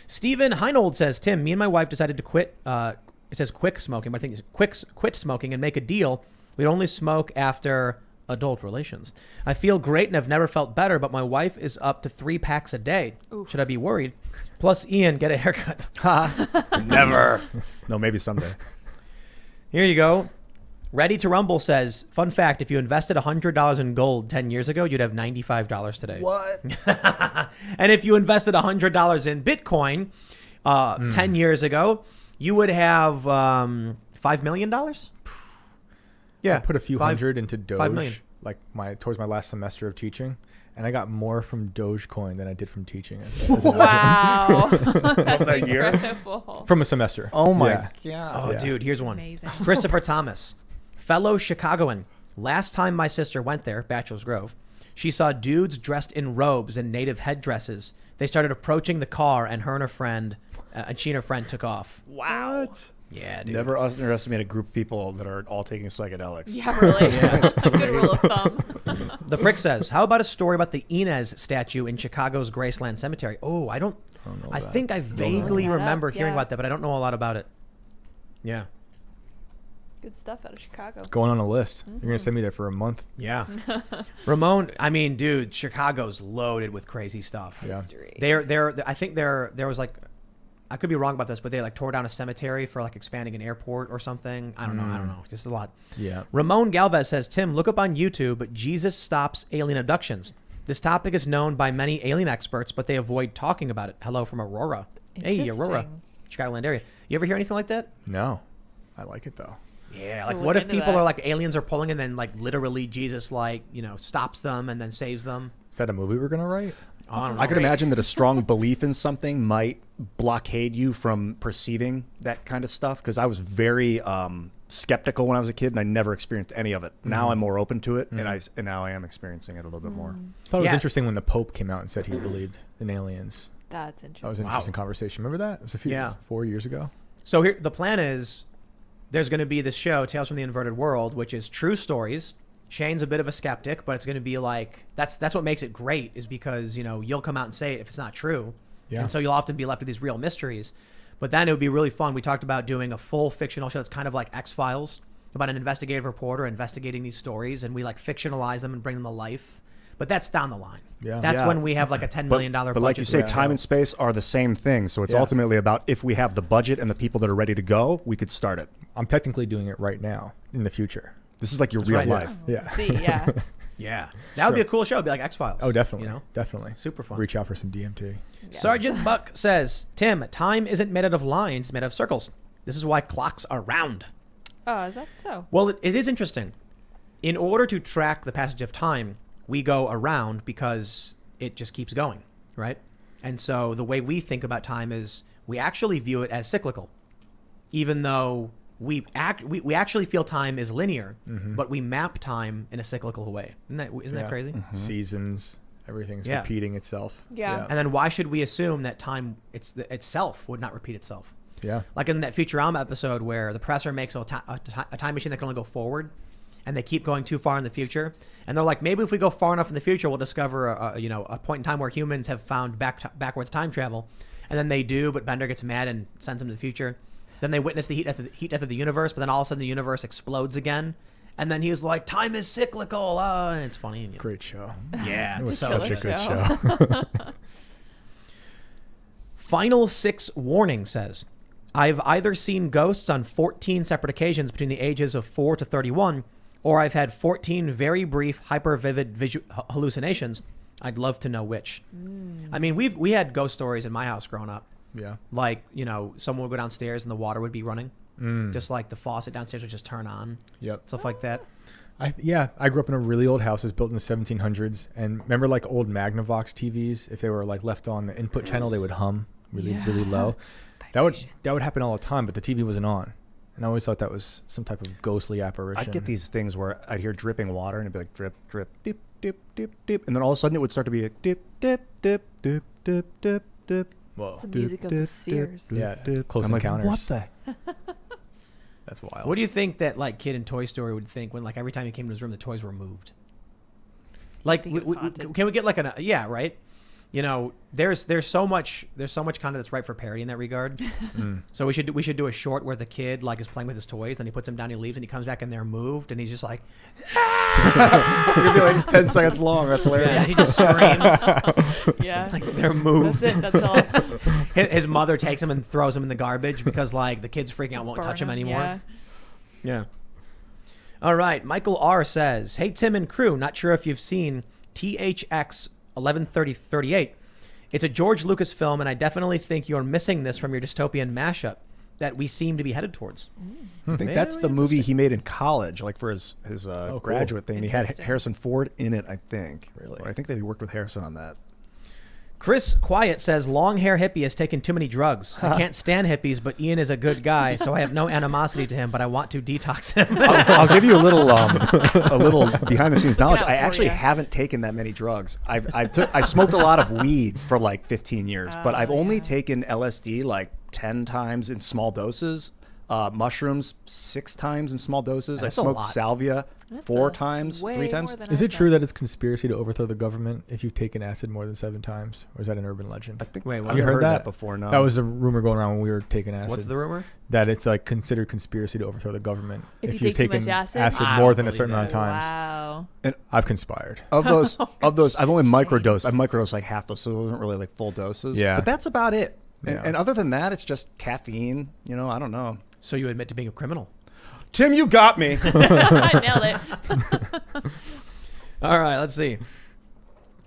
Stephen Heinold says, Tim, me and my wife decided to quit. It says quick smoking, but I think it's quit smoking and make a deal. We'd only smoke after adult relations. I feel great and have never felt better, but my wife is up to 3 packs a day. Oof. Should I be worried? Plus, Ian, get a haircut. Never. No, maybe someday. Here you go. Ready to Rumble says, fun fact, if you invested $100 in gold 10 years ago, you'd have $95 today. What? And if you invested $100 in Bitcoin 10 years ago, you would have $5 million? I put a few Five- hundred into Doge, 5 million. like towards my last semester of teaching, and I got more from Dogecoin than I did from teaching. As an Wow. That's that year? incredible. from a semester. Oh my Yeah. god. Oh, Yeah. dude, here's one. Amazing. Christopher Thomas, fellow Chicagoan. Last time my sister went there, Bachelor's Grove, she saw dudes dressed in robes and native headdresses. They started approaching the car, and she and her friend took off. Wow. Yeah, dude. Never underestimate a group of people that are all taking psychedelics. Yeah, really. A good rule of thumb. The Prick says, how about a story about the Inez statue in Chicago's Graceland Cemetery? Oh, I know think I vaguely Look that remember up, hearing yeah. about that, but I don't know a lot about it. Yeah. Good stuff out of Chicago. Going on a list. You're gonna send me there for a month. Yeah. Ramon, I mean, dude, Chicago's loaded with crazy stuff. Yeah. History. I think there was like, I could be wrong about this, but they like tore down a cemetery for like expanding an airport or something. I don't know. Just a lot. Yeah. Ramon Galvez says, Tim, look up on YouTube, Jesus stops alien abductions. This topic is known by many alien experts, but they avoid talking about it. Hello from Aurora. Hey, Aurora. Interesting. Chicagoland area. You ever hear anything like that? No, I like it though. Yeah, like We'll what look if into people that. are like aliens are pulling and then like literally Jesus like, stops them and then saves them? Is that a movie we're gonna write? I don't know. I could imagine that a strong belief in something might blockade you from perceiving that kind of stuff, because I was very skeptical when I was a kid and I never experienced any of it. Now I'm more open to it, and now I am experiencing it a little bit more. I thought it was Yeah. interesting when the Pope came out and said he believed in aliens. That's That was interesting. an interesting conversation. Remember that? It was a few 4 years ago. So here, the plan is there's going to be this show, Tales from the Inverted World, which is true stories. Shane's a bit of a skeptic, but it's going to be like, that's what makes it great, is because, you'll come out and say it if it's not true. Yeah. And so you'll often be left with these real mysteries. But then it would be really fun. We talked about doing a full fictional show that's kind of like X-Files, about an investigative reporter investigating these stories, and we like fictionalize them and bring them to life. But that's down the line. Yeah. That's Yeah. when we have like a $10 million budget. But like you say, for the time show. and space are the same thing. So it's Yeah. ultimately about, if we have the budget and the people that are ready to go, we could start it. I'm technically doing it right now in the future. This is like your real right. life. Yeah. See, yeah. Yeah. That would be a true. cool show. It'd be like X-Files. Oh, definitely. You know? Definitely. Super fun. Reach out for some DMT. Yes. Sergeant Buck says, Tim, time isn't made out of lines, it's made out of circles. This is why clocks are round. Oh, is that so? Well, it is interesting. In order to track the passage of time, we go around because it just keeps going, right? And so the way we think about time is we actually view it as cyclical, even though we actually feel time is linear, but we map time in a cyclical way. Isn't that crazy? Seasons, everything's Yeah. repeating itself. Yeah. And then why should we assume that time itself would not repeat itself? Yeah. Like in that Futurama episode where the professor makes a time machine that can only go forward, and they keep going too far in the future, and they're like, maybe if we go far enough in the future, we'll discover a point in time where humans have found backwards time travel, and then they do, but Bender gets mad and sends them to the future. Then they witness the heat death of the universe, but then all of a sudden the universe explodes again, And then he was like, time is cyclical. And it's funny. And, Great show. yeah, It it's was so such a good. good show. Final 6 warning says, I've either seen ghosts on 14 separate occasions between the ages of 4 to 31, or I've had 14 very brief, hyper-vivid hallucinations. I'd love to know which. I mean, we had ghost stories in my house growing up. Yeah. Like, someone would go downstairs and the water would be running. Just like the faucet downstairs would just turn on. Yep. Stuff like that. I grew up in a really old house. It was built in the 1700s. And remember like old Magnavox TVs? If they were like left on the input channel, they would hum really low. That would happen all the time, but the TV wasn't on. And I always thought that was some type of ghostly apparition. I'd get these things where I'd hear dripping water and it'd be like drip, drip, dip, dip, dip, dip. And then all of a sudden it would start to be like dip, dip, dip, dip, dip, dip, dip. Whoa. The music of the spheres. Yeah, it's Close I'm like, Encounters. what the? That's wild. What do you think that like kid in Toy Story would think when like every time he came to his room the toys were moved? Like, think it was haunted. can we get like yeah, right? There's so much content that's right for parody in that regard. So we should do a short where the kid like is playing with his toys, then he puts them down, he leaves, and he comes back and they're moved, and he's just like, It'd be like 10 seconds long. That's hilarious. yeah, he just screams. Yeah. Like they're moved. That's it. That's all. His mother takes him and throws him in the garbage because like the kid's freaking out, won't touch him anymore. Yeah. Yeah. All right. Michael R says, "Hey Tim and crew, not sure if you've seen THX 113038. It's a George Lucas film, and I definitely think you're missing this from your dystopian mashup that we seem to be headed towards." I think that's the movie he made in college, like for his cool. graduate thing. He had Interesting. Harrison Ford in it, I think. Really? Or I think that he worked with Harrison on that. Chris Quiet says, "Long hair hippie has taken too many drugs. I can't stand hippies, but Ian is a good guy, so I have no animosity to him, but I want to detox him." I'll give you a little behind the scenes knowledge. out I for actually ya. haven't taken that many drugs. I smoked a lot of weed for like 15 years, but I've only taken LSD like 10 times in small doses. Mushrooms 6 times in small doses. That's I a smoked lot. salvia That's 4 a times, way 3 times. more than Is I it true thought. that it's conspiracy to overthrow the government if you've taken acid more than 7 times? Or is that an urban legend? I think Wait, what? I've You heard heard that that? before. No, That was a rumor going around when we were taking acid. What's the rumor? That it's like considered conspiracy to overthrow the government If you you've take too taken much acid? I more don't than a believe certain amount of that. times. Wow. I've conspired. of those. I've only Shame. microdosed. I've microdosed like half those, so it wasn't really like full doses. Yeah. but that's about it. Yeah. And other than that, it's just caffeine. I don't know. So you admit to being a criminal? Tim, you got me. I nailed it. All right, let's see.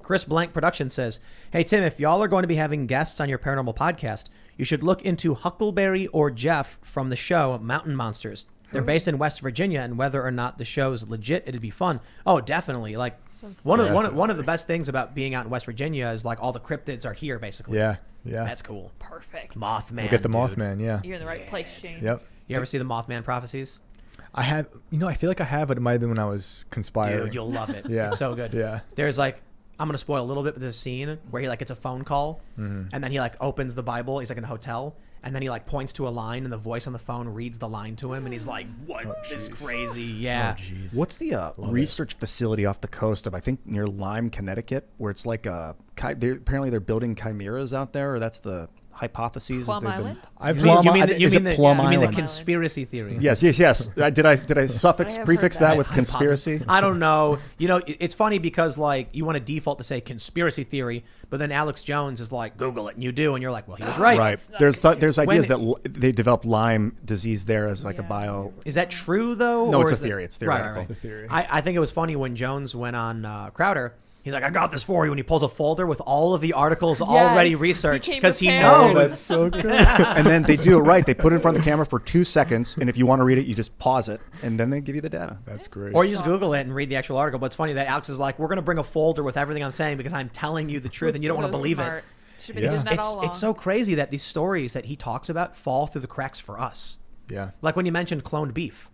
Chris Blank Production says, "Hey, Tim, if y'all are going to be having guests on your paranormal podcast, you should look into Huckleberry or Jeff from the show Mountain Monsters. They're based in West Virginia, and whether or not the show's legit, it'd be fun." Oh, definitely. Like Sounds one fun. of the best things about being out in West Virginia is like all the cryptids are here, basically. Yeah. That's cool. Perfect. Mothman. We'll get the dude. Mothman, yeah. You're in the right place, Shane. Yep. You ever see the Mothman prophecies? I have, I feel like I have, but it might have been when I was conspiring. Dude, you'll love it. Yeah. It's so good. Yeah. There's like, I'm going to spoil a little bit, but there's a scene where he like gets a phone call Mm-hmm. and then he like opens the Bible. He's like in a hotel and then he like points to a line and the voice on the phone reads the line to him and he's like, what is crazy? Yeah. Jeez. What's the research facility off the coast of, I think, near Lyme, Connecticut, where it's like apparently they're building chimeras out there, or that's the hypotheses. Plum Island? You mean Is it Plum the Island? conspiracy theory? Yes. Did I suffix I have prefix heard that. that with conspiracy? I don't know. It's funny because like you want to default to say conspiracy theory, but then Alex Jones is like, Google it, and you do, and you're like, well, he was right. Right. There's ideas When- that they developed Lyme disease there as like a bio. Is that true though? No, or it's a is that- theory. It's Right, theoretical. right, It's a theory. I think it was funny when Jones went on Crowder. He's like, I got this for you, and he pulls a folder with all of the articles already researched He came because he prepared. knows. so good. And then they do it right. They put it in front of the camera for 2 seconds, and if you want to read it, you just pause it, and then they give you the data. That's great. Or you just Google it and read the actual article. But it's funny that Alex is like, we're going to bring a folder with everything I'm saying because I'm telling you the truth, and you don't want to believe it. Should have been Yeah. doing that all along. It's so crazy that these stories that he talks about fall through the cracks for us. Yeah. Like when you mentioned cloned beef.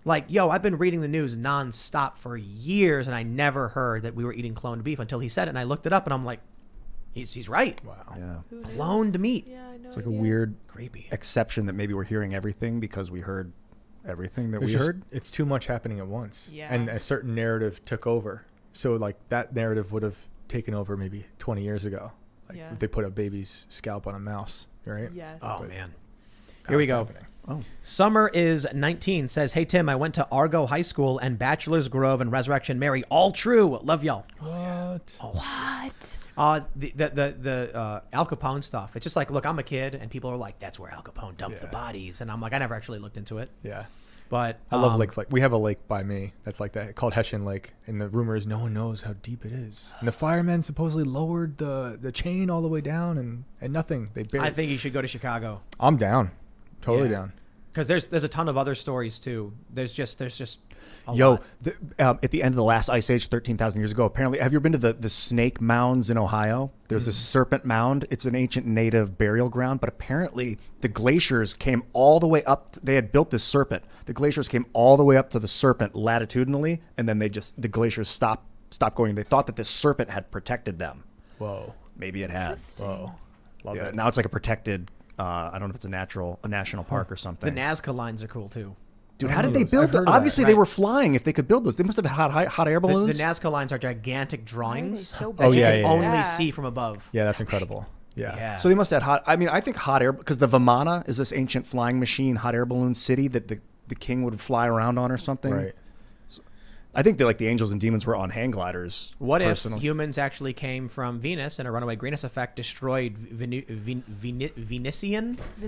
Like, yo, I've been reading the news nonstop for years, and I never heard that we were eating cloned beef until he said it, and I looked it up, and I'm like, he's right. Wow. Yeah. Who knew? Cloned meat. Yeah, I know. It's like a weird Creepy. exception that maybe we're hearing everything because we heard everything that It's we just- heard. It's too much happening at once. Yeah. And a certain narrative took over. So like that narrative would have taken over maybe 20 years ago. Like Yeah. if they put a baby's scalp on a mouse, right? Yes. Oh, man. That's Here we how go. it's happening. Oh. Summer is 19 says, "Hey Tim, I went to Argo High School and Bachelor's Grove and Resurrection Mary. All true. Love y'all." What? What? The Al Capone stuff. It's just like, look, I'm a kid, and people are like, "That's where Al Capone dumped the bodies," and I'm like, I never actually looked into it. Yeah. But I love lakes. Like we have a lake by me that's like that, called Hessian Lake, and the rumor is no one knows how deep it is. And the firemen supposedly lowered the chain all the way down, and nothing. They barely. I think you should go to Chicago. I'm down, totally down. Because there's a ton of other stories too. There's just a Yo, lot. at the end of the last ice age, 13,000 years ago, apparently, have you ever been to the snake mounds in Ohio? There's this serpent mound. It's an ancient native burial ground, but apparently the glaciers came all the way up. They had built this serpent. The glaciers came all the way up to the serpent latitudinally, and then the glaciers stopped going. They thought that this serpent had protected them. Whoa. Maybe it had. Whoa. Love it. Now it's like a protected, I don't know if it's a national park or something. The Nazca lines are cool too. Dude, I how don't did know they those. I've build them? heard of Obviously, that. they Right. were flying. If they could build those, they must have had hot air The balloons. Nazca lines are gigantic drawings so that you yeah, can yeah, only yeah. see from above. Yeah, that's incredible. Yeah. Yeah. So they must have had hot. I mean, I think hot air, because the Vimana is this ancient flying machine, hot air balloon city that the king would fly around on or something. Right. I think that like the angels and demons were on hang gliders. What personally. if humans actually came from Venus and a runaway greenhouse effect destroyed Venetian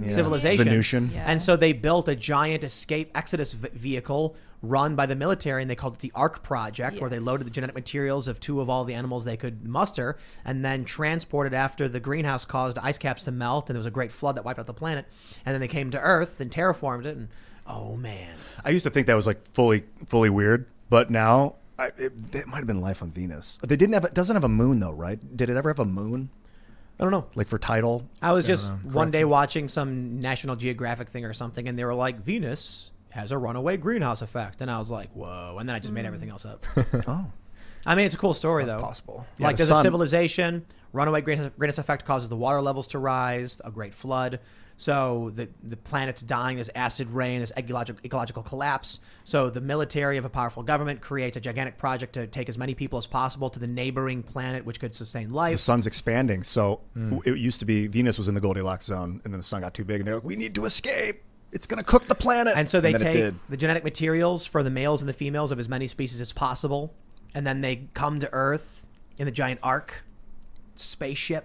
civilization? Venusian. Yeah. And so they built a giant escape exodus vehicle run by the military, and they called it the Ark Project, where they Yes. loaded the genetic materials of 2 of all the animals they could muster and then transported after the greenhouse caused ice caps to melt, and there was a great flood that wiped out the planet. And then they came to Earth and terraformed it, and oh man. I used to think that was like fully weird, but now it might have been life on Venus. They didn't have. It doesn't have a moon though, right? Did it ever have a moon? I don't know. Like for tidal? I was just one day watching some National Geographic thing or something, and they were like, Venus has a runaway greenhouse effect. And I was like, whoa. And then I just made everything else up. Oh. I mean, it's a cool story, That's though. possible. Yeah, Like, the there's a sun- civilization, runaway greenhouse effect causes the water levels to rise, a great flood. So the planet's dying, there's acid rain, there's ecological collapse. So the military of a powerful government creates a gigantic project to take as many people as possible to the neighboring planet, which could sustain The life. sun's expanding, so it used to be Venus was in the Goldilocks zone, and then the sun got too big, and they're like, "We need to escape. It's gonna cook the planet." And so they then it take did. the genetic materials for the males and the females of as many species as possible, and then they come to Earth in the giant ark spaceship,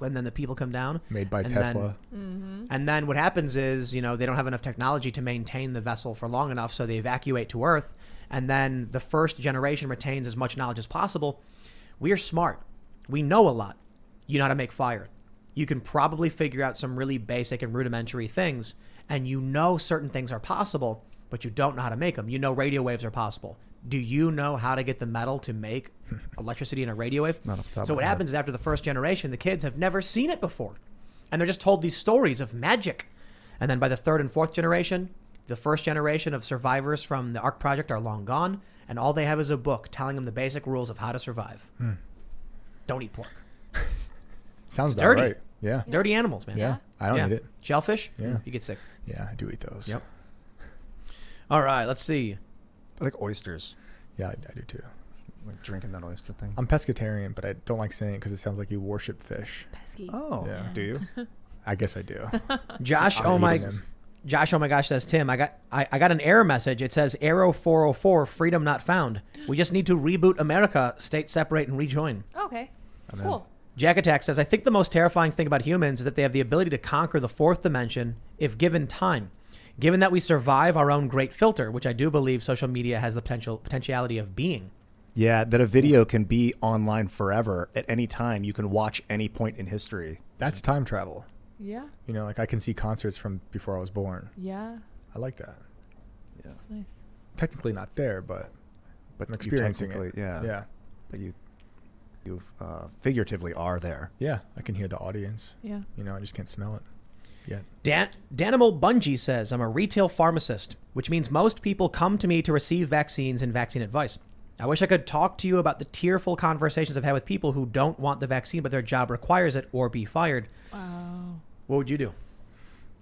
and then the people come down. Made by And Tesla. And then what happens is, they don't have enough technology to maintain the vessel for long enough, so they evacuate to Earth, and then the first generation retains as much knowledge as possible. We are smart. We know a lot. You know how to make fire. You can probably figure out some really basic and rudimentary things, and certain things are possible, but you don't know how to make them. You know radio waves are possible. Do you know how to get the metal to make electricity in a radio wave? Not off the top So of what my head. happens is after the first generation, the kids have never seen it before. And they're just told these stories of magic. And then by the 3rd and 4th generation, the first generation of survivors from the Ark Project are long gone, and all they have is a book telling them the basic rules of how to survive. Don't eat pork. Sounds about dirty. right. Yeah. Dirty animals, man. Yeah. I don't eat it. Shellfish? Yeah. You get sick. Yeah, I do eat those. Yep. All right, let's see. I like oysters, Yeah, I do too. like drinking that oyster thing. I'm pescatarian, but I don't like saying it because it sounds like you worship fish. Pesky. Oh, Yeah. do you? I guess I do. Josh, I'm oh my eating them. Josh, oh my gosh, says Tim. I got an error message. It says Arrow 404, freedom not found. We just need to reboot America, state separate and rejoin. Okay. I'm in. Cool. Jack Attack says, I think the most terrifying thing about humans is that they have the ability to conquer the 4th dimension if given time. Given that we survive our own great filter, which I do believe social media has the potentiality of being. Yeah, that a video can be online forever at any time. You can watch any point in history. That's time travel. Yeah. Like I can see concerts from before I was born. Yeah. I like that. That's nice. Technically not there, but I'm you experiencing it. technically- yeah. Yeah. But you figuratively are there. Yeah. I can hear the audience. Yeah. I just can't smell it yet. Danimal Bungie says, I'm a retail pharmacist, which means most people come to me to receive vaccines and vaccine advice. I wish I could talk to you about the tearful conversations I've had with people who don't want the vaccine, but their job requires it, or be fired. Wow. What would you do?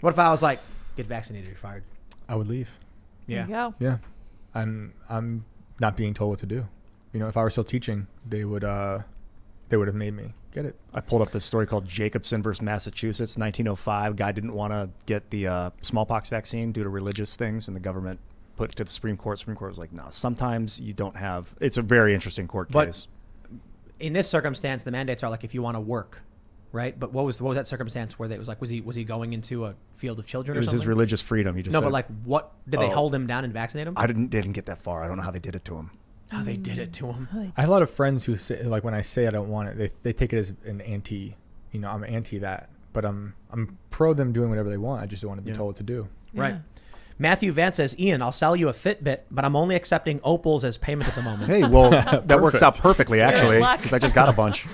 What if I was like, get vaccinated, you're fired? I would leave. Yeah. There you go. Yeah. I'm not being told what to do. If I were still teaching, they would they would have made me get it. I pulled up this story called Jacobson versus Massachusetts, 1905. Guy didn't want to get the smallpox vaccine due to religious things, and the government put it to the Supreme Court. Supreme Court was like, no, sometimes you don't have. It's a very interesting court case. In this circumstance, the mandates are like if you want to work, right? But what was that circumstance where it was like, was he going into a field of children? It was or something? his religious freedom. He just no, said, but like, what did they hold him down and vaccinate him? I didn't get that far. I don't know how they did it to him. How they did it to him. I have a lot of friends who say, like, when I say I don't want it, they take it as an anti, I'm anti that, but I'm pro them doing whatever they want. I just don't want to be told what to do. Right. Matthew Vance says, Ian, I'll sell you a Fitbit, but I'm only accepting opals as payment at the moment. Hey, well, that works out perfectly, actually, because I just got a bunch.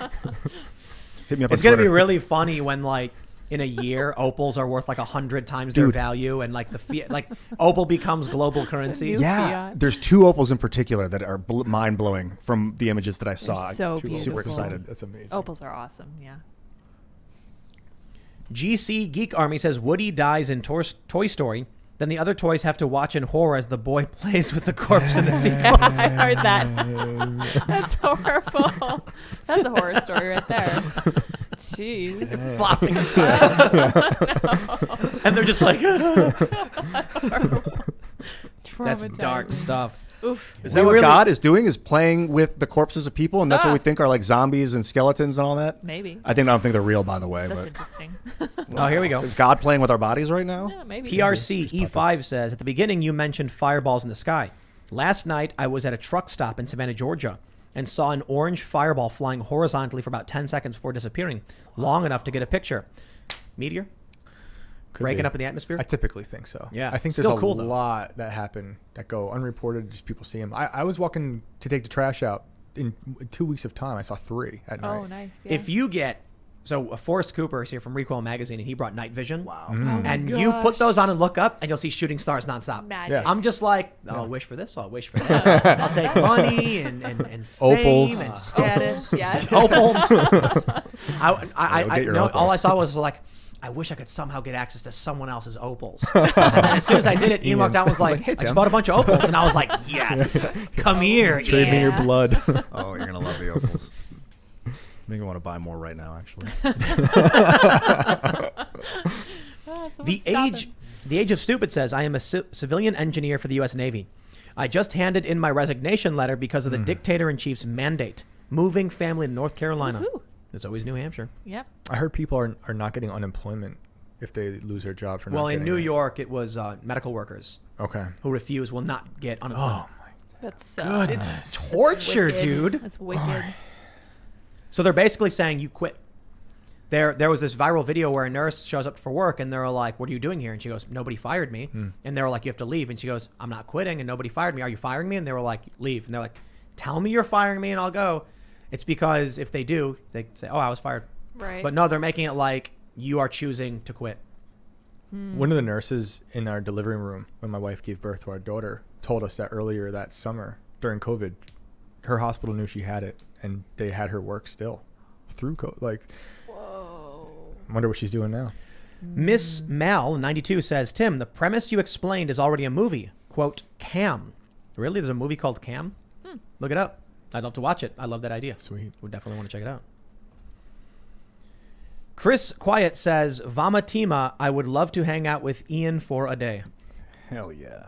Hit me up on It's going to be Twitter. really funny when, like, in a year, opals are worth like 100 times their value, and like opal becomes global currency. Yeah, there's 2 opals in particular that are mind blowing from the images that I saw. So I'm beautiful. super excited. That's amazing. Opals are awesome. Yeah. GC Geek Army says Woody dies in Toy Story. Then the other toys have to watch in horror as the boy plays with the corpse in the sequel. I heard that. That's horrible. That's a horror story right there. Jeez. Flopping. And they're just like, that's dark stuff. Oof. Is that what God is doing? Is playing with the corpses of people, and that's what we think are like zombies and skeletons and all that? Maybe. I don't think they're real, by the way. That's But interesting. Oh, here we go. is God playing with our bodies right now? Yeah, maybe. PRC E5 says, at the beginning you mentioned fireballs in the sky. Last night I was at a truck stop in Savannah, Georgia, and saw an orange fireball flying horizontally for about 10 seconds before disappearing, long enough to get a picture. Meteor? Breaking up in the atmosphere? I typically think so. Yeah. I think Still there's a cool, though. lot that happen that go unreported. Just people see them. I was walking to take the trash out in 2 weeks of time. I saw 3 at night. Oh, nice. Yeah. If you get, so Forrest Cooper is here from Recoil Magazine, and he brought night vision. Wow. Oh my And you put gosh. those on and look up, and you'll see shooting stars nonstop. Magic. Yeah. I'm just like, I'll wish for this, I'll wish for that. I'll take money and fame Opals. and status. Yes. Opals. Go get your all I opals. saw was like, I wish I could somehow get access to someone else's opals. And then as soon as I did it, Ian walked out and was like, Hey, I just Tim. bought a bunch of opals. And I was like, yes, come here. Trade me your yeah. blood. Oh, you're gonna love the opals. Make me want to buy more right now, actually. The Age of Stupid says, I am a civilian engineer for the U.S. Navy. I just handed in my resignation letter because of the dictator-in-chief's mandate, moving family to North Carolina. Woohoo. There's always New Hampshire. Yep. I heard people are not getting unemployment if they lose their job for not Well, in getting New it. York, it was medical workers Okay. who refuse will not get unemployment. Oh my. That's It's torture, wicked. dude. That's wicked. So they're basically saying you quit. There was this viral video where a nurse shows up for work and they're like, what are you doing here? And she goes, nobody fired me. And they were like, you have to leave. And she goes, I'm not quitting and nobody fired me. Are you firing me? And they were like, leave. And they're like, tell me you're firing me and I'll go. It's because if they do, they say, oh, I was fired. Right. But no, they're making it like you are choosing to quit. One of the nurses in our delivery room when my wife gave birth to our daughter told us that earlier that summer during COVID, her hospital knew she had it and they had her work still through COVID. Like, Whoa. I wonder what she's doing now. Miss Mal 92 says, Tim, the premise you explained is already a movie. Quote, Cam. Really? There's a movie called Cam? Look it up. I'd love to watch it. I love that idea. Sweet. Would definitely want to check it out. Chris Quiet says, Vamatima, I would love to hang out with Ian for a day. Hell yeah.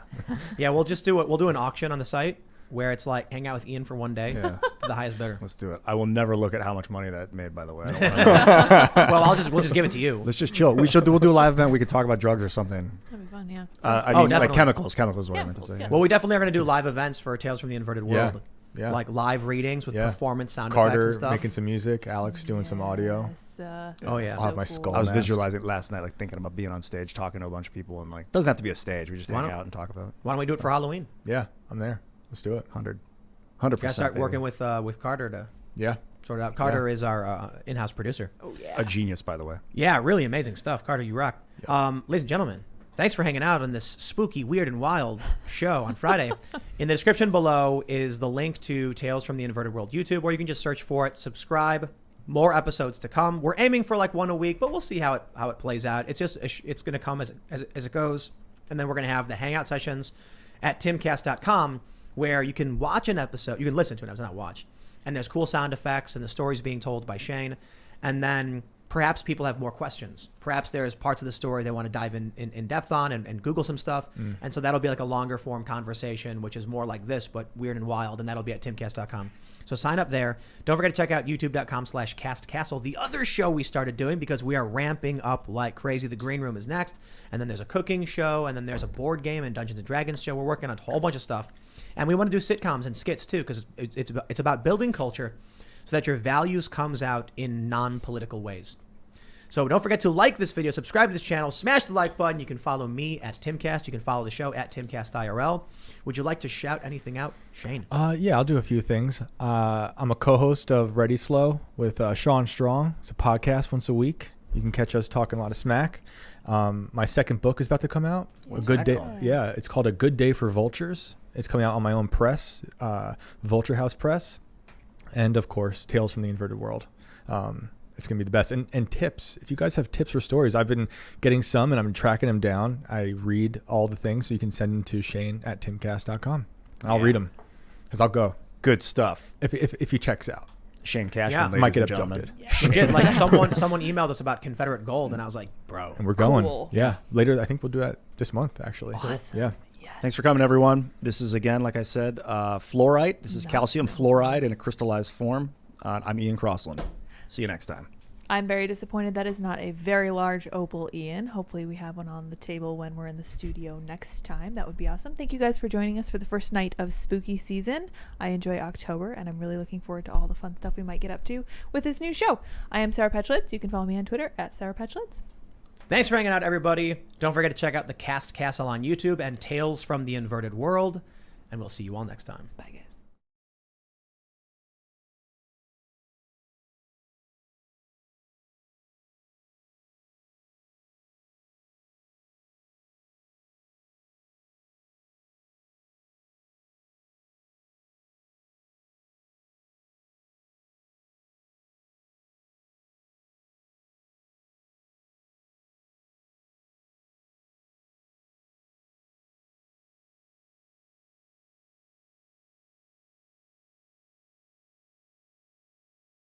Yeah, we'll just do it. We'll do an auction on the site where it's like hang out with Ian for one day. Yeah. To the highest bidder. Let's do it. I will never look at how much money that made, by the way. I don't wanna know. Well, we'll just give it to you. Let's just chill. We'll do a live event. We could talk about drugs or something. That'd be fun, yeah. I Oh, mean, like definitely. chemicals. Chemicals is what I meant to Chemicals, say. yeah. Well, we definitely are going to do live events for Tales from the Inverted World. Yeah. Like live readings with Yeah. performance sound effects and Carter stuff. making some music, Alex doing some audio. Yes, Oh, yeah. I'll have my skull. I was mask. visualizing last night, like thinking about being on stage, talking to a bunch of people, and like, doesn't have to be a stage. We just Why hang not? out and talk about Why don't we do it for Halloween? Yeah, I'm there. Let's do it. 100%. You got to start working with Carter to Yeah. sort it out. Carter is our in-house producer. Oh, yeah. a genius, by the way. Yeah, really amazing stuff. Carter, you rock. Ladies and gentlemen, thanks for hanging out on this spooky, weird, and wild show on Friday. In the description below is the link to Tales from the Inverted World YouTube, where you can just search for it, subscribe. More episodes to come. We're aiming for like one a week, but we'll see how it plays out. It's just it's going to come as it goes, and then we're going to have the hangout sessions at timcast.com, where you can watch an episode. You can listen to an episode, not watch. and there's cool sound effects and the stories being told by Shane. And then perhaps people have more questions. Perhaps there's parts of the story they want to dive in depth on and Google some stuff. And so that'll be like a longer form conversation, which is more like this, but weird and wild. And that'll be at timcast.com. So sign up there. Don't forget to check out youtube.com/castcastle, the other show we started doing, because we are ramping up like crazy. The Green Room is next. And then there's a cooking show. And then there's a board game and Dungeons and Dragons show. We're working on a whole bunch of stuff. And we want to do sitcoms and skits too, because it's about building culture so that your values comes out in non-political ways. So don't forget to like this video, subscribe to this channel, smash the like button. You can follow me at Timcast. You can follow the show at Timcast IRL. Would you like to shout anything out, Shane? Yeah, I'll do a few things. I'm a co-host of Ready Slow with Sean Strong. It's a podcast once a week. You can catch us talking a lot of smack. My second book is about to come out. What's A Good that Day. called? Yeah, it's called A Good Day for Vultures. It's coming out on my own press, Vulture House Press. And of course, Tales from the Inverted World. It's going to be the best. And tips. If you guys have tips or stories, I've been getting some and I'm tracking them down. I read all the things, so you can send them to Shane at timcast.com. I'll read them because I'll go. Good stuff. If he checks out. Shane Cashman, Yeah. ladies Might get and gentlemen. abducted. Legit, like someone emailed us about Confederate gold, and I was like, bro. And we're going. Cool. Yeah. Later, I think we'll do that this month, actually. Awesome. Yeah. Yes. Thanks for coming, everyone. This is, again, like I said, fluorite. This is calcium fluoride in a crystallized form. I'm Ian Crossland. See you next time. I'm very disappointed that is not a very large opal, Ian. Hopefully we have one on the table when we're in the studio next time. That would be awesome. Thank you guys for joining us for the first night of spooky season. I enjoy October, and I'm really looking forward to all the fun stuff we might get up to with this new show. I am Sarah Petchlitz. You can follow me on Twitter at Sarah Petchlitz. Thanks for hanging out, everybody. Don't forget to check out the Cast Castle on YouTube and Tales from the Inverted World, and we'll see you all next time. Bye, guys.